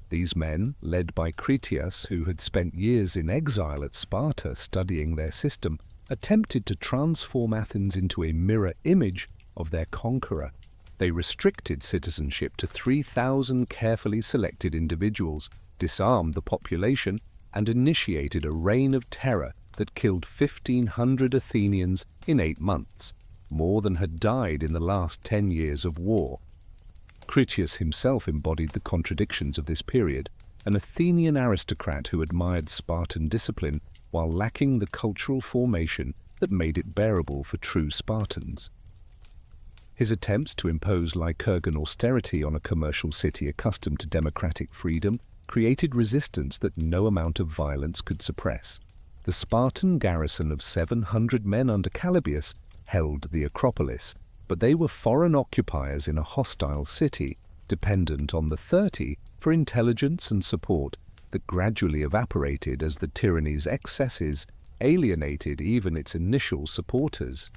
These men, led by Critias, who had spent years in exile at Sparta studying their system, attempted to transform Athens into a mirror image of their conqueror. They restricted citizenship to 3,000 carefully selected individuals, disarmed the population, and initiated a reign of terror that killed 1,500 Athenians in 8 months, more than had died in the last 10 years of war. Critias himself embodied the contradictions of this period, an Athenian aristocrat who admired Spartan discipline while lacking the cultural formation that made it bearable for true Spartans. His attempts to impose Lycurgan austerity on a commercial city accustomed to democratic freedom created resistance that no amount of violence could suppress. The Spartan garrison of 700 men under Calibius held the Acropolis, but they were foreign occupiers in a hostile city, dependent on the 30 for intelligence and support that gradually evaporated as the tyranny's excesses alienated even its initial supporters.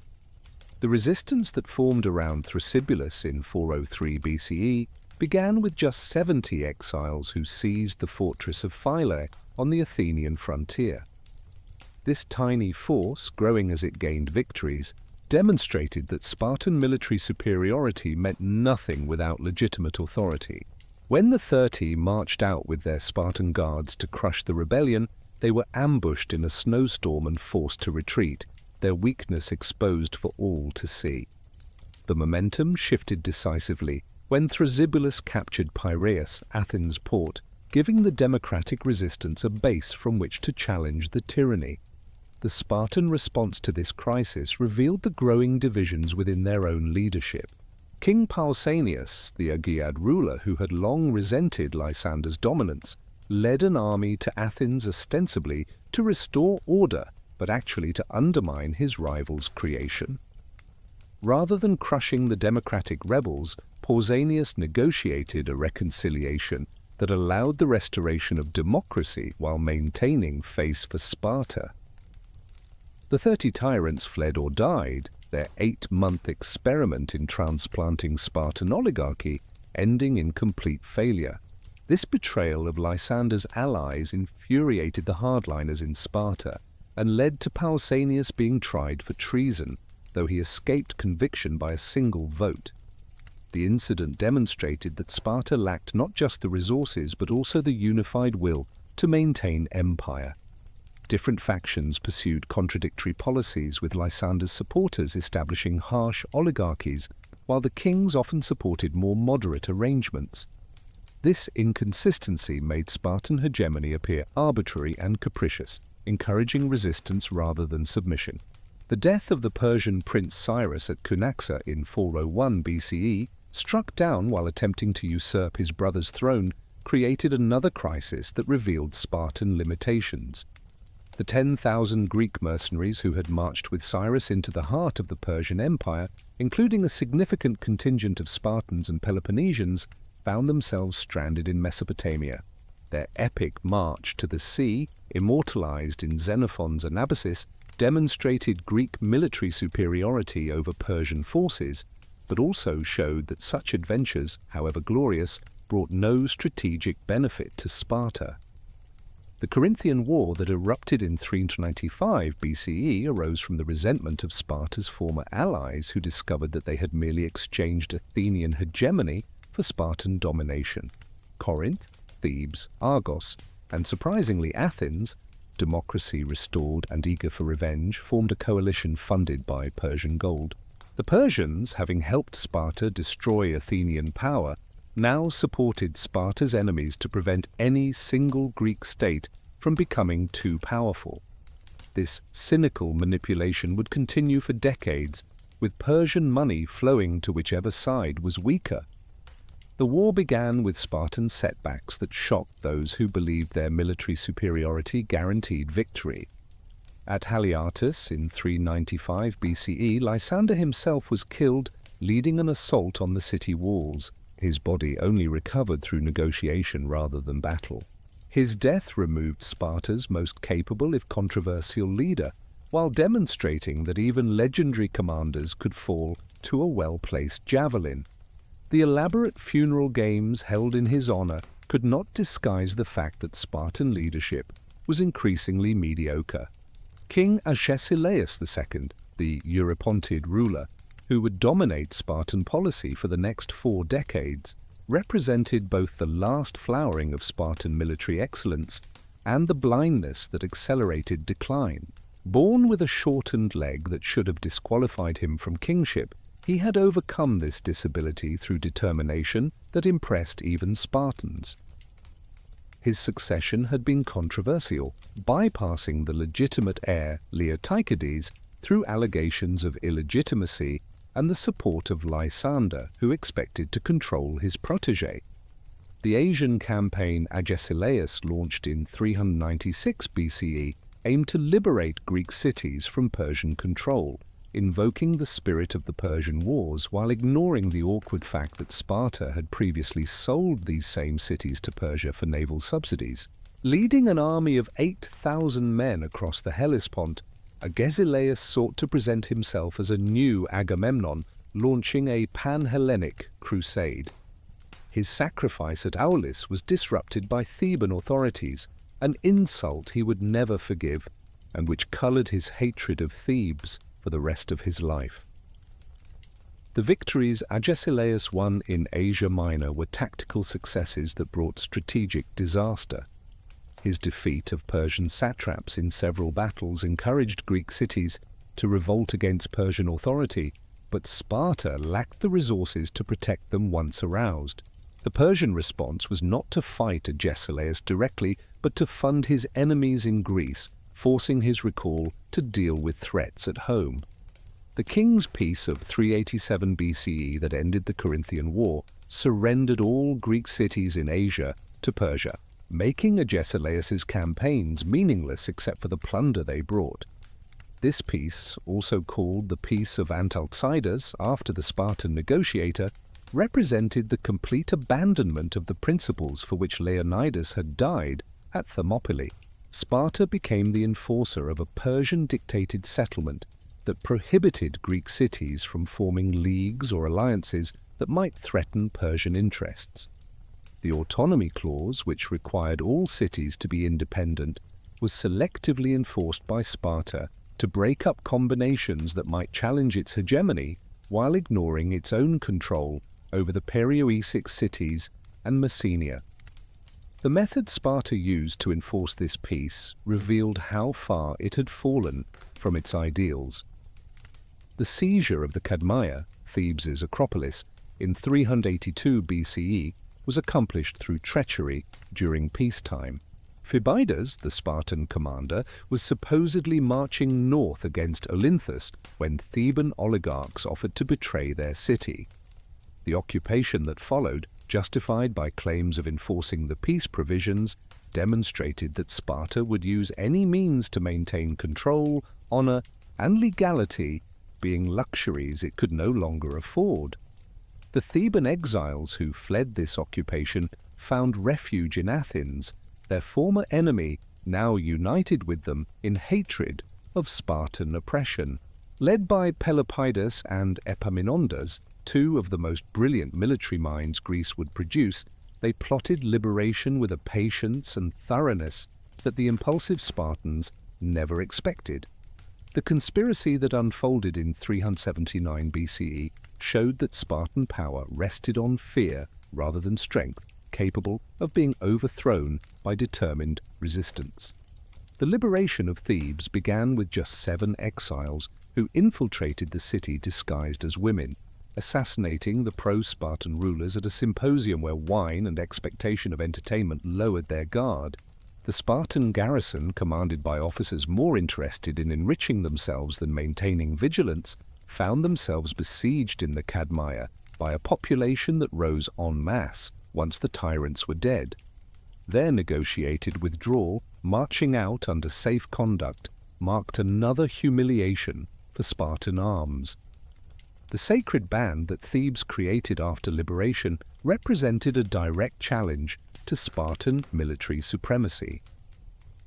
The resistance that formed around Thrasybulus in 403 BCE began with just 70 exiles who seized the fortress of Philae on the Athenian frontier. This tiny force, growing as it gained victories, demonstrated that Spartan military superiority meant nothing without legitimate authority. When the 30 marched out with their Spartan guards to crush the rebellion, they were ambushed in a snowstorm and forced to retreat, their weakness exposed for all to see. The momentum shifted decisively when Thrasybulus captured Piraeus, Athens' port, giving the democratic resistance a base from which to challenge the tyranny. The Spartan response to this crisis revealed the growing divisions within their own leadership. King Pausanias, the Aegead ruler who had long resented Lysander's dominance, led an army to Athens ostensibly to restore order, but actually to undermine his rival's creation. Rather than crushing the democratic rebels, Pausanias negotiated a reconciliation that allowed the restoration of democracy while maintaining face for Sparta. The 30 tyrants fled or died, their 8-month experiment in transplanting Spartan oligarchy ending in complete failure. This betrayal of Lysander's allies infuriated the hardliners in Sparta and led to Pausanias being tried for treason, though he escaped conviction by a single vote. The incident demonstrated that Sparta lacked not just the resources but also the unified will to maintain empire. Different factions pursued contradictory policies, with Lysander's supporters establishing harsh oligarchies, while the kings often supported more moderate arrangements. This inconsistency made Spartan hegemony appear arbitrary and capricious, encouraging resistance rather than submission. The death of the Persian prince Cyrus at Cunaxa in 401 BCE, struck down while attempting to usurp his brother's throne, created another crisis that revealed Spartan limitations. The 10,000 Greek mercenaries who had marched with Cyrus into the heart of the Persian Empire, including a significant contingent of Spartans and Peloponnesians, found themselves stranded in Mesopotamia. Their epic march to the sea, immortalized in Xenophon's Anabasis, demonstrated Greek military superiority over Persian forces, but also showed that such adventures, however glorious, brought no strategic benefit to Sparta. The Corinthian War that erupted in 395 BCE arose from the resentment of Sparta's former allies who discovered that they had merely exchanged Athenian hegemony for Spartan domination. Corinth, Thebes, Argos, and surprisingly Athens, democracy restored and eager for revenge, formed a coalition funded by Persian gold. The Persians, having helped Sparta destroy Athenian power, now supported Sparta's enemies to prevent any single Greek state from becoming too powerful. This cynical manipulation would continue for decades, with Persian money flowing to whichever side was weaker. The war began with Spartan setbacks that shocked those who believed their military superiority guaranteed victory. At Haliartus in 395 BCE, Lysander himself was killed leading an assault on the city walls. His body only recovered through negotiation rather than battle. His death removed Sparta's most capable if controversial leader, while demonstrating that even legendary commanders could fall to a well-placed javelin. The elaborate funeral games held in his honor could not disguise the fact that Spartan leadership was increasingly mediocre. King Agesilaus II, the Eurypontid ruler, who would dominate Spartan policy for the next 4 decades, represented both the last flowering of Spartan military excellence and the blindness that accelerated decline. Born with a shortened leg that should have disqualified him from kingship, he had overcome this disability through determination that impressed even Spartans. His succession had been controversial, bypassing the legitimate heir Leotychides through allegations of illegitimacy and the support of Lysander, who expected to control his protégé. The Asian campaign Agesilaus launched in 396 BCE aimed to liberate Greek cities from Persian control, invoking the spirit of the Persian Wars while ignoring the awkward fact that Sparta had previously sold these same cities to Persia for naval subsidies. Leading an army of 8,000 men across the Hellespont, Agesilaus sought to present himself as a new Agamemnon, launching a pan-Hellenic crusade. His sacrifice at Aulis was disrupted by Theban authorities, an insult he would never forgive, and which colored his hatred of Thebes for the rest of his life. The victories Agesilaus won in Asia Minor were tactical successes that brought strategic disaster. His defeat of Persian satraps in several battles encouraged Greek cities to revolt against Persian authority, but Sparta lacked the resources to protect them once aroused. The Persian response was not to fight Agesilaus directly, but to fund his enemies in Greece, forcing his recall to deal with threats at home. The king's peace of 387 BCE that ended the Corinthian War surrendered all Greek cities in Asia to Persia, making Agesilaus's campaigns meaningless except for the plunder they brought. This peace, also called the Peace of Antalcidas after the Spartan negotiator, represented the complete abandonment of the principles for which Leonidas had died at Thermopylae. Sparta became the enforcer of a Persian-dictated settlement that prohibited Greek cities from forming leagues or alliances that might threaten Persian interests. The autonomy clause, which required all cities to be independent, was selectively enforced by Sparta to break up combinations that might challenge its hegemony while ignoring its own control over the perioecic cities and Messenia. The method Sparta used to enforce this peace revealed how far it had fallen from its ideals. The seizure of the Cadmeia, Thebes' Acropolis, in 382 BCE was accomplished through treachery during peacetime. Phoebidas, the Spartan commander, was supposedly marching north against Olynthus when Theban oligarchs offered to betray their city. The occupation that followed, justified by claims of enforcing the peace provisions, demonstrated that Sparta would use any means to maintain control, honor, and legality, being luxuries it could no longer afford. The Theban exiles who fled this occupation found refuge in Athens, their former enemy now united with them in hatred of Spartan oppression. Led by Pelopidas and Epaminondas, two of the most brilliant military minds Greece would produce, they plotted liberation with a patience and thoroughness that the impulsive Spartans never expected. The conspiracy that unfolded in 379 BCE showed that Spartan power rested on fear rather than strength, capable of being overthrown by determined resistance. The liberation of Thebes began with just 7 exiles who infiltrated the city disguised as women, assassinating the pro-Spartan rulers at a symposium where wine and expectation of entertainment lowered their guard. The Spartan garrison, commanded by officers more interested in enriching themselves than maintaining vigilance, found themselves besieged in the Cadmeia by a population that rose en masse once the tyrants were dead. Their negotiated withdrawal, marching out under safe conduct, marked another humiliation for Spartan arms. The sacred band that Thebes created after liberation represented a direct challenge to Spartan military supremacy.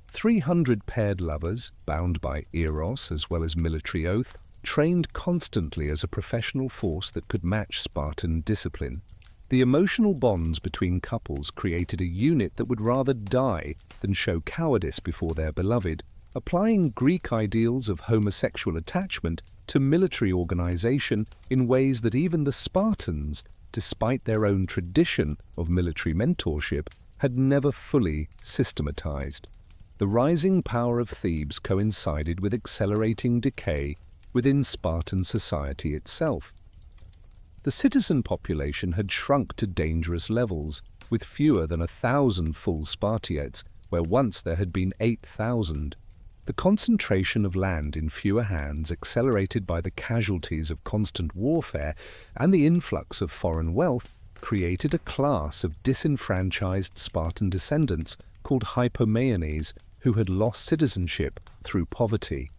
300 paired lovers, bound by eros as well as military oath, trained constantly as a professional force that could match Spartan discipline. The emotional bonds between couples created a unit that would rather die than show cowardice before their beloved, applying Greek ideals of homosexual attachment to military organization in ways that even the Spartans, despite their own tradition of military mentorship, had never fully systematized. The rising power of Thebes coincided with accelerating decay within Spartan society itself. The citizen population had shrunk to dangerous levels, with fewer than 1,000 full Spartiates, where once there had been 8,000. The concentration of land in fewer hands, accelerated by the casualties of constant warfare and the influx of foreign wealth, created a class of disenfranchised Spartan descendants called hypomenes, who had lost citizenship through poverty.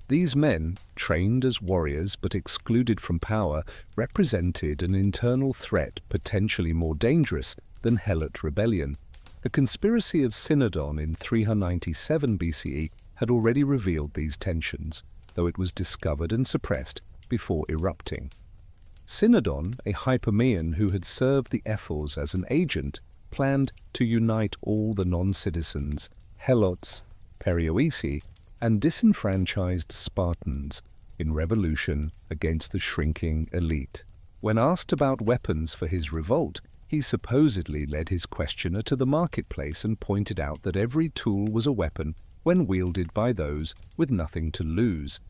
These men, trained as warriors but excluded from power, represented an internal threat potentially more dangerous than helot rebellion. The conspiracy of Cynodon in 397 BCE had already revealed these tensions, though it was discovered and suppressed before erupting. Cynodon, a Hypomean who had served the ephors as an agent, planned to unite all the non-citizens, helots, perioeci, and disenfranchised Spartans in revolution against the shrinking elite. When asked about weapons for his revolt, he supposedly led his questioner to the marketplace and pointed out that every tool was a weapon when wielded by those with nothing to lose.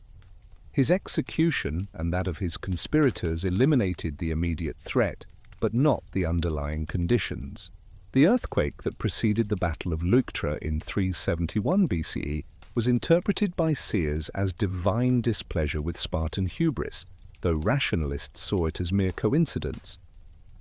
His execution and that of his conspirators eliminated the immediate threat, but not the underlying conditions. The earthquake that preceded the Battle of Leuctra in 371 BCE was interpreted by seers as divine displeasure with Spartan hubris, though rationalists saw it as mere coincidence.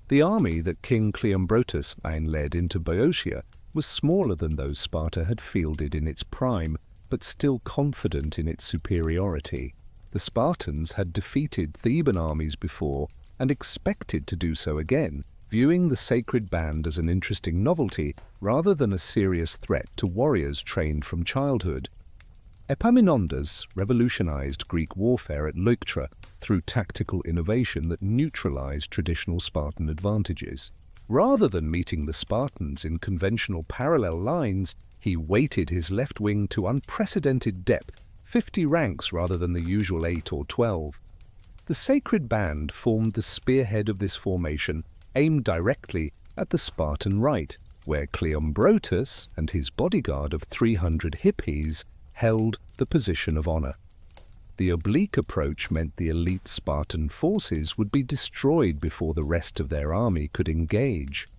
The army that King Cleombrotus led into Boeotia was smaller than those Sparta had fielded in its prime, but still confident in its superiority. The Spartans had defeated Theban armies before and expected to do so again, viewing the sacred band as an interesting novelty rather than a serious threat to warriors trained from childhood. Epaminondas revolutionized Greek warfare at Leuctra through tactical innovation that neutralized traditional Spartan advantages. Rather than meeting the Spartans in conventional parallel lines, he weighted his left wing to unprecedented depth, 50 ranks rather than the usual 8 or 12. The sacred band formed the spearhead of this formation, aimed directly at the Spartan right, where Cleombrotus and his bodyguard of 300 hippies held the position of honor. The oblique approach meant the elite Spartan forces would be destroyed before the rest of their army could engage.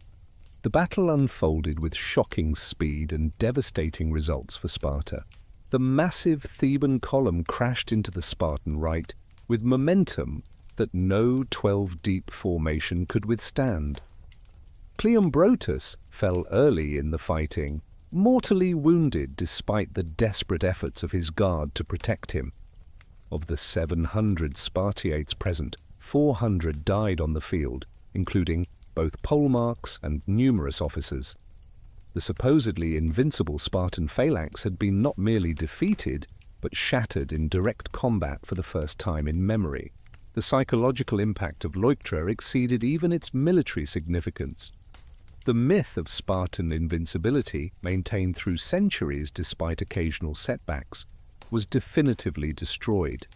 The battle unfolded with shocking speed and devastating results for Sparta. The massive Theban column crashed into the Spartan right with momentum that no 12-deep formation could withstand. Cleombrotus fell early in the fighting, mortally wounded despite the desperate efforts of his guard to protect him. Of the 700 Spartiates present, 400 died on the field, including both polemarchs and numerous officers. The supposedly invincible Spartan phalanx had been not merely defeated, but shattered in direct combat for the first time in memory. The psychological impact of Leuctra exceeded even its military significance. The myth of Spartan invincibility, maintained through centuries despite occasional setbacks, was definitively destroyed.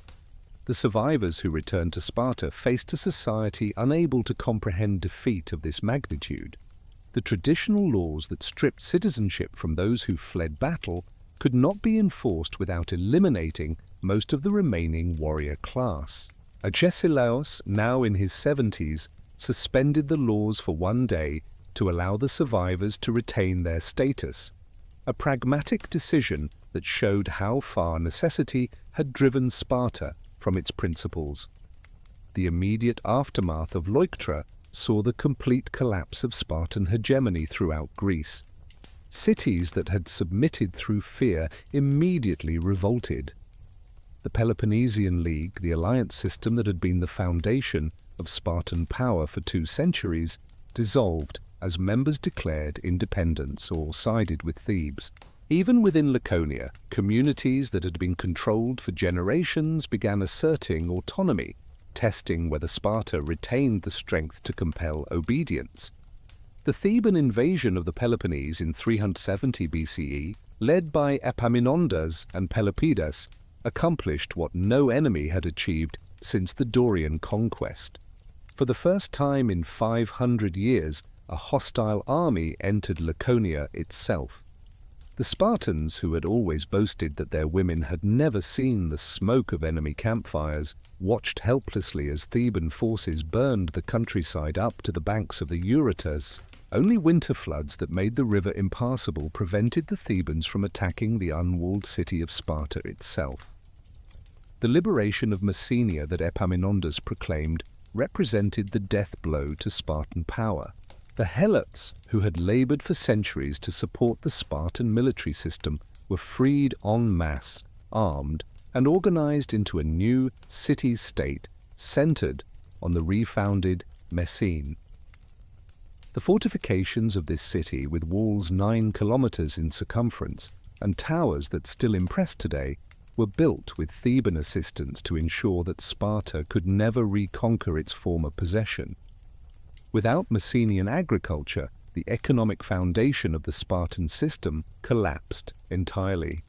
The survivors who returned to Sparta faced a society unable to comprehend defeat of this magnitude. The traditional laws that stripped citizenship from those who fled battle could not be enforced without eliminating most of the remaining warrior class. Agesilaus, now in his 70s, suspended the laws for one day to allow the survivors to retain their status, a pragmatic decision that showed how far necessity had driven Sparta from its principles. The immediate aftermath of Leuctra saw the complete collapse of Spartan hegemony throughout Greece. Cities that had submitted through fear immediately revolted. The Peloponnesian League, the alliance system that had been the foundation of Spartan power for 2 centuries, dissolved as members declared independence or sided with Thebes. Even within Laconia, communities that had been controlled for generations began asserting autonomy, testing whether Sparta retained the strength to compel obedience. The Theban invasion of the Peloponnese in 370 BCE, led by Epaminondas and Pelopidas, accomplished what no enemy had achieved since the Dorian conquest. For the first time in 500 years, a hostile army entered Laconia itself. The Spartans, who had always boasted that their women had never seen the smoke of enemy campfires, watched helplessly as Theban forces burned the countryside up to the banks of the Eurotas. Only winter floods that made the river impassable prevented the Thebans from attacking the unwalled city of Sparta itself. The liberation of Messenia that Epaminondas proclaimed represented the death blow to Spartan power. The helots, who had labored for centuries to support the Spartan military system, were freed en masse, armed, and organized into a new city-state centered on the refounded Messene. The fortifications of this city, with walls 9 kilometers in circumference and towers that still impress today, were built with Theban assistance to ensure that Sparta could never reconquer its former possession. Without Messenian agriculture, the economic foundation of the Spartan system collapsed entirely.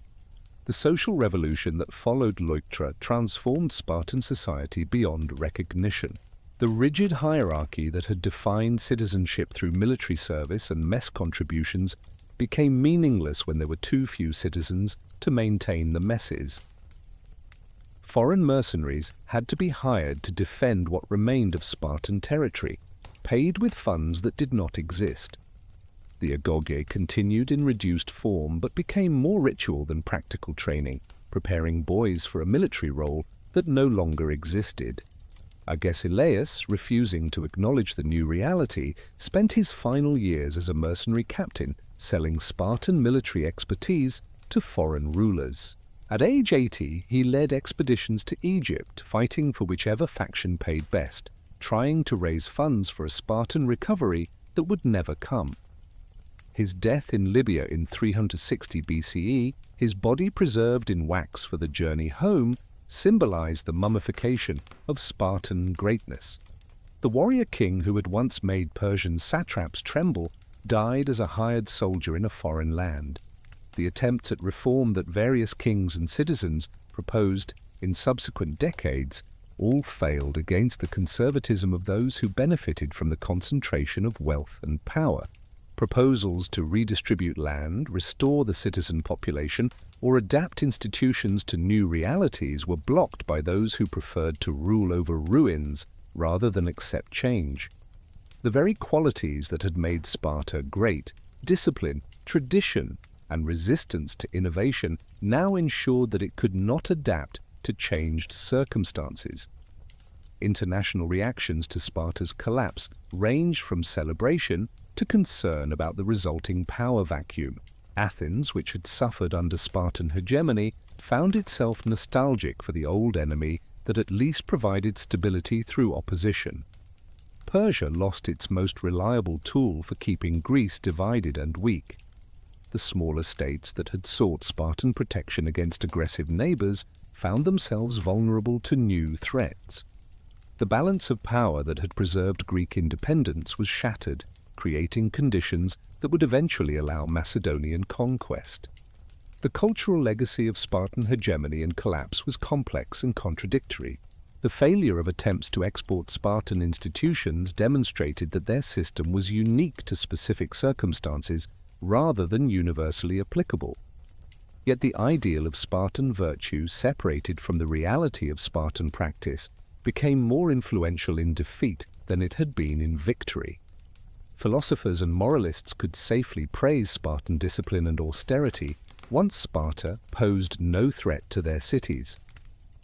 The social revolution that followed Leuctra transformed Spartan society beyond recognition. The rigid hierarchy that had defined citizenship through military service and mess contributions became meaningless when there were too few citizens to maintain the messes. Foreign mercenaries had to be hired to defend what remained of Spartan territory, paid with funds that did not exist. The agoge continued in reduced form but became more ritual than practical training, preparing boys for a military role that no longer existed. Agesilaus, refusing to acknowledge the new reality, spent his final years as a mercenary captain, selling Spartan military expertise to foreign rulers. At age 80, he led expeditions to Egypt, fighting for whichever faction paid best, trying to raise funds for a Spartan recovery that would never come. His death in Libya in 360 BCE, his body preserved in wax for the journey home, symbolized the mummification of Spartan greatness. The warrior king who had once made Persian satraps tremble died as a hired soldier in a foreign land. The attempts at reform that various kings and citizens proposed in subsequent decades all failed against the conservatism of those who benefited from the concentration of wealth and power. Proposals to redistribute land, restore the citizen population, or adapt institutions to new realities were blocked by those who preferred to rule over ruins rather than accept change. The very qualities that had made Sparta great, discipline, tradition, and resistance to innovation, now ensured that it could not adapt to changed circumstances. International reactions to Sparta's collapse ranged from celebration to concern about the resulting power vacuum. Athens, which had suffered under Spartan hegemony, found itself nostalgic for the old enemy that at least provided stability through opposition. Persia lost its most reliable tool for keeping Greece divided and weak. The smaller states that had sought Spartan protection against aggressive neighbors found themselves vulnerable to new threats. The balance of power that had preserved Greek independence was shattered. creating conditions that would eventually allow Macedonian conquest. The cultural legacy of Spartan hegemony and collapse was complex and contradictory. The failure of attempts to export Spartan institutions demonstrated that their system was unique to specific circumstances rather than universally applicable. Yet the ideal of Spartan virtue separated from the reality of Spartan practice became more influential in defeat than it had been in victory. Philosophers and moralists could safely praise Spartan discipline and austerity once Sparta posed no threat to their cities.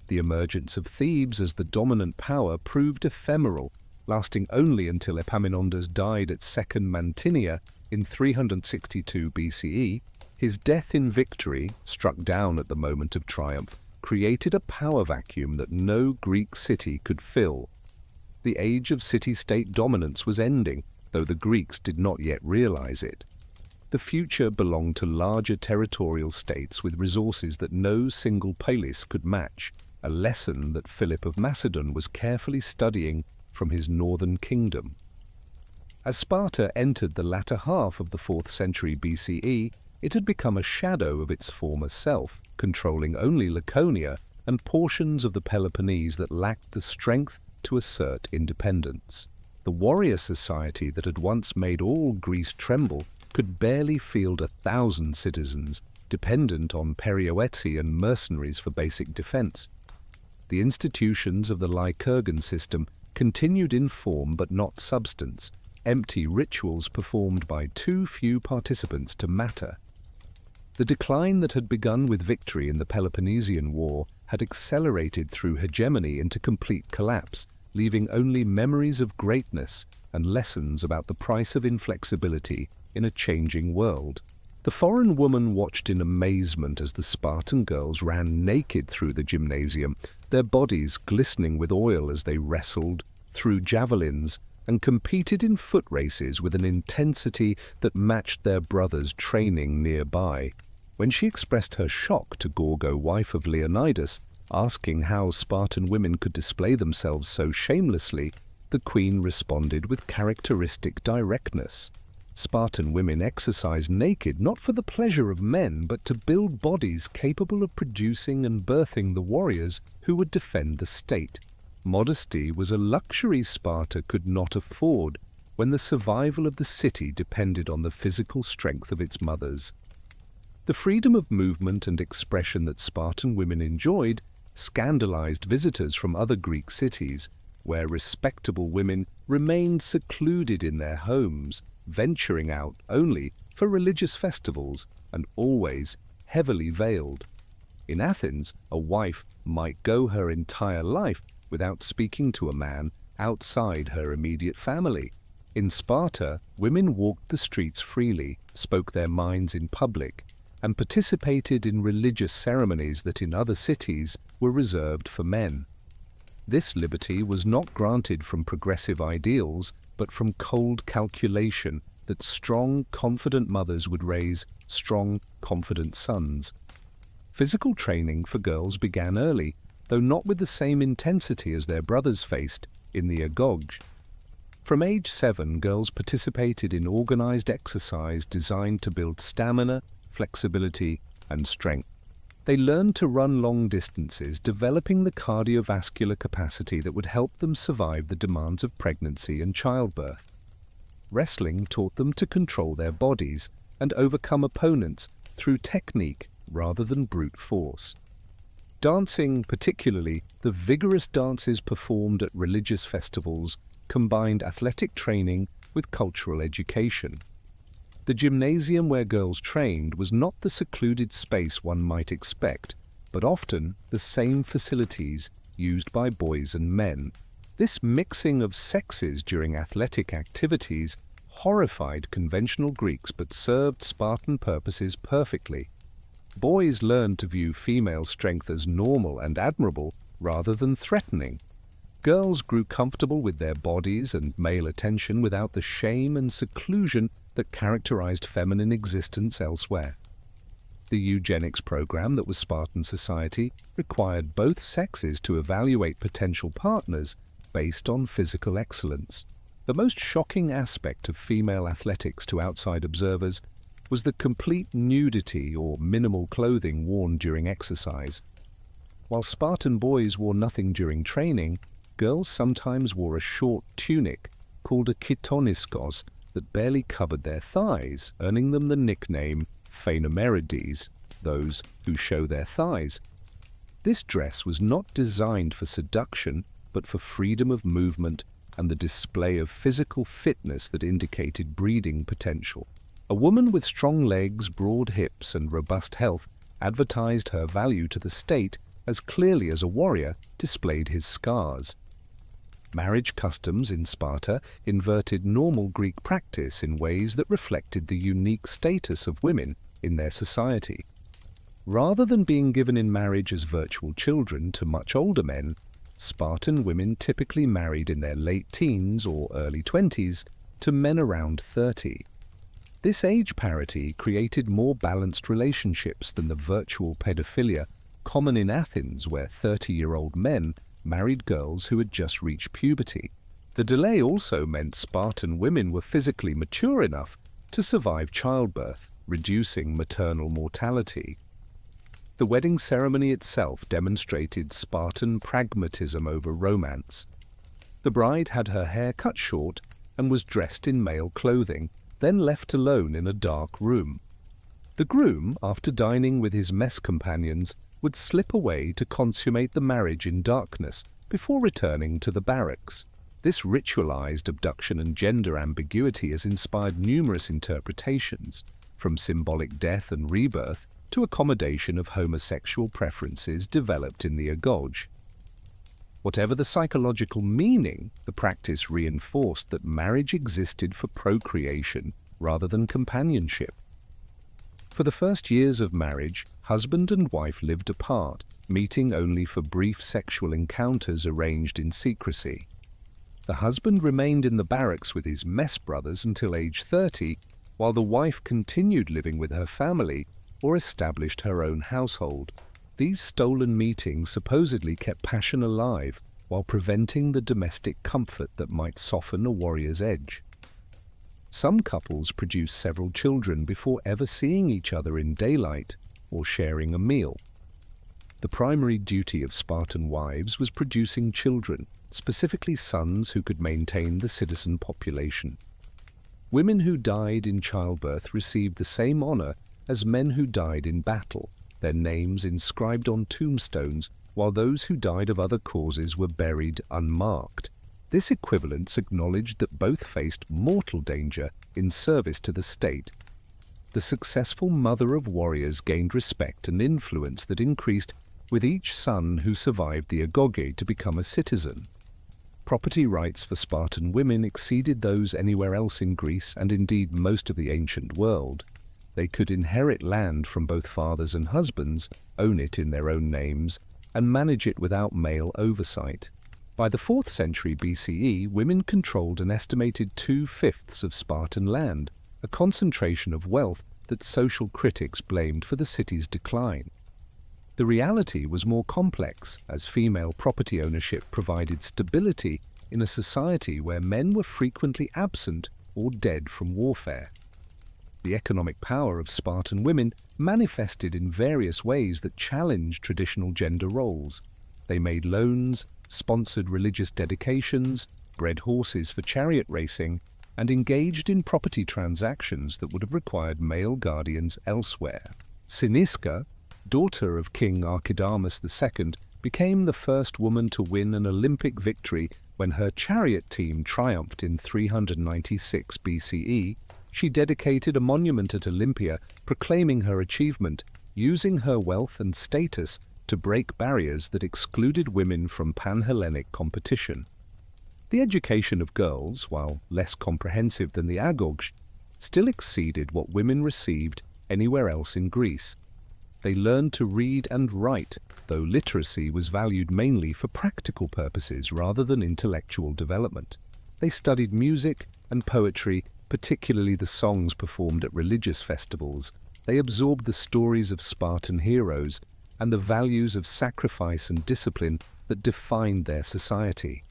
The emergence of Thebes as the dominant power proved ephemeral, lasting only until Epaminondas died at Second Mantinea in 362 BCE. His death in victory, struck down at the moment of triumph, created a power vacuum that no Greek city could fill. The age of city-state dominance was ending, though the Greeks did not yet realize it. The future belonged to larger territorial states with resources that no single polis could match, a lesson that Philip of Macedon was carefully studying from his northern kingdom. As Sparta entered the latter half of the 4th century BCE, it had become a shadow of its former self, controlling only Laconia and portions of the Peloponnese that lacked the strength to assert independence. The warrior society that had once made all Greece tremble could barely field 1,000 citizens, dependent on perioeci and mercenaries for basic defense. The institutions of the Lycurgan system continued in form but not substance, empty rituals performed by too few participants to matter. The decline that had begun with victory in the Peloponnesian War had accelerated through hegemony into complete collapse, leaving only memories of greatness and lessons about the price of inflexibility in a changing world. The foreign woman watched in amazement as the Spartan girls ran naked through the gymnasium, their bodies glistening with oil as they wrestled, threw javelins, and competed in foot races with an intensity that matched their brothers' training nearby. When she expressed her shock to Gorgo, wife of Leonidas, asking how Spartan women could display themselves so shamelessly, the queen responded with characteristic directness. Spartan women exercised naked not for the pleasure of men, but to build bodies capable of producing and birthing the warriors who would defend the state. Modesty was a luxury Sparta could not afford when the survival of the city depended on the physical strength of its mothers. The freedom of movement and expression that Spartan women enjoyed scandalized visitors from other Greek cities, where respectable women remained secluded in their homes, venturing out only for religious festivals and always heavily veiled. In Athens, a wife might go her entire life without speaking to a man outside her immediate family. In Sparta, women walked the streets freely, spoke their minds in public, and participated in religious ceremonies that in other cities were reserved for men. This liberty was not granted from progressive ideals, but from cold calculation that strong, confident mothers would raise strong, confident sons. Physical training for girls began early, though not with the same intensity as their brothers faced in the agoge. From age 7, girls participated in organized exercise designed to build stamina, flexibility, and strength. They learned to run long distances, developing the cardiovascular capacity that would help them survive the demands of pregnancy and childbirth. Wrestling taught them to control their bodies and overcome opponents through technique rather than brute force. Dancing, particularly the vigorous dances performed at religious festivals, combined athletic training with cultural education. The gymnasium where girls trained was not the secluded space one might expect, but often the same facilities used by boys and men. This mixing of sexes during athletic activities horrified conventional Greeks but served Spartan purposes perfectly. Boys learned to view female strength as normal and admirable rather than threatening. Girls grew comfortable with their bodies and male attention without the shame and seclusion that characterized feminine existence elsewhere. The eugenics program that was Spartan society required both sexes to evaluate potential partners based on physical excellence. The most shocking aspect of female athletics to outside observers was the complete nudity or minimal clothing worn during exercise. While Spartan boys wore nothing during training, girls sometimes wore a short tunic called a kitoniskos that barely covered their thighs, earning them the nickname phainomerides, those who show their thighs. This dress was not designed for seduction, but for freedom of movement and the display of physical fitness that indicated breeding potential. A woman with strong legs, broad hips, and robust health advertised her value to the state as clearly as a warrior displayed his scars. Marriage customs in Sparta inverted normal Greek practice in ways that reflected the unique status of women in their society. Rather than being given in marriage as virtual children to much older men, Spartan women typically married in their late teens or early 20s to men around 30. This age parity created more balanced relationships than the virtual pedophilia common in Athens, where 30-year-old men married girls who had just reached puberty. The delay also meant Spartan women were physically mature enough to survive childbirth, reducing maternal mortality. The wedding ceremony itself demonstrated Spartan pragmatism over romance. The bride had her hair cut short and was dressed in male clothing, then left alone in a dark room. The groom, after dining with his mess companions, would slip away to consummate the marriage in darkness before returning to the barracks. This ritualized abduction and gender ambiguity has inspired numerous interpretations, from symbolic death and rebirth to accommodation of homosexual preferences developed in the agoge. Whatever the psychological meaning, the practice reinforced that marriage existed for procreation rather than companionship. For the first years of marriage, husband and wife lived apart, meeting only for brief sexual encounters arranged in secrecy. The husband remained in the barracks with his mess brothers until age 30, while the wife continued living with her family or established her own household. These stolen meetings supposedly kept passion alive while preventing the domestic comfort that might soften a warrior's edge. Some couples produced several children before ever seeing each other in daylight or sharing a meal. The primary duty of Spartan wives was producing children, specifically sons who could maintain the citizen population. Women who died in childbirth received the same honor as men who died in battle, their names inscribed on tombstones, while those who died of other causes were buried unmarked. This equivalence acknowledged that both faced mortal danger in service to the state. The successful mother of warriors gained respect and influence that increased with each son who survived the agoge to become a citizen. Property rights for Spartan women exceeded those anywhere else in Greece and indeed most of the ancient world. They could inherit land from both fathers and husbands, own it in their own names, and manage it without male oversight. By the 4th century BCE, women controlled an estimated 2/5 of Spartan land, a concentration of wealth that social critics blamed for the city's decline. The reality was more complex, as female property ownership provided stability in a society where men were frequently absent or dead from warfare. The economic power of Spartan women manifested in various ways that challenged traditional gender roles. They made loans, sponsored religious dedications, bred horses for chariot racing, and engaged in property transactions that would have required male guardians elsewhere. Cynisca, daughter of King Archidamus II, became the first woman to win an Olympic victory when her chariot team triumphed in 396 BCE. She dedicated a monument at Olympia proclaiming her achievement, using her wealth and status to break barriers that excluded women from pan-Hellenic competition. The education of girls, while less comprehensive than the agoge, still exceeded what women received anywhere else in Greece. They learned to read and write, though literacy was valued mainly for practical purposes rather than intellectual development. They studied music and poetry, particularly the songs performed at religious festivals. They absorbed the stories of Spartan heroes and the values of sacrifice and discipline that defined their society.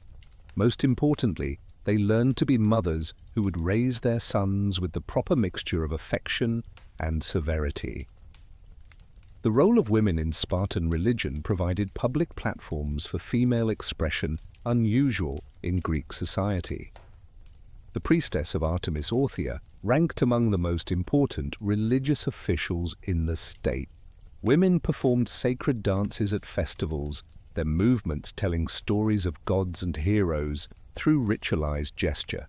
Most importantly, They learned to be mothers who would raise their sons with the proper mixture of affection and severity. The role of women in Spartan religion provided public platforms for female expression unusual in Greek society. The priestess of Artemis Orthia ranked among the most important religious officials in the state. Women performed sacred dances at festivals, their movements telling stories of gods and heroes through ritualized gesture.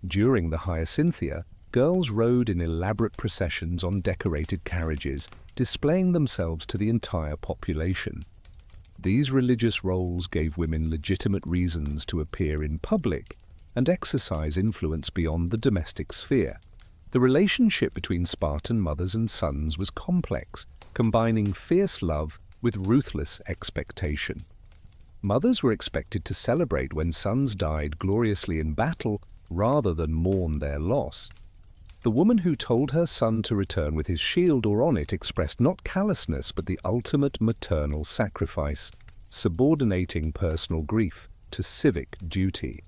During the Hyacynthia, girls rode in elaborate processions on decorated carriages, displaying themselves to the entire population. These religious roles gave women legitimate reasons to appear in public and exercise influence beyond the domestic sphere. The relationship between Spartan mothers and sons was complex, combining fierce love with ruthless expectation. Mothers were expected to celebrate when sons died gloriously in battle rather than mourn their loss. The woman who told her son to return with his shield or on it expressed not callousness but the ultimate maternal sacrifice, subordinating personal grief to civic duty.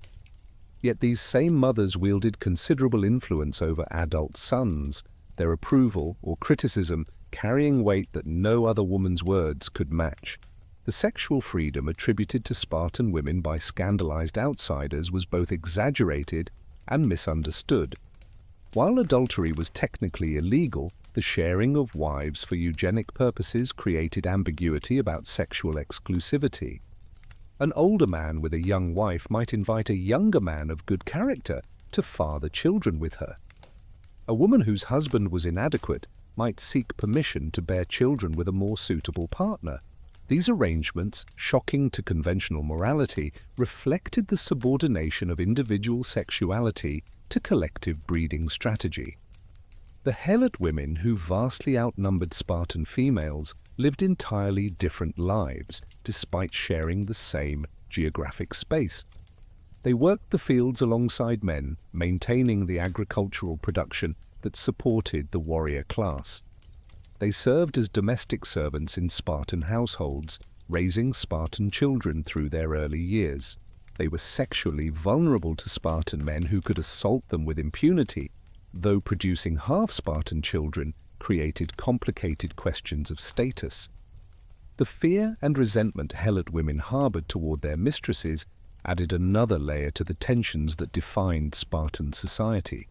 Yet these same mothers wielded considerable influence over adult sons, their approval or criticism carrying weight that no other woman's words could match. The sexual freedom attributed to Spartan women by scandalized outsiders was both exaggerated and misunderstood. While adultery was technically illegal, the sharing of wives for eugenic purposes created ambiguity about sexual exclusivity. An older man with a young wife might invite a younger man of good character to father children with her. A woman whose husband was inadequate might seek permission to bear children with a more suitable partner. These arrangements, shocking to conventional morality, reflected the subordination of individual sexuality to collective breeding strategy. The helot women, who vastly outnumbered Spartan females, lived entirely different lives, despite sharing the same geographic space. They worked the fields alongside men, maintaining the agricultural production that supported the warrior class. They served as domestic servants in Spartan households, raising Spartan children through their early years. They were sexually vulnerable to Spartan men who could assault them with impunity, though producing half-Spartan children created complicated questions of status. The fear and resentment helot women harbored toward their mistresses added another layer to the tensions that defined Spartan society.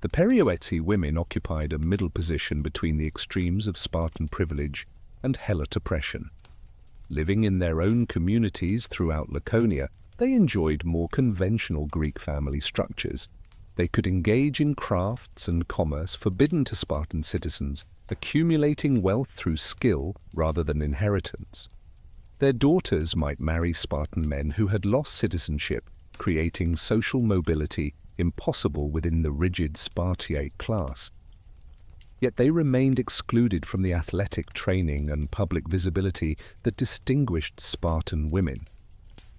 The perioeci women occupied a middle position between the extremes of Spartan privilege and helot oppression. Living in their own communities throughout Laconia, they enjoyed more conventional Greek family structures. They could engage in crafts and commerce forbidden to Spartan citizens, accumulating wealth through skill rather than inheritance. Their daughters might marry Spartan men who had lost citizenship, creating social mobility impossible within the rigid Spartiate class. Yet they remained excluded from the athletic training and public visibility that distinguished Spartan women.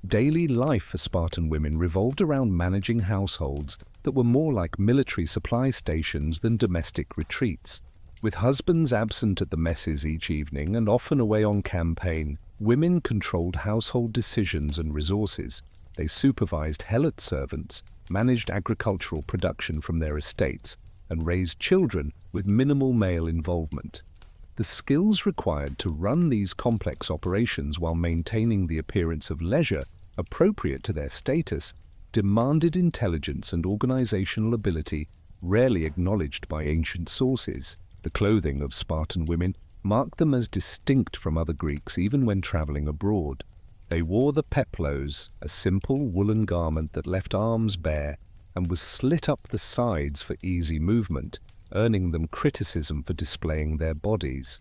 Daily life for Spartan women revolved around managing households that were more like military supply stations than domestic retreats. With husbands absent at the messes each evening and often away on campaign, women controlled household decisions and resources. They supervised helot servants, managed agricultural production from their estates, and raised children with minimal male involvement. The skills required to run these complex operations while maintaining the appearance of leisure appropriate to their status demanded intelligence and organizational ability rarely acknowledged by ancient sources. The clothing of Spartan women marked them as distinct from other Greeks even when traveling abroad. They wore the peplos, a simple woolen garment that left arms bare and was slit up the sides for easy movement, earning them criticism for displaying their bodies.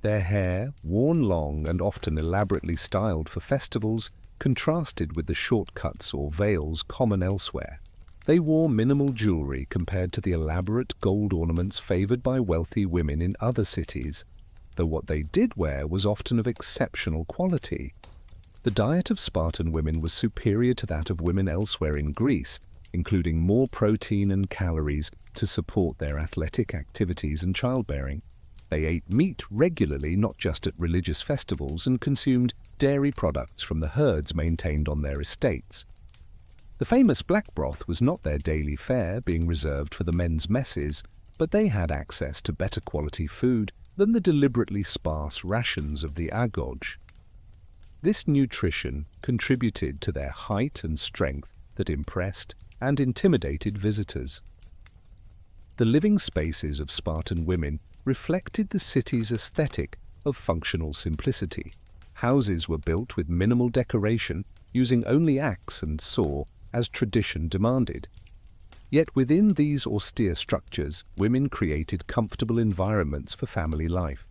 Their hair, worn long and often elaborately styled for festivals, contrasted with the shortcuts or veils common elsewhere. They wore minimal jewelry compared to the elaborate gold ornaments favored by wealthy women in other cities, though what they did wear was often of exceptional quality. The diet of Spartan women was superior to that of women elsewhere in Greece, including more protein and calories to support their athletic activities and childbearing. They ate meat regularly, not just at religious festivals, and consumed dairy products from the herds maintained on their estates. The famous black broth was not their daily fare, being reserved for the men's messes, but they had access to better quality food than the deliberately sparse rations of the agoge. This nutrition contributed to their height and strength that impressed and intimidated visitors. The living spaces of Spartan women reflected the city's aesthetic of functional simplicity. Houses were built with minimal decoration, using only axe and saw as tradition demanded. Yet within these austere structures, women created comfortable environments for family life.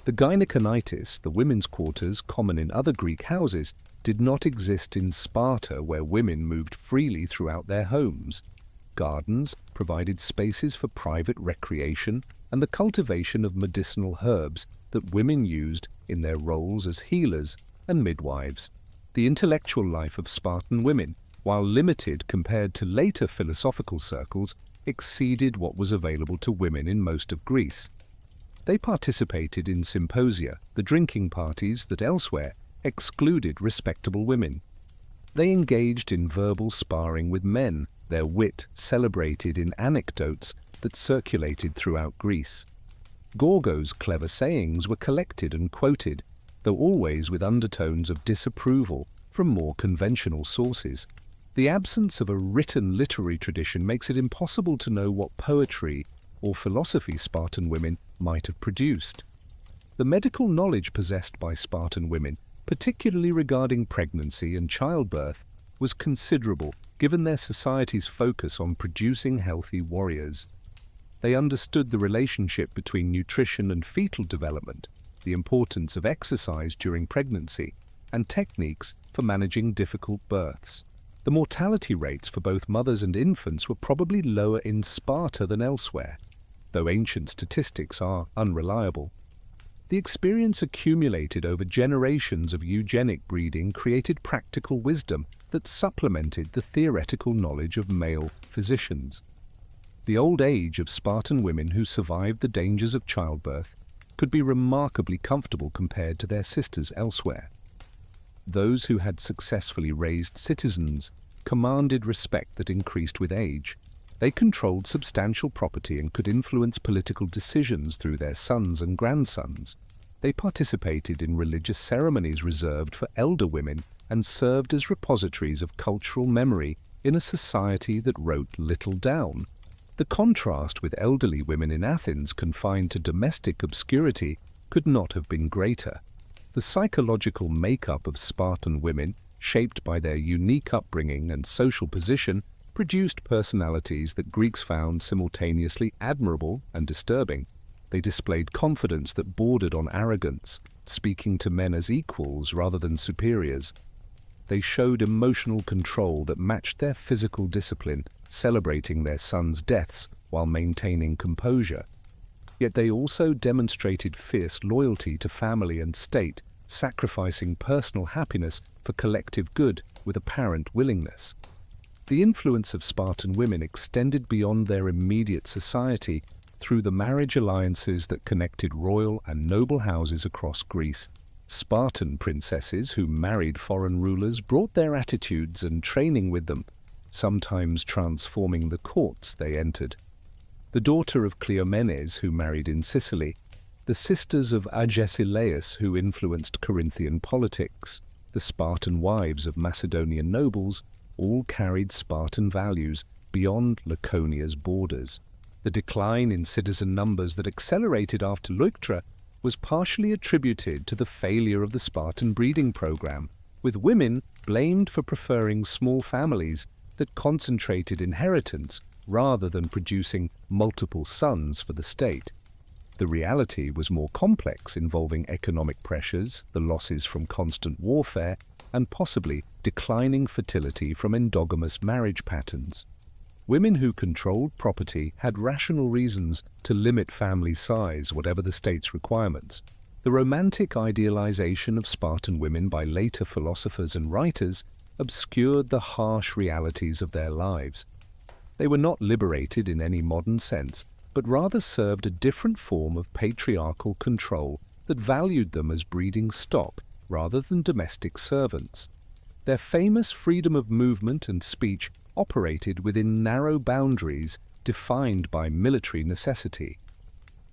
The gynekonitis, the women's quarters common in other Greek houses, did not exist in Sparta, where women moved freely throughout their homes. Gardens provided spaces for private recreation and the cultivation of medicinal herbs that women used in their roles as healers and midwives. The intellectual life of Spartan women, while limited compared to later philosophical circles, exceeded what was available to women in most of Greece. They participated in symposia, the drinking parties that elsewhere excluded respectable women. They engaged in verbal sparring with men, their wit celebrated in anecdotes that circulated throughout Greece. Gorgo's clever sayings were collected and quoted, though always with undertones of disapproval from more conventional sources. The absence of a written literary tradition makes it impossible to know what poetry or philosophy Spartan women might have produced. The medical knowledge possessed by Spartan women, particularly regarding pregnancy and childbirth, was considerable given their society's focus on producing healthy warriors. They understood the relationship between nutrition and fetal development, the importance of exercise during pregnancy, and techniques for managing difficult births. The mortality rates for both mothers and infants were probably lower in Sparta than elsewhere, though ancient statistics are unreliable. The experience accumulated over generations of eugenic breeding created practical wisdom that supplemented the theoretical knowledge of male physicians. The old age of Spartan women who survived the dangers of childbirth could be remarkably comfortable compared to their sisters elsewhere. Those who had successfully raised citizens commanded respect that increased with age. They controlled substantial property and could influence political decisions through their sons and grandsons. They participated in religious ceremonies reserved for elder women and served as repositories of cultural memory in a society that wrote little down. The contrast with elderly women in Athens confined to domestic obscurity could not have been greater. The psychological makeup of Spartan women, shaped by their unique upbringing and social position, produced personalities that Greeks found simultaneously admirable and disturbing. They displayed confidence that bordered on arrogance, speaking to men as equals rather than superiors. They showed emotional control that matched their physical discipline, celebrating their sons' deaths while maintaining composure. Yet they also demonstrated fierce loyalty to family and state, sacrificing personal happiness for collective good with apparent willingness. The influence of Spartan women extended beyond their immediate society through the marriage alliances that connected royal and noble houses across Greece. Spartan princesses who married foreign rulers brought their attitudes and training with them, sometimes transforming the courts they entered. The daughter of Cleomenes, who married in Sicily, the sisters of Agesilaus, who influenced Corinthian politics, the Spartan wives of Macedonian nobles, all carried Spartan values beyond Laconia's borders. The decline in citizen numbers that accelerated after Leuctra was partially attributed to the failure of the Spartan breeding program, with women blamed for preferring small families that concentrated inheritance rather than producing multiple sons for the state. The reality was more complex, involving economic pressures, the losses from constant warfare, and possibly declining fertility from endogamous marriage patterns. Women who controlled property had rational reasons to limit family size, whatever the state's requirements. The romantic idealization of Spartan women by later philosophers and writers obscured the harsh realities of their lives. They were not liberated in any modern sense, but rather served a different form of patriarchal control that valued them as breeding stock rather than domestic servants. Their famous freedom of movement and speech operated within narrow boundaries defined by military necessity.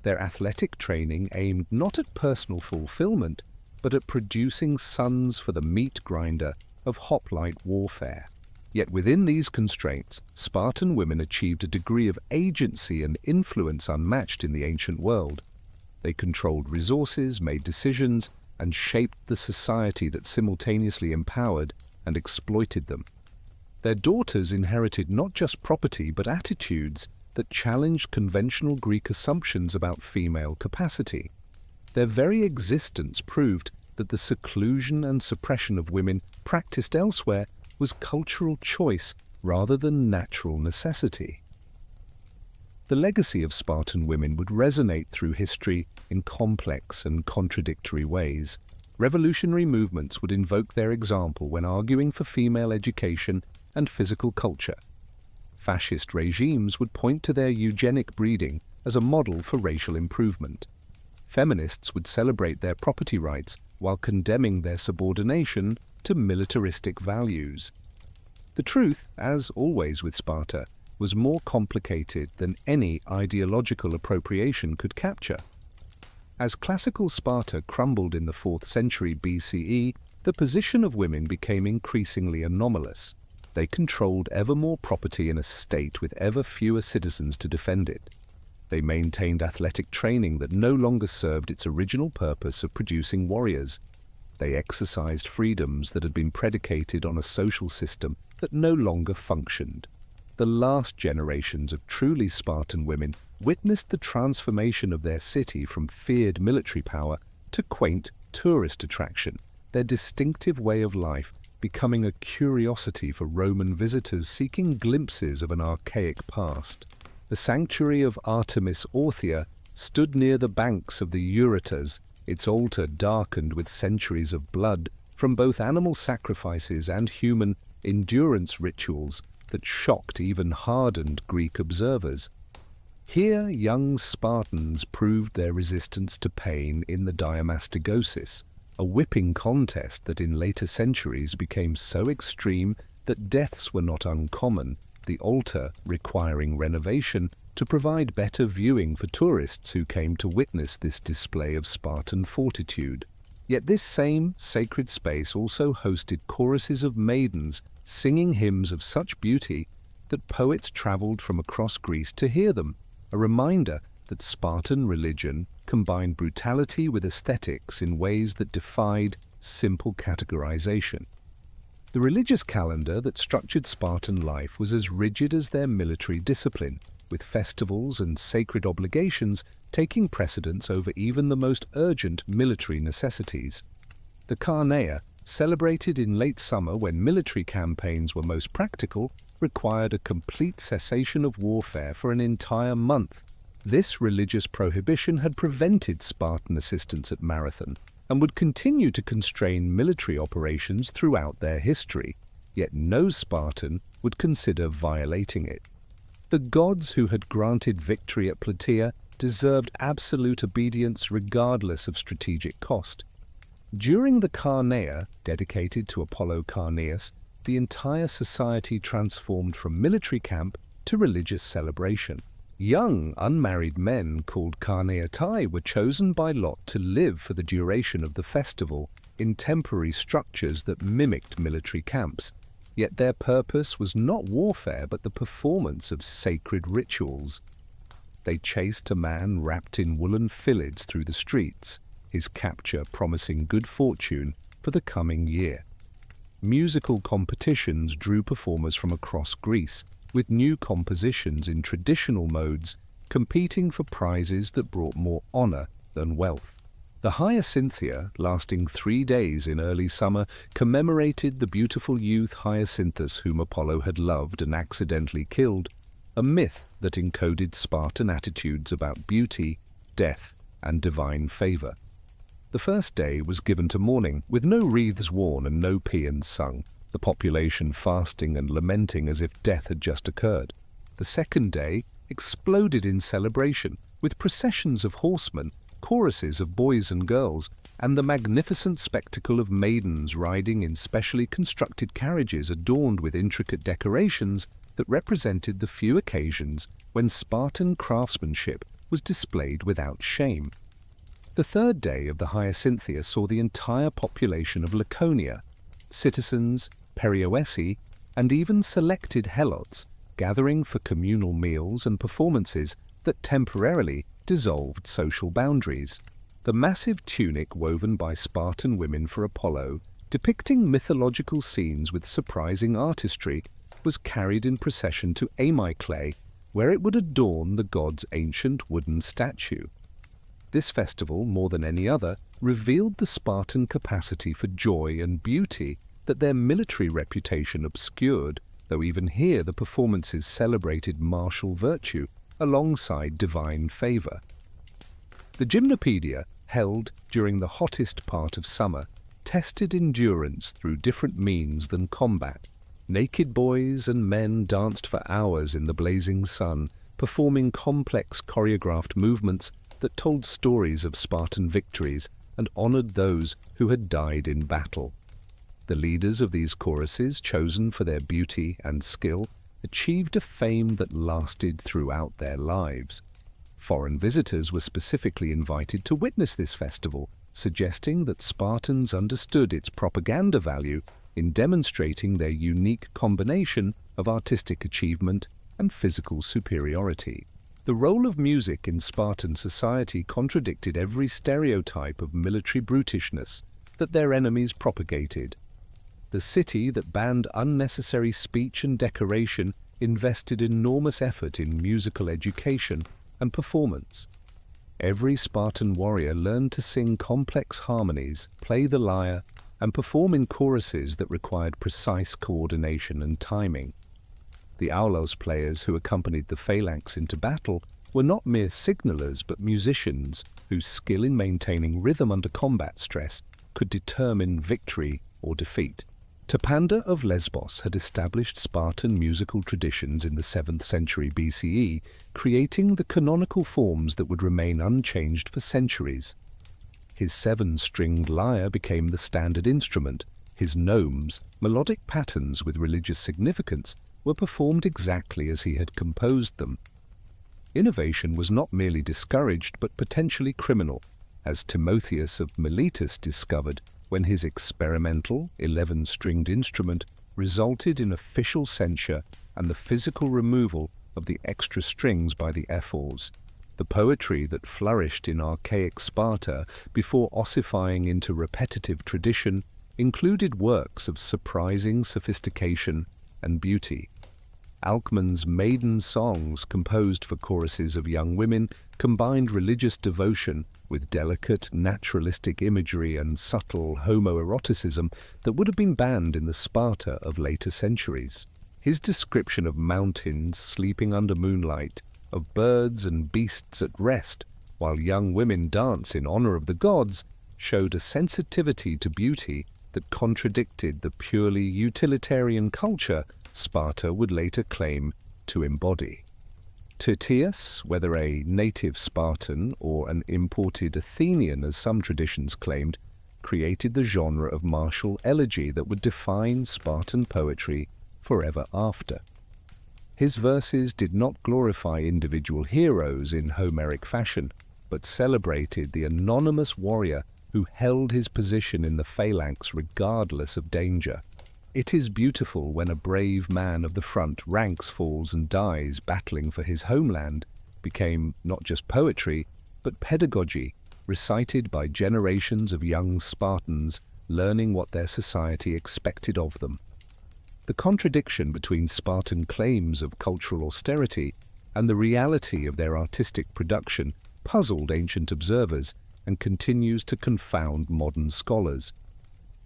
Their athletic training aimed not at personal fulfillment, but at producing sons for the meat grinder of hoplite warfare. Yet within these constraints, Spartan women achieved a degree of agency and influence unmatched in the ancient world. They controlled resources, made decisions, and shaped the society that simultaneously empowered and exploited them. Their daughters inherited not just property but attitudes that challenged conventional Greek assumptions about female capacity. Their very existence proved that the seclusion and suppression of women practiced elsewhere was cultural choice rather than natural necessity. The legacy of Spartan women would resonate through history in complex and contradictory ways. Revolutionary movements would invoke their example when arguing for female education and physical culture. Fascist regimes would point to their eugenic breeding as a model for racial improvement. Feminists would celebrate their property rights while condemning their subordination to militaristic values. The truth, as always with Sparta, was more complicated than any ideological appropriation could capture. As classical Sparta crumbled in the 4th century BCE, the position of women became increasingly anomalous. They controlled ever more property in a state with ever fewer citizens to defend it. They maintained athletic training that no longer served its original purpose of producing warriors. They exercised freedoms that had been predicated on a social system that no longer functioned. The last generations of truly Spartan women witnessed the transformation of their city from feared military power to quaint tourist attraction, their distinctive way of life becoming a curiosity for Roman visitors seeking glimpses of an archaic past. The sanctuary of Artemis Orthia stood near the banks of the Eurotas, its altar darkened with centuries of blood from both animal sacrifices and human endurance rituals that shocked even hardened Greek observers. Here young Spartans proved their resistance to pain in the diamastigosis, a whipping contest that in later centuries became so extreme that deaths were not uncommon, the altar requiring renovation to provide better viewing for tourists who came to witness this display of Spartan fortitude. Yet this same sacred space also hosted choruses of maidens singing hymns of such beauty that poets traveled from across Greece to hear them, a reminder that Spartan religion combined brutality with aesthetics in ways that defied simple categorization. The religious calendar that structured Spartan life was as rigid as their military discipline, with festivals and sacred obligations taking precedence over even the most urgent military necessities. The Carneia, celebrated in late summer when military campaigns were most practical, required a complete cessation of warfare for an entire month. This religious prohibition had prevented Spartan assistance at Marathon and would continue to constrain military operations throughout their history, yet no Spartan would consider violating it. The gods who had granted victory at Plataea deserved absolute obedience regardless of strategic cost. During the Carneia, dedicated to Apollo Carneus, the entire society transformed from military camp to religious celebration. Young, unmarried men called carneatai were chosen by lot to live for the duration of the festival in temporary structures that mimicked military camps, yet their purpose was not warfare but the performance of sacred rituals. They chased a man wrapped in woolen fillets through the streets, his capture promising good fortune for the coming year. Musical competitions drew performers from across Greece, with new compositions in traditional modes competing for prizes that brought more honor than wealth. The Hyacinthia, lasting 3 days in early summer, commemorated the beautiful youth Hyacinthus whom Apollo had loved and accidentally killed, a myth that encoded Spartan attitudes about beauty, death, and divine favor. The first day was given to mourning, with no wreaths worn and no paeans sung, the population fasting and lamenting as if death had just occurred. The second day exploded in celebration, with processions of horsemen choruses of boys and girls, and the magnificent spectacle of maidens riding in specially constructed carriages adorned with intricate decorations that represented the few occasions when Spartan craftsmanship was displayed without shame. The third day of the Hyacinthia saw the entire population of Laconia, citizens, perioeci, and even selected helots gathering for communal meals and performances that temporarily dissolved social boundaries. The massive tunic woven by Spartan women for Apollo, depicting mythological scenes with surprising artistry, was carried in procession to Amyclae, where it would adorn the god's ancient wooden statue. This festival, more than any other, revealed the Spartan capacity for joy and beauty that their military reputation obscured, though even here the performances celebrated martial virtue alongside divine favor. The gymnopedia, held during the hottest part of summer, tested endurance through different means than combat. Naked boys and men danced for hours in the blazing sun, performing complex choreographed movements that told stories of Spartan victories and honored those who had died in battle. The leaders of these choruses, chosen for their beauty and skill, achieved a fame that lasted throughout their lives. Foreign visitors were specifically invited to witness this festival, suggesting that Spartans understood its propaganda value in demonstrating their unique combination of artistic achievement and physical superiority. The role of music in Spartan society contradicted every stereotype of military brutishness that their enemies propagated. The city that banned unnecessary speech and decoration invested enormous effort in musical education and performance. Every Spartan warrior learned to sing complex harmonies, play the lyre, and perform in choruses that required precise coordination and timing. The aulos players who accompanied the phalanx into battle were not mere signalers but musicians whose skill in maintaining rhythm under combat stress could determine victory or defeat. Terpander of Lesbos had established Spartan musical traditions in the 7th century BCE, creating the canonical forms that would remain unchanged for centuries. His 7-stringed lyre became the standard instrument. His gnomes, melodic patterns with religious significance, were performed exactly as he had composed them. Innovation was not merely discouraged but potentially criminal, as Timotheus of Miletus discovered when his experimental 11-stringed instrument resulted in official censure and the physical removal of the extra strings by the ephors. The poetry that flourished in archaic Sparta before ossifying into repetitive tradition included works of surprising sophistication and beauty. Alcman's maiden songs, composed for choruses of young women, combined religious devotion with delicate, naturalistic imagery and subtle homoeroticism that would have been banned in the Sparta of later centuries. His description of mountains sleeping under moonlight, of birds and beasts at rest, while young women dance in honor of the gods, showed a sensitivity to beauty that contradicted the purely utilitarian culture Sparta would later claim to embody. Tyrtaeus, whether a native Spartan or an imported Athenian as some traditions claimed, created the genre of martial elegy that would define Spartan poetry forever after. His verses did not glorify individual heroes in Homeric fashion, but celebrated the anonymous warrior who held his position in the phalanx regardless of danger. It is beautiful when a brave man of the front ranks, falls, and dies battling for his homeland became not just poetry, but pedagogy, recited by generations of young Spartans learning what their society expected of them. The contradiction between Spartan claims of cultural austerity and the reality of their artistic production puzzled ancient observers and continues to confound modern scholars.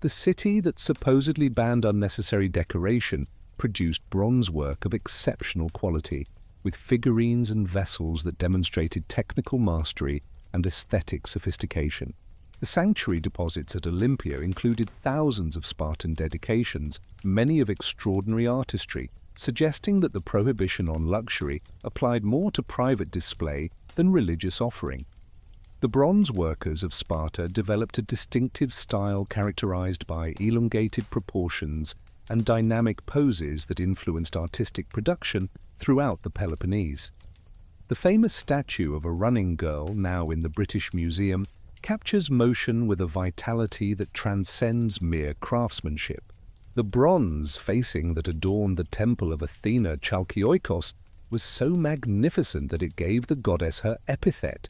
The city that supposedly banned unnecessary decoration produced bronze work of exceptional quality, with figurines and vessels that demonstrated technical mastery and aesthetic sophistication. The sanctuary deposits at Olympia included thousands of Spartan dedications, many of extraordinary artistry, suggesting that the prohibition on luxury applied more to private display than religious offering. The bronze workers of Sparta developed a distinctive style characterized by elongated proportions and dynamic poses that influenced artistic production throughout the Peloponnese. The famous statue of a running girl, now in the British Museum, captures motion with a vitality that transcends mere craftsmanship. The bronze facing that adorned the temple of Athena Chalkioikos was so magnificent that it gave the goddess her epithet.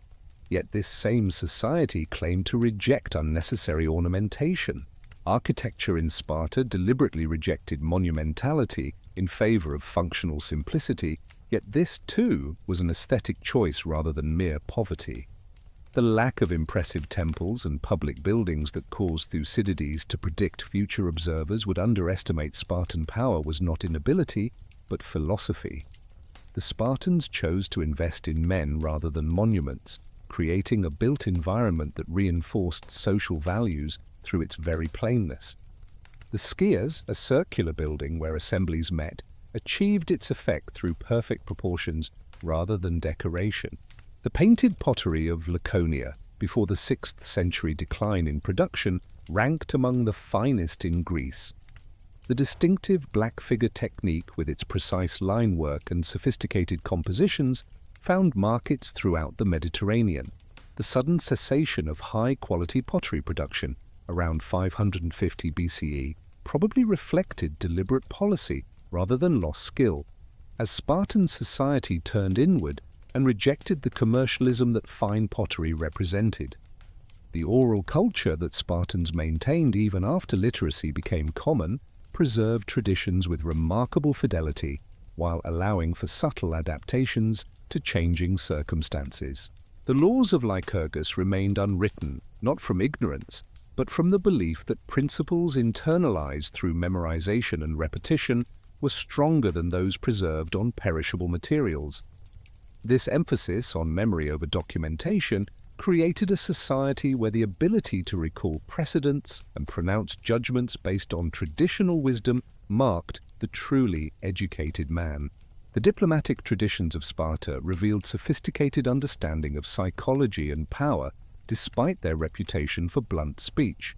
Yet this same society claimed to reject unnecessary ornamentation. Architecture in Sparta deliberately rejected monumentality in favor of functional simplicity, yet this too was an aesthetic choice rather than mere poverty. The lack of impressive temples and public buildings that caused Thucydides to predict future observers would underestimate Spartan power was not inability, but philosophy. The Spartans chose to invest in men rather than monuments, creating a built environment that reinforced social values through its very plainness. The skias, a circular building where assemblies met, achieved its effect through perfect proportions rather than decoration. The painted pottery of Laconia, before the 6th century decline in production, ranked among the finest in Greece. The distinctive black figure technique with its precise line work and sophisticated compositions found markets throughout the Mediterranean. The sudden cessation of high-quality pottery production around 550 BCE probably reflected deliberate policy rather than lost skill, as Spartan society turned inward and rejected the commercialism that fine pottery represented. The oral culture that Spartans maintained even after literacy became common preserved traditions with remarkable fidelity while allowing for subtle adaptations to changing circumstances. The laws of Lycurgus remained unwritten, not from ignorance, but from the belief that principles internalized through memorization and repetition were stronger than those preserved on perishable materials. This emphasis on memory over documentation created a society where the ability to recall precedents and pronounce judgments based on traditional wisdom marked the truly educated man. The diplomatic traditions of Sparta revealed sophisticated understanding of psychology and power despite their reputation for blunt speech.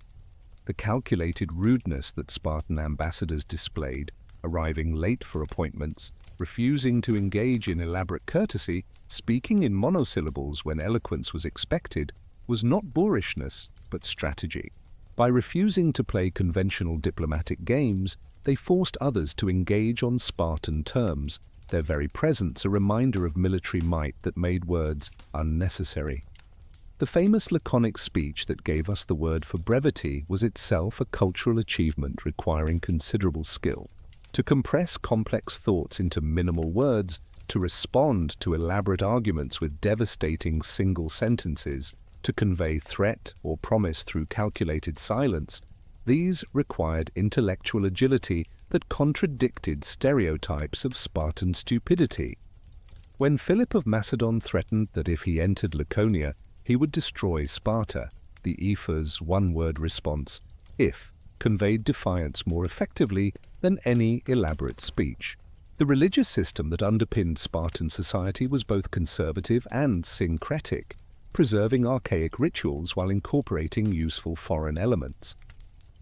The calculated rudeness that Spartan ambassadors displayed, arriving late for appointments, refusing to engage in elaborate courtesy, speaking in monosyllables when eloquence was expected, was not boorishness, but strategy. By refusing to play conventional diplomatic games, they forced others to engage on Spartan terms, their very presence a reminder of military might that made words unnecessary. The famous laconic speech that gave us the word for brevity was itself a cultural achievement requiring considerable skill. To compress complex thoughts into minimal words, to respond to elaborate arguments with devastating single sentences, to convey threat or promise through calculated silence, these required intellectual agility that contradicted stereotypes of Spartan stupidity. When Philip of Macedon threatened that if he entered Laconia, he would destroy Sparta, the ephor's one-word response, "if," conveyed defiance more effectively than any elaborate speech. The religious system that underpinned Spartan society was both conservative and syncretic, preserving archaic rituals while incorporating useful foreign elements.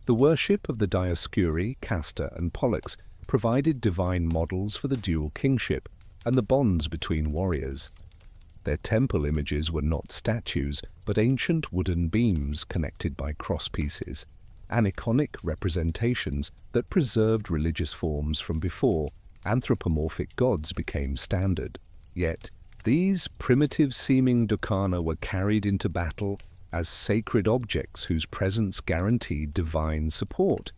The worship of the Dioscuri, Castor, and Pollux provided divine models for the dual kingship and the bonds between warriors. Their temple images were not statues, but ancient wooden beams connected by crosspieces, aniconic representations that preserved religious forms from before anthropomorphic gods became standard. Yet, these primitive-seeming docana were carried into battle as sacred objects whose presence guaranteed divine support.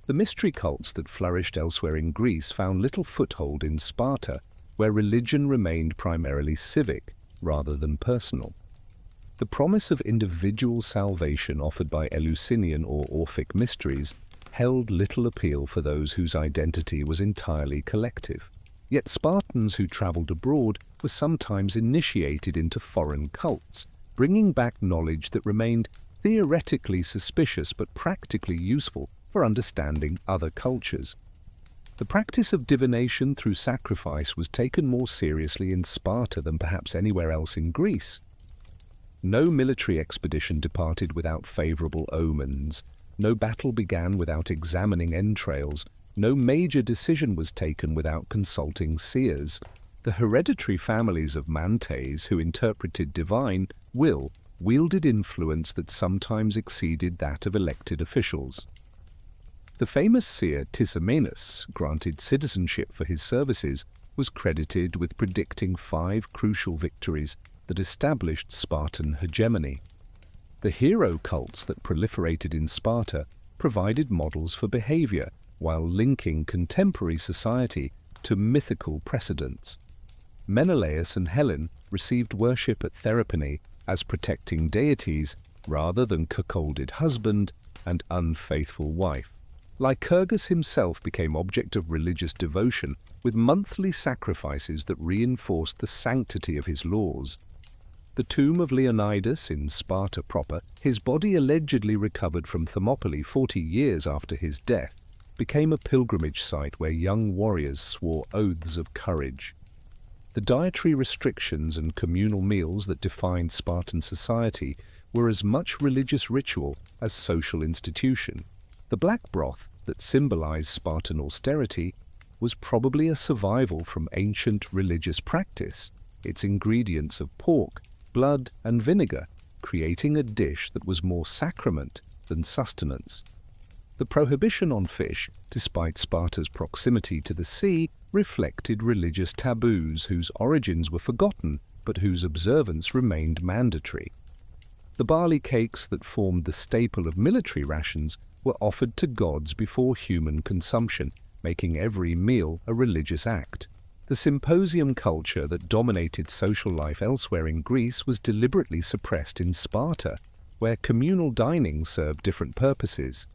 The mystery cults that flourished elsewhere in Greece found little foothold in Sparta, where religion remained primarily civic rather than personal. The promise of individual salvation offered by Eleusinian or Orphic mysteries held little appeal for those whose identity was entirely collective. Yet Spartans who traveled abroad were sometimes initiated into foreign cults, bringing back knowledge that remained theoretically suspicious but practically useful for understanding other cultures. The practice of divination through sacrifice was taken more seriously in Sparta than perhaps anywhere else in Greece. No military expedition departed without favorable omens. No battle began without examining entrails. No major decision was taken without consulting seers. The hereditary families of Mantes, who interpreted divine will, wielded influence that sometimes exceeded that of elected officials. The famous seer Tisamenus, granted citizenship for his services, was credited with predicting 5 crucial victories that established Spartan hegemony. The hero cults that proliferated in Sparta provided models for behavior while linking contemporary society to mythical precedents. Menelaus and Helen received worship at Thermopylae as protecting deities rather than cuckolded husband and unfaithful wife. Lycurgus himself became object of religious devotion with monthly sacrifices that reinforced the sanctity of his laws. The tomb of Leonidas in Sparta proper, his body allegedly recovered from Thermopylae 40 years after his death, became a pilgrimage site where young warriors swore oaths of courage. The dietary restrictions and communal meals that defined Spartan society were as much religious ritual as social institution. The black broth that symbolized Spartan austerity was probably a survival from ancient religious practice, its ingredients of pork, blood, and vinegar, creating a dish that was more sacrament than sustenance. The prohibition on fish, despite Sparta's proximity to the sea, reflected religious taboos whose origins were forgotten but whose observance remained mandatory. The barley cakes that formed the staple of military rations were offered to gods before human consumption, making every meal a religious act. The symposium culture that dominated social life elsewhere in Greece was deliberately suppressed in Sparta, where communal dining served different purposes.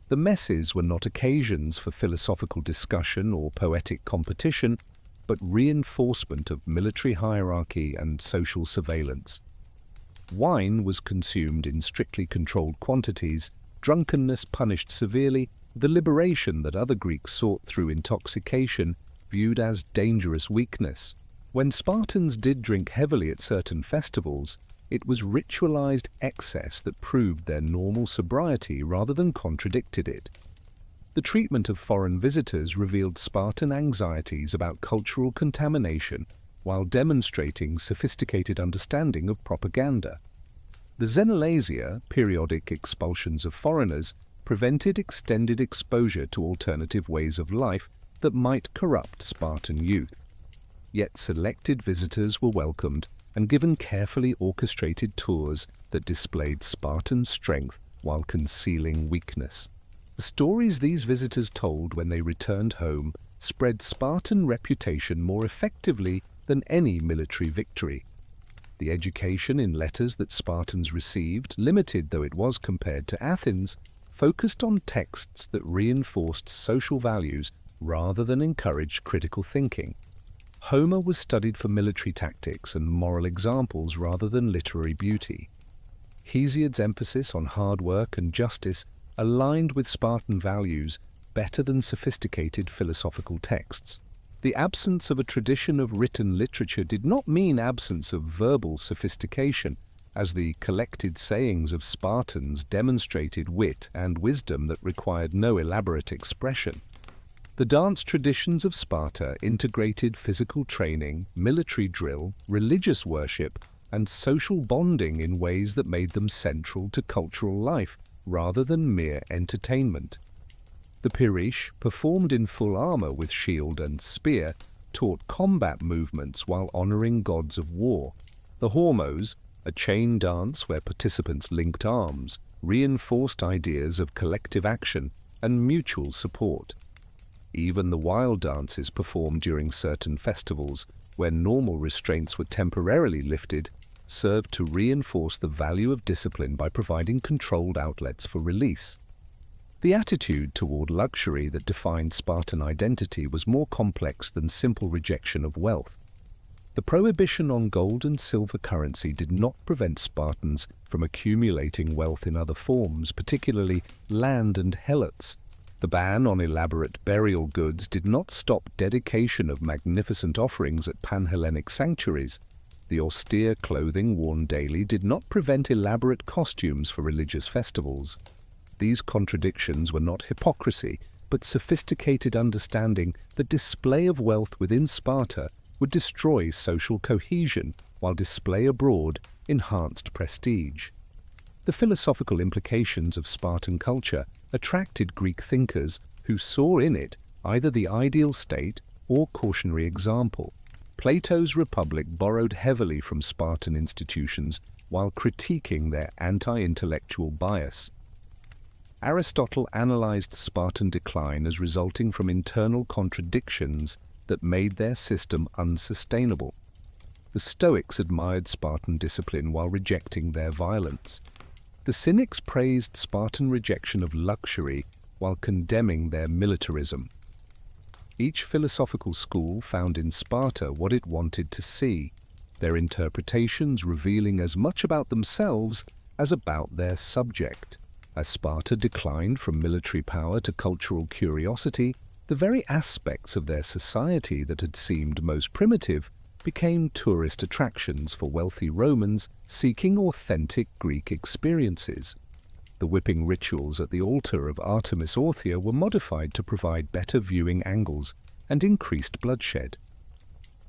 The messes were not occasions for philosophical discussion or poetic competition, but reinforcement of military hierarchy and social surveillance. Wine was consumed in strictly controlled quantities, drunkenness punished severely, the liberation that other Greeks sought through intoxication viewed as dangerous weakness. When Spartans did drink heavily at certain festivals, it was ritualized excess that proved their normal sobriety rather than contradicted it. The treatment of foreign visitors revealed Spartan anxieties about cultural contamination while demonstrating sophisticated understanding of propaganda. The xenolasia, periodic expulsions of foreigners, prevented extended exposure to alternative ways of life that might corrupt Spartan youth. Yet selected visitors were welcomed and given carefully orchestrated tours that displayed Spartan strength while concealing weakness. The stories these visitors told when they returned home spread Spartan reputation more effectively than any military victory. The education in letters that Spartans received, limited though it was compared to Athens, focused on texts that reinforced social values rather than encouraged critical thinking. Homer was studied for military tactics and moral examples rather than literary beauty. Hesiod's emphasis on hard work and justice aligned with Spartan values better than sophisticated philosophical texts. The absence of a tradition of written literature did not mean absence of verbal sophistication, as the collected sayings of Spartans demonstrated wit and wisdom that required no elaborate expression. The dance traditions of Sparta integrated physical training, military drill, religious worship, and social bonding in ways that made them central to cultural life rather than mere entertainment. The perioeci, performed in full armor with shield and spear, taught combat movements while honoring gods of war. The hormos, a chain dance where participants linked arms, reinforced ideas of collective action and mutual support. Even the wild dances performed during certain festivals, where normal restraints were temporarily lifted, served to reinforce the value of discipline by providing controlled outlets for release. The attitude toward luxury that defined Spartan identity was more complex than simple rejection of wealth. The prohibition on gold and silver currency did not prevent Spartans from accumulating wealth in other forms, particularly land and helots. The ban on elaborate burial goods did not stop dedication of magnificent offerings at Panhellenic sanctuaries. The austere clothing worn daily did not prevent elaborate costumes for religious festivals. These contradictions were not hypocrisy, but sophisticated understanding that display of wealth within Sparta would destroy social cohesion, while display abroad enhanced prestige. The philosophical implications of Spartan culture attracted Greek thinkers who saw in it either the ideal state or cautionary example. Plato's Republic borrowed heavily from Spartan institutions while critiquing their anti-intellectual bias. Aristotle analyzed Spartan decline as resulting from internal contradictions that made their system unsustainable. The Stoics admired Spartan discipline while rejecting their violence. The Cynics praised Spartan rejection of luxury while condemning their militarism. Each philosophical school found in Sparta what it wanted to see, their interpretations revealing as much about themselves as about their subject. As Sparta declined from military power to cultural curiosity, the very aspects of their society that had seemed most primitive became tourist attractions for wealthy Romans seeking authentic Greek experiences. The whipping rituals at the altar of Artemis Orthia were modified to provide better viewing angles and increased bloodshed.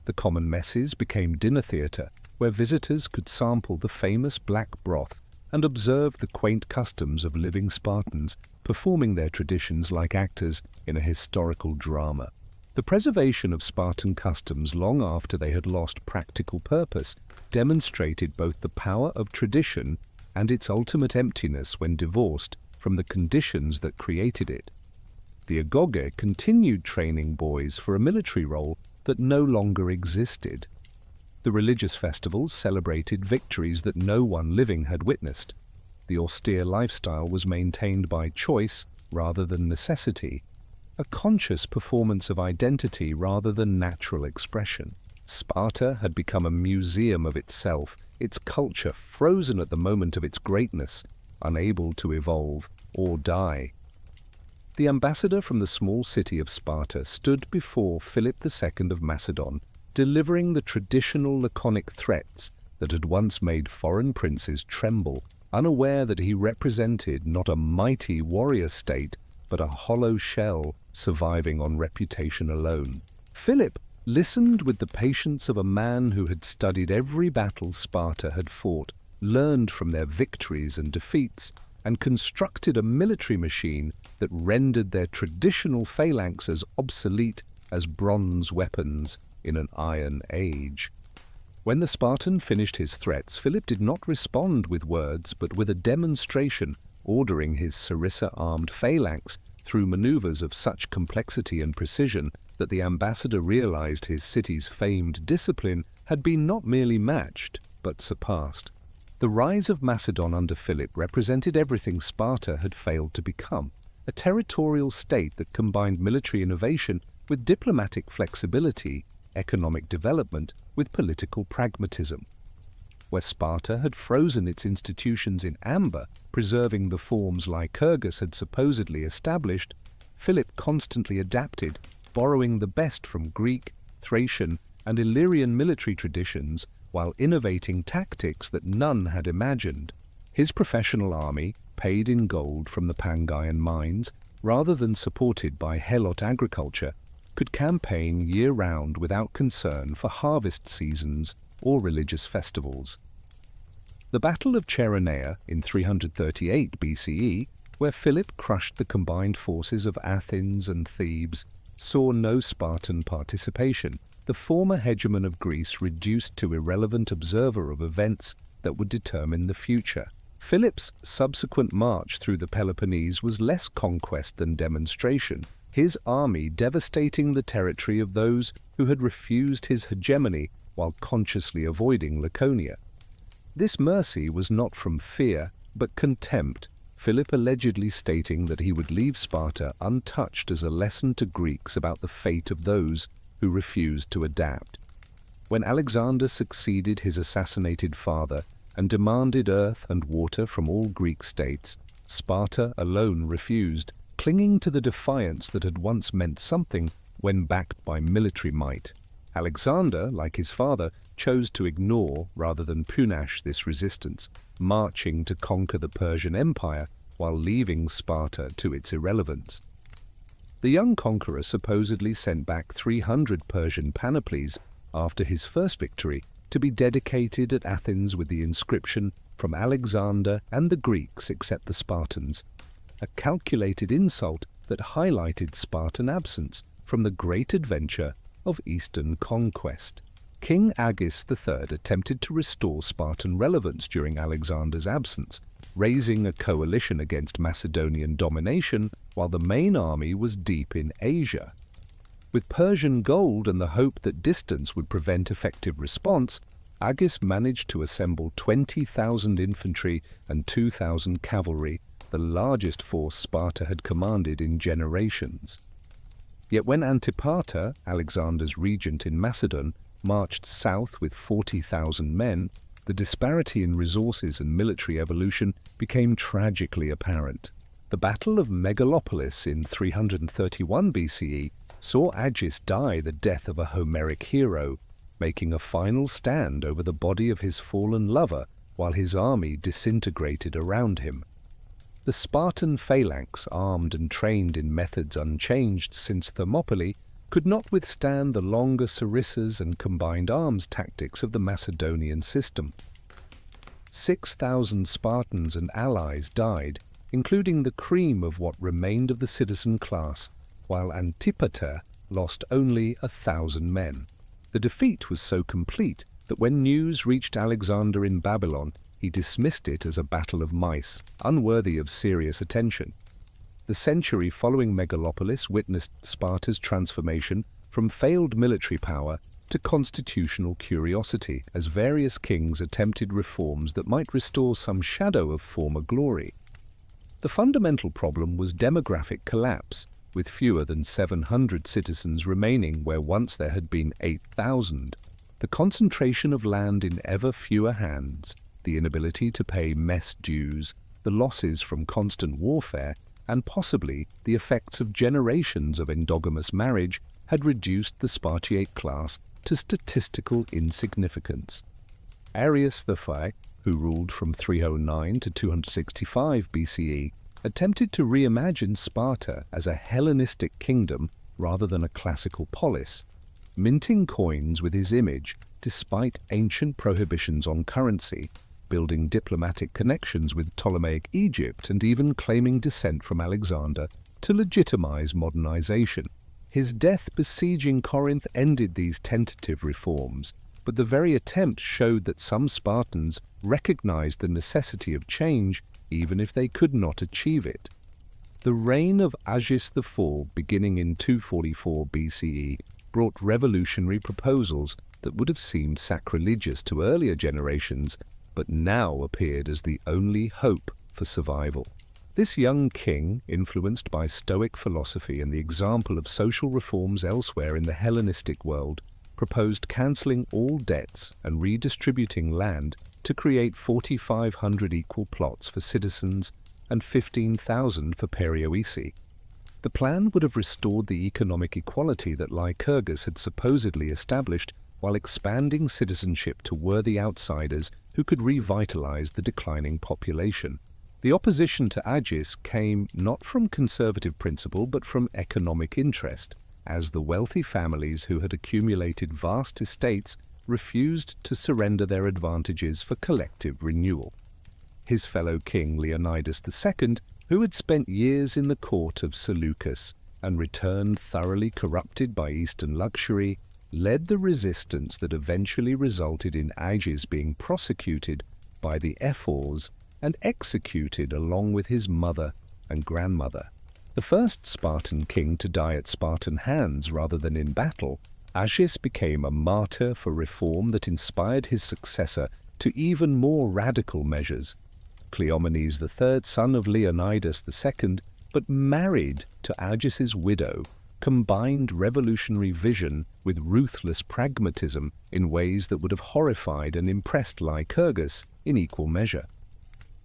The common messes became dinner theatre, where visitors could sample the famous black broth and observe the quaint customs of living Spartans performing their traditions like actors in a historical drama. The preservation of Spartan customs long after they had lost practical purpose demonstrated both the power of tradition and its ultimate emptiness when divorced from the conditions that created it. The agoge continued training boys for a military role that no longer existed. The religious festivals celebrated victories that no one living had witnessed. The austere lifestyle was maintained by choice rather than necessity, a conscious performance of identity rather than natural expression. Sparta had become a museum of itself, its culture frozen at the moment of its greatness, unable to evolve or die. The ambassador from the small city of Sparta stood before Philip II of Macedon, delivering the traditional laconic threats that had once made foreign princes tremble, unaware that he represented not a mighty warrior state, but a hollow shell surviving on reputation alone. Philip listened with the patience of a man who had studied every battle Sparta had fought, learned from their victories and defeats, and constructed a military machine that rendered their traditional phalanx as obsolete as bronze weapons in an iron age. When the Spartan finished his threats, Philip did not respond with words, but with a demonstration, ordering his sarissa-armed phalanx through maneuvers of such complexity and precision that the ambassador realized his city's famed discipline had been not merely matched, but surpassed. The rise of Macedon under Philip represented everything Sparta had failed to become, a territorial state that combined military innovation with diplomatic flexibility, economic development with political pragmatism. Where Sparta had frozen its institutions in amber, preserving the forms Lycurgus had supposedly established, Philip constantly adapted, borrowing the best from Greek, Thracian, and Illyrian military traditions while innovating tactics that none had imagined. His professional army, paid in gold from the Pangaean mines, rather than supported by helot agriculture, could campaign year-round without concern for harvest seasons or religious festivals. The Battle of Cheronea in 338 BCE, where Philip crushed the combined forces of Athens and Thebes, saw no Spartan participation, the former hegemon of Greece reduced to irrelevant observer of events that would determine the future. Philip's subsequent march through the Peloponnese was less conquest than demonstration, his army devastating the territory of those who had refused his hegemony while consciously avoiding Laconia. This mercy was not from fear, but contempt, Philip allegedly stating that he would leave Sparta untouched as a lesson to Greeks about the fate of those who refused to adapt. When Alexander succeeded his assassinated father and demanded earth and water from all Greek states, Sparta alone refused, clinging to the defiance that had once meant something when backed by military might. Alexander, like his father, chose to ignore rather than punish this resistance, marching to conquer the Persian Empire while leaving Sparta to its irrelevance. The young conqueror supposedly sent back 300 Persian panoplies after his first victory to be dedicated at Athens with the inscription "From Alexander and the Greeks except the Spartans," a calculated insult that highlighted Spartan absence from the great adventure of Eastern conquest. King Agis III attempted to restore Spartan relevance during Alexander's absence, raising a coalition against Macedonian domination while the main army was deep in Asia. With Persian gold and the hope that distance would prevent effective response, Agis managed to assemble 20,000 infantry and 2,000 cavalry, the largest force Sparta had commanded in generations. Yet when Antipater, Alexander's regent in Macedon, marched south with 40,000 men, the disparity in resources and military evolution became tragically apparent. The Battle of Megalopolis in 331 BCE saw Agis die the death of a Homeric hero, making a final stand over the body of his fallen lover while his army disintegrated around him. The Spartan phalanx, armed and trained in methods unchanged since Thermopylae, could not withstand the longer sarissas and combined arms tactics of the Macedonian system. 6,000 Spartans and allies died, including the cream of what remained of the citizen class, while Antipater lost only 1,000 men. The defeat was so complete that when news reached Alexander in Babylon, he dismissed it as a battle of mice, unworthy of serious attention. The century following Megalopolis witnessed Sparta's transformation from failed military power to constitutional curiosity as various kings attempted reforms that might restore some shadow of former glory. The fundamental problem was demographic collapse, with fewer than 700 citizens remaining where once there had been 8,000. The concentration of land in ever fewer hands, the inability to pay mess dues, the losses from constant warfare, and possibly the effects of generations of endogamous marriage had reduced the Spartiate class to statistical insignificance. Arrius IV, who ruled from 309 to 265 BCE, attempted to reimagine Sparta as a Hellenistic kingdom rather than a classical polis, minting coins with his image despite ancient prohibitions on currency, building diplomatic connections with Ptolemaic Egypt, and even claiming descent from Alexander to legitimize modernization. His death besieging Corinth ended these tentative reforms, but the very attempt showed that some Spartans recognized the necessity of change even if they could not achieve it. The reign of Agis IV, beginning in 244 BCE, brought revolutionary proposals that would have seemed sacrilegious to earlier generations, but now appeared as the only hope for survival. This young king, influenced by Stoic philosophy and the example of social reforms elsewhere in the Hellenistic world, proposed cancelling all debts and redistributing land to create 4,500 equal plots for citizens and 15,000 for perioeci. The plan would have restored the economic equality that Lycurgus had supposedly established while expanding citizenship to worthy outsiders who could revitalize the declining population. The opposition to Agis came not from conservative principle but from economic interest, as the wealthy families who had accumulated vast estates refused to surrender their advantages for collective renewal. His fellow king Leonidas II, who had spent years in the court of Seleucus and returned thoroughly corrupted by Eastern luxury, led the resistance that eventually resulted in Agis being prosecuted by the ephors and executed along with his mother and grandmother. The first Spartan king to die at Spartan hands rather than in battle, Agis became a martyr for reform that inspired his successor to even more radical measures. Cleomenes III, son of Leonidas II, but married to Agis's widow, combined revolutionary vision with ruthless pragmatism in ways that would have horrified and impressed Lycurgus in equal measure.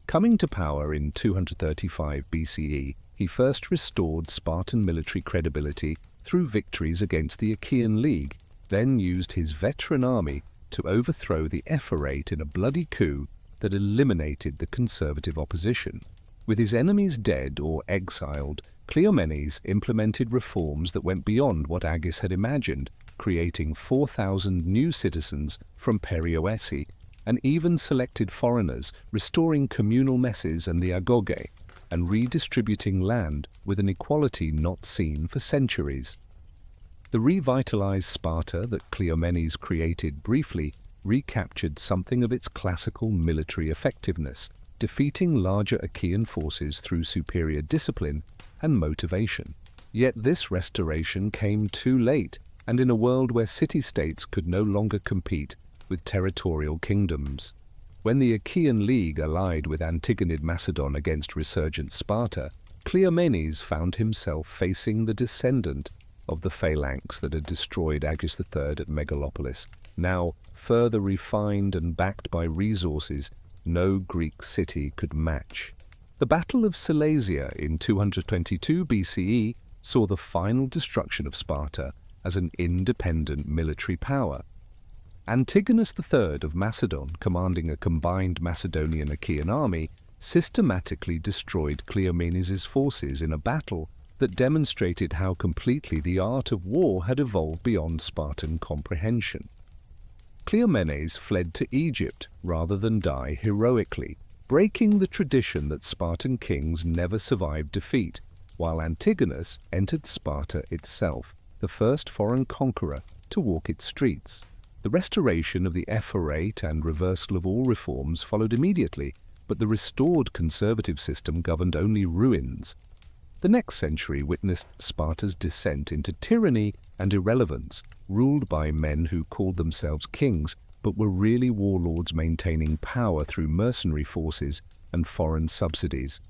Coming to power in 235 BCE, he first restored Spartan military credibility through victories against the Achaean League, then used his veteran army to overthrow the ephorate in a bloody coup that eliminated the conservative opposition. With his enemies dead or exiled, Cleomenes implemented reforms that went beyond what Agis had imagined, creating 4,000 new citizens from perioeci, and even selected foreigners, restoring communal messes and the agoge, and redistributing land with an equality not seen for centuries. The revitalized Sparta that Cleomenes created briefly recaptured something of its classical military effectiveness, defeating larger Achaean forces through superior discipline and motivation. Yet this restoration came too late, and in a world where city-states could no longer compete with territorial kingdoms. When the Achaean League allied with Antigonid Macedon against resurgent Sparta, Cleomenes found himself facing the descendant of the phalanx that had destroyed Agis III at Megalopolis, now further refined and backed by resources no Greek city could match. The Battle of Silesia in 222 BCE saw the final destruction of Sparta as an independent military power. Antigonus III of Macedon, commanding a combined Macedonian-Achaean army, systematically destroyed Cleomenes' forces in a battle that demonstrated how completely the art of war had evolved beyond Spartan comprehension. Cleomenes fled to Egypt rather than die heroically, breaking the tradition that Spartan kings never survived defeat, while Antigonus entered Sparta itself, the first foreign conqueror to walk its streets. The restoration of the ephorate and reversal of all reforms followed immediately, but the restored conservative system governed only ruins. The next century witnessed Sparta's descent into tyranny and irrelevance, ruled by men who called themselves kings but were really warlords maintaining power through mercenary forces and foreign subsidies.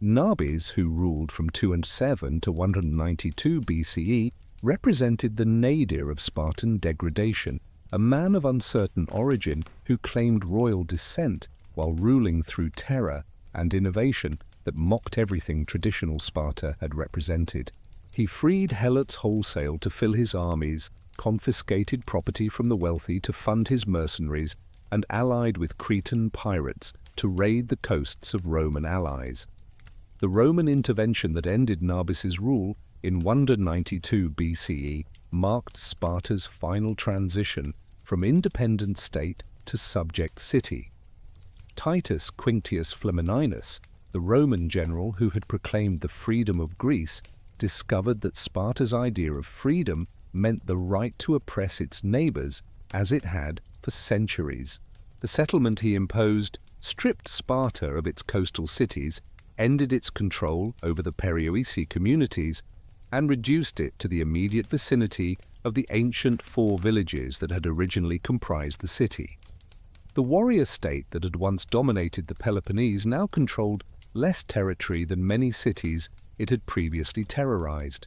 Nabis, who ruled from 207 to 192 BCE, represented the nadir of Spartan degradation, a man of uncertain origin who claimed royal descent while ruling through terror and innovation that mocked everything traditional Sparta had represented. He freed helots wholesale to fill his armies, confiscated property from the wealthy to fund his mercenaries, and allied with Cretan pirates to raid the coasts of Roman allies. The Roman intervention that ended Nabis's rule in 192 BCE marked Sparta's final transition from independent state to subject city. Titus Quinctius Flamininus, the Roman general who had proclaimed the freedom of Greece, discovered that Sparta's idea of freedom meant the right to oppress its neighbors as it had for centuries. The settlement he imposed stripped Sparta of its coastal cities, ended its control over the perioeci communities, and reduced it to the immediate vicinity of the ancient 4 villages that had originally comprised the city. The warrior state that had once dominated the Peloponnese now controlled less territory than many cities it had previously terrorized.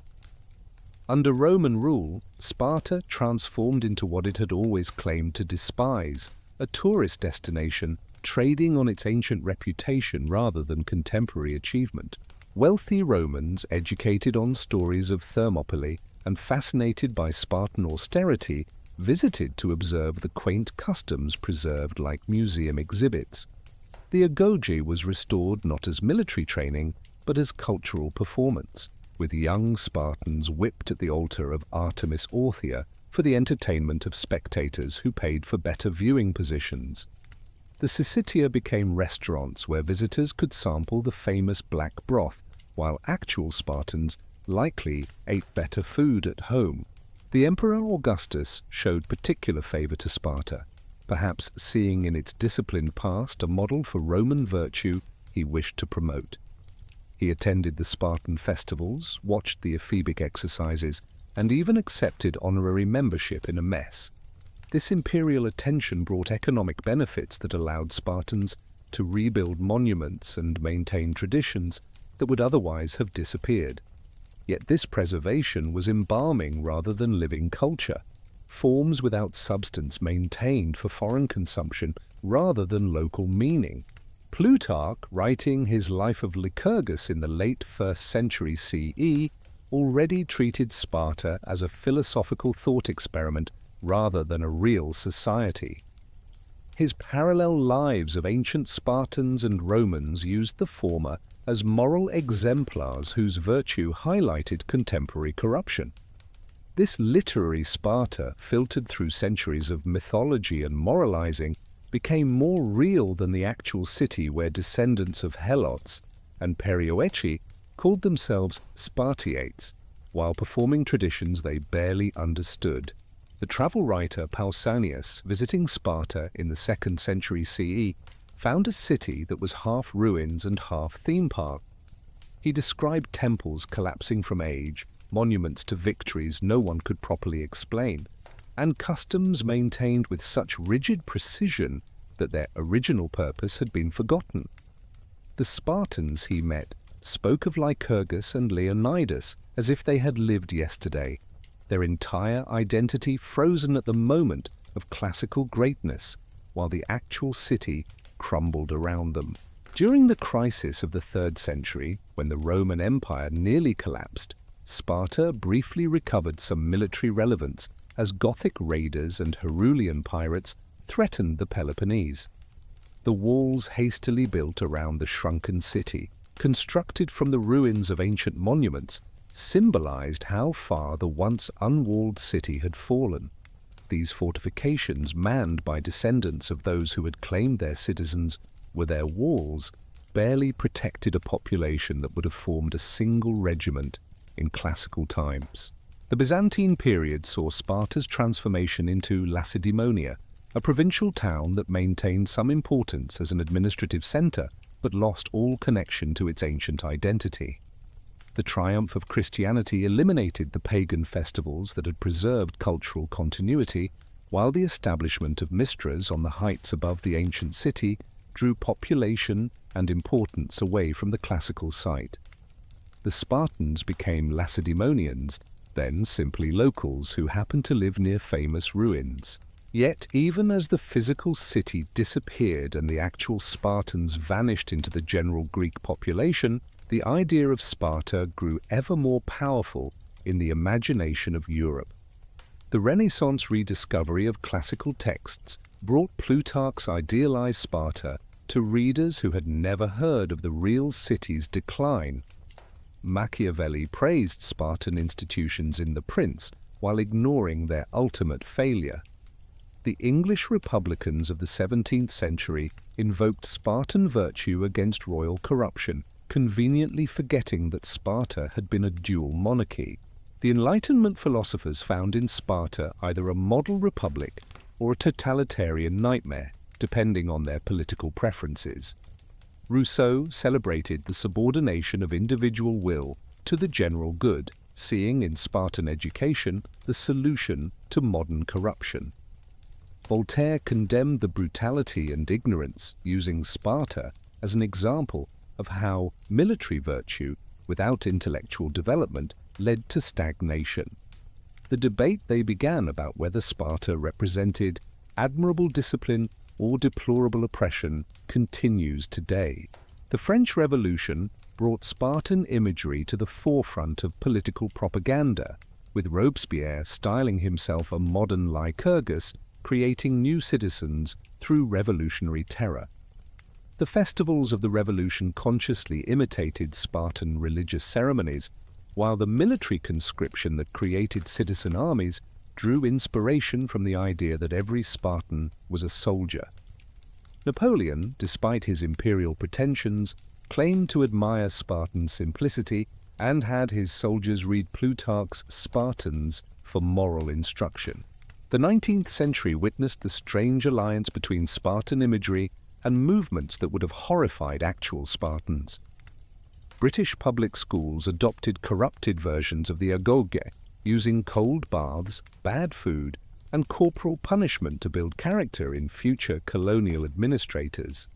Under Roman rule, Sparta transformed into what it had always claimed to despise, a tourist destination trading on its ancient reputation rather than contemporary achievement. Wealthy Romans, educated on stories of Thermopylae and fascinated by Spartan austerity, visited to observe the quaint customs preserved like museum exhibits. The agoge was restored not as military training, but as cultural performance, with young Spartans whipped at the altar of Artemis Orthia for the entertainment of spectators who paid for better viewing positions. The Syssitia became restaurants where visitors could sample the famous black broth, while actual Spartans likely ate better food at home. The Emperor Augustus showed particular favor to Sparta, perhaps seeing in its disciplined past a model for Roman virtue he wished to promote. He attended the Spartan festivals, watched the ephebic exercises, and even accepted honorary membership in a mess. This imperial attention brought economic benefits that allowed Spartans to rebuild monuments and maintain traditions that would otherwise have disappeared. Yet this preservation was embalming rather than living culture, forms without substance maintained for foreign consumption rather than local meaning. Plutarch, writing his Life of Lycurgus in the late 1st century CE, already treated Sparta as a philosophical thought experiment rather than a real society. His parallel lives of ancient Spartans and Romans used the former as moral exemplars whose virtue highlighted contemporary corruption. This literary Sparta, filtered through centuries of mythology and moralizing, became more real than the actual city where descendants of helots and perioeci called themselves Spartiates, while performing traditions they barely understood. The travel writer Pausanias, visiting Sparta in the 2nd century CE, found a city that was half ruins and half theme park. He described temples collapsing from age, monuments to victories no one could properly explain, and customs maintained with such rigid precision that their original purpose had been forgotten. The Spartans he met spoke of Lycurgus and Leonidas as if they had lived yesterday, their entire identity frozen at the moment of classical greatness, while the actual city crumbled around them. During the crisis of the 3rd century, when the Roman Empire nearly collapsed, Sparta briefly recovered some military relevance as Gothic raiders and Herulian pirates threatened the Peloponnese. The walls hastily built around the shrunken city, constructed from the ruins of ancient monuments, symbolized how far the once unwalled city had fallen. These fortifications, manned by descendants of those who had claimed their citizens, were their walls, barely protected a population that would have formed a single regiment in classical times. The Byzantine period saw Sparta's transformation into Lacedaemonia, a provincial town that maintained some importance as an administrative center but lost all connection to its ancient identity. The triumph of Christianity eliminated the pagan festivals that had preserved cultural continuity, while the establishment of mistras on the heights above the ancient city drew population and importance away from the classical site. The Spartans became Lacedaemonians, then simply locals who happened to live near famous ruins. Yet, even as the physical city disappeared and the actual Spartans vanished into the general Greek population, the idea of Sparta grew ever more powerful in the imagination of Europe. The Renaissance rediscovery of classical texts brought Plutarch's idealized Sparta to readers who had never heard of the real city's decline. Machiavelli praised Spartan institutions in The Prince while ignoring their ultimate failure. The English republicans of the 17th century invoked Spartan virtue against royal corruption, conveniently forgetting that Sparta had been a dual monarchy. The Enlightenment philosophers found in Sparta either a model republic or a totalitarian nightmare, depending on their political preferences. Rousseau celebrated the subordination of individual will to the general good, seeing in Spartan education the solution to modern corruption. Voltaire condemned the brutality and ignorance, using Sparta as an example of how military virtue, without intellectual development, led to stagnation. The debate they began about whether Sparta represented admirable discipline or deplorable oppression continues today. The French Revolution brought Spartan imagery to the forefront of political propaganda, with Robespierre styling himself a modern Lycurgus, creating new citizens through revolutionary terror. The festivals of the Revolution consciously imitated Spartan religious ceremonies, while the military conscription that created citizen armies drew inspiration from the idea that every Spartan was a soldier. Napoleon, despite his imperial pretensions, claimed to admire Spartan simplicity and had his soldiers read Plutarch's Spartans for moral instruction. The 19th century witnessed the strange alliance between Spartan imagery and movements that would have horrified actual Spartans. British public schools adopted corrupted versions of the agoge, using cold baths, bad food, and corporal punishment to build character in future colonial administrators.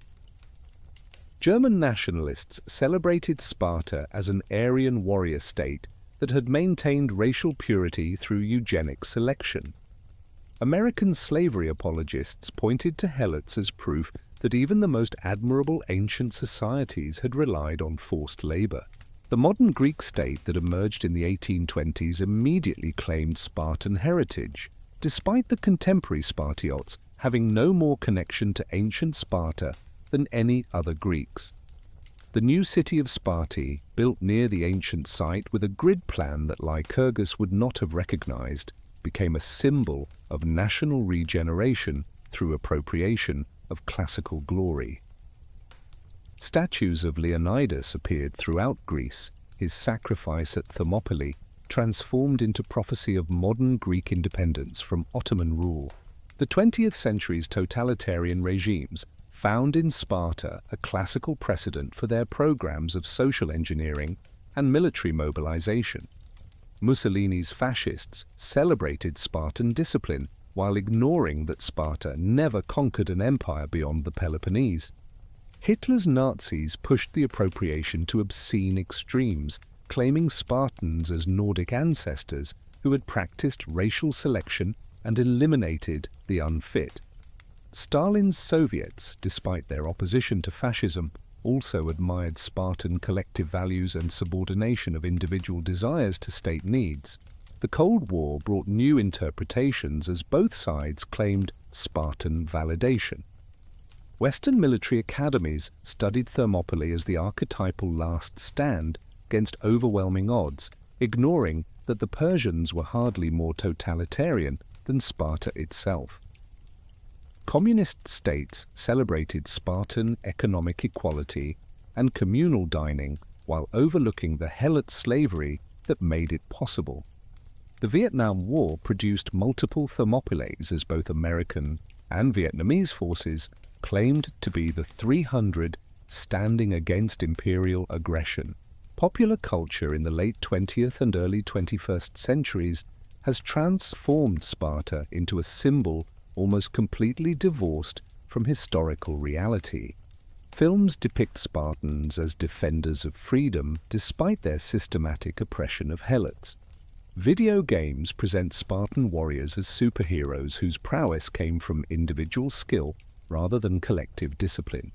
German nationalists celebrated Sparta as an Aryan warrior state that had maintained racial purity through eugenic selection. American slavery apologists pointed to helots as proof that even the most admirable ancient societies had relied on forced labor. The modern Greek state that emerged in the 1820s immediately claimed Spartan heritage, despite the contemporary Spartiates having no more connection to ancient Sparta than any other Greeks. The new city of Sparta, built near the ancient site with a grid plan that Lycurgus would not have recognized, became a symbol of national regeneration through appropriation of classical glory. Statues of Leonidas appeared throughout Greece, his sacrifice at Thermopylae transformed into prophecy of modern Greek independence from Ottoman rule. The 20th century's totalitarian regimes found in Sparta a classical precedent for their programs of social engineering and military mobilization. Mussolini's fascists celebrated Spartan discipline while ignoring that Sparta never conquered an empire beyond the Peloponnese. Hitler's Nazis pushed the appropriation to obscene extremes, claiming Spartans as Nordic ancestors who had practiced racial selection and eliminated the unfit. Stalin's Soviets, despite their opposition to fascism, also admired Spartan collective values and subordination of individual desires to state needs. The Cold War brought new interpretations as both sides claimed Spartan validation. Western military academies studied Thermopylae as the archetypal last stand against overwhelming odds, ignoring that the Persians were hardly more totalitarian than Sparta itself. Communist states celebrated Spartan economic equality and communal dining while overlooking the helot slavery that made it possible. The Vietnam War produced multiple Thermopylaes as both American and Vietnamese forces claimed to be the 300 standing against imperial aggression. Popular culture in the late 20th and early 21st centuries has transformed Sparta into a symbol almost completely divorced from historical reality. Films depict Spartans as defenders of freedom despite their systematic oppression of helots. Video games present Spartan warriors as superheroes whose prowess came from individual skill rather than collective discipline.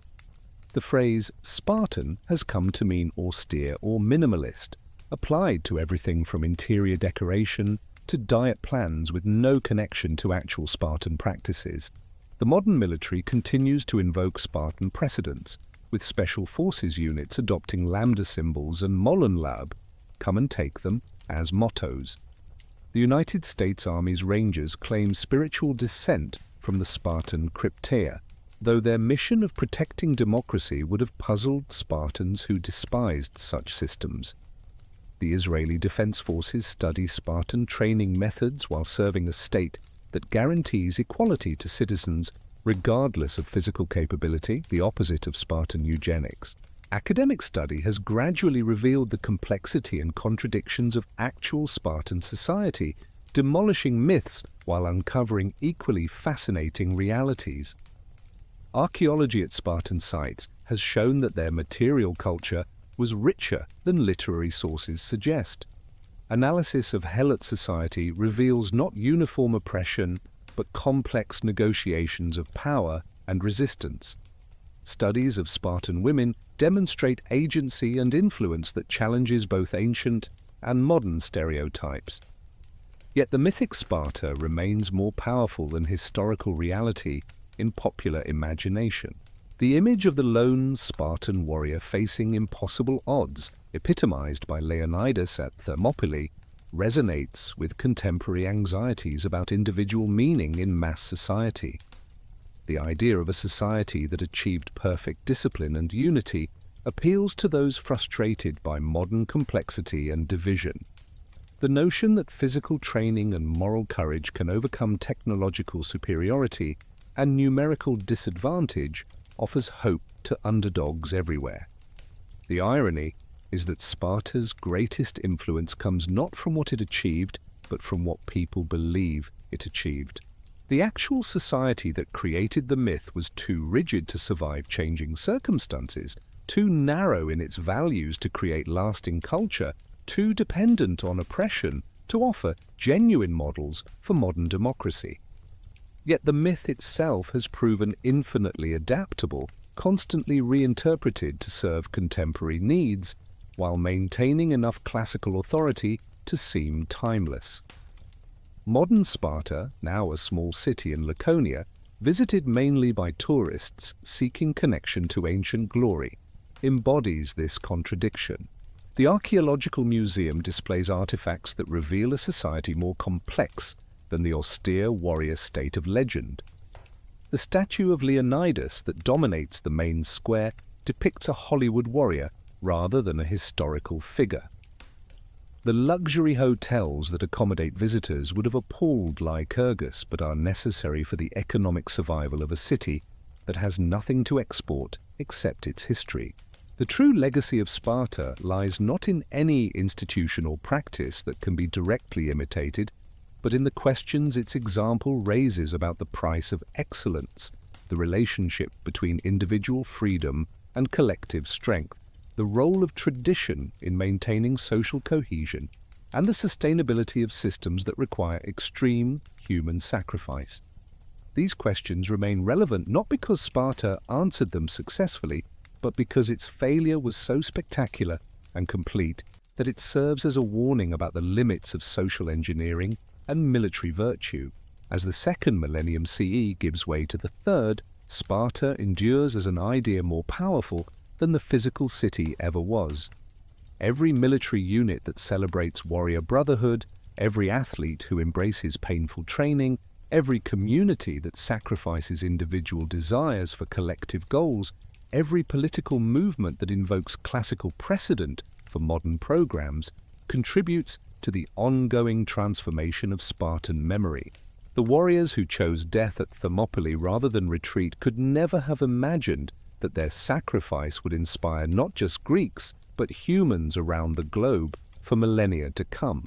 The phrase Spartan has come to mean austere or minimalist, applied to everything from interior decoration to diet plans with no connection to actual Spartan practices. The modern military continues to invoke Spartan precedents, with special forces units adopting lambda symbols and Mollenlab, come and take them, as mottos. The United States Army's Rangers claim spiritual descent from the Spartan crypteia, though their mission of protecting democracy would have puzzled Spartans who despised such systems. The Israeli Defense Forces study Spartan training methods while serving a state that guarantees equality to citizens regardless of physical capability, the opposite of Spartan eugenics. Academic study has gradually revealed the complexity and contradictions of actual Spartan society, demolishing myths while uncovering equally fascinating realities. Archaeology at Spartan sites has shown that their material culture was richer than literary sources suggest. Analysis of helot society reveals not uniform oppression, but complex negotiations of power and resistance. Studies of Spartan women demonstrate agency and influence that challenges both ancient and modern stereotypes. Yet the mythic Sparta remains more powerful than historical reality in popular imagination. The image of the lone Spartan warrior facing impossible odds, epitomized by Leonidas at Thermopylae, resonates with contemporary anxieties about individual meaning in mass society. The idea of a society that achieved perfect discipline and unity appeals to those frustrated by modern complexity and division. The notion that physical training and moral courage can overcome technological superiority and numerical disadvantage offers hope to underdogs everywhere. The irony is that Sparta's greatest influence comes not from what it achieved, but from what people believe it achieved. The actual society that created the myth was too rigid to survive changing circumstances, too narrow in its values to create lasting culture, too dependent on oppression to offer genuine models for modern democracy. Yet the myth itself has proven infinitely adaptable, constantly reinterpreted to serve contemporary needs, while maintaining enough classical authority to seem timeless. Modern Sparta, now a small city in Laconia, visited mainly by tourists seeking connection to ancient glory, embodies this contradiction. The archaeological museum displays artifacts that reveal a society more complex than the austere warrior state of legend. The statue of Leonidas that dominates the main square depicts a Hollywood warrior rather than a historical figure. The luxury hotels that accommodate visitors would have appalled Lycurgus, but are necessary for the economic survival of a city that has nothing to export except its history. The true legacy of Sparta lies not in any institution or practice that can be directly imitated, but in the questions its example raises about the price of excellence, the relationship between individual freedom and collective strength, the role of tradition in maintaining social cohesion, and the sustainability of systems that require extreme human sacrifice. These questions remain relevant not because Sparta answered them successfully, but because its failure was so spectacular and complete that it serves as a warning about the limits of social engineering and military virtue. As the second millennium CE gives way to the third, Sparta endures as an idea more powerful than the physical city ever was. Every military unit that celebrates warrior brotherhood, every athlete who embraces painful training, every community that sacrifices individual desires for collective goals, every political movement that invokes classical precedent for modern programs contributes to the ongoing transformation of Spartan memory. The warriors who chose death at Thermopylae rather than retreat could never have imagined that their sacrifice would inspire not just Greeks, but humans around the globe for millennia to come.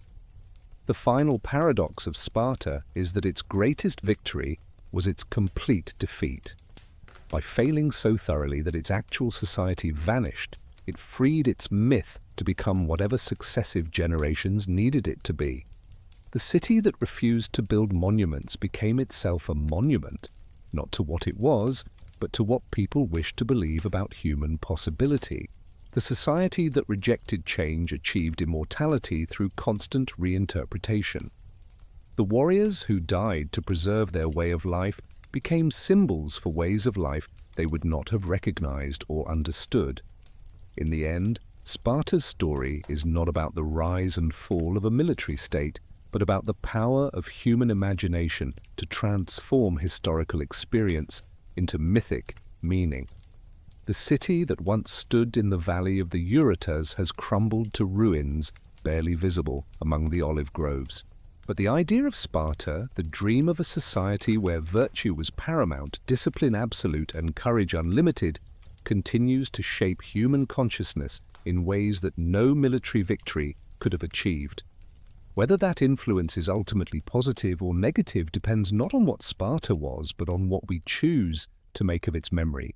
The final paradox of Sparta is that its greatest victory was its complete defeat. By failing so thoroughly that its actual society vanished, it freed its myth to become whatever successive generations needed it to be. The city that refused to build monuments became itself a monument, not to what it was, but to what people wished to believe about human possibility. The society that rejected change achieved immortality through constant reinterpretation. The warriors who died to preserve their way of life became symbols for ways of life they would not have recognized or understood. In the end, Sparta's story is not about the rise and fall of a military state, but about the power of human imagination to transform historical experience into mythic meaning. The city that once stood in the valley of the Eurotas has crumbled to ruins, barely visible among the olive groves. But the idea of Sparta, the dream of a society where virtue was paramount, discipline absolute, and courage unlimited, continues to shape human consciousness in ways that no military victory could have achieved. Whether that influence is ultimately positive or negative depends not on what Sparta was, but on what we choose to make of its memory.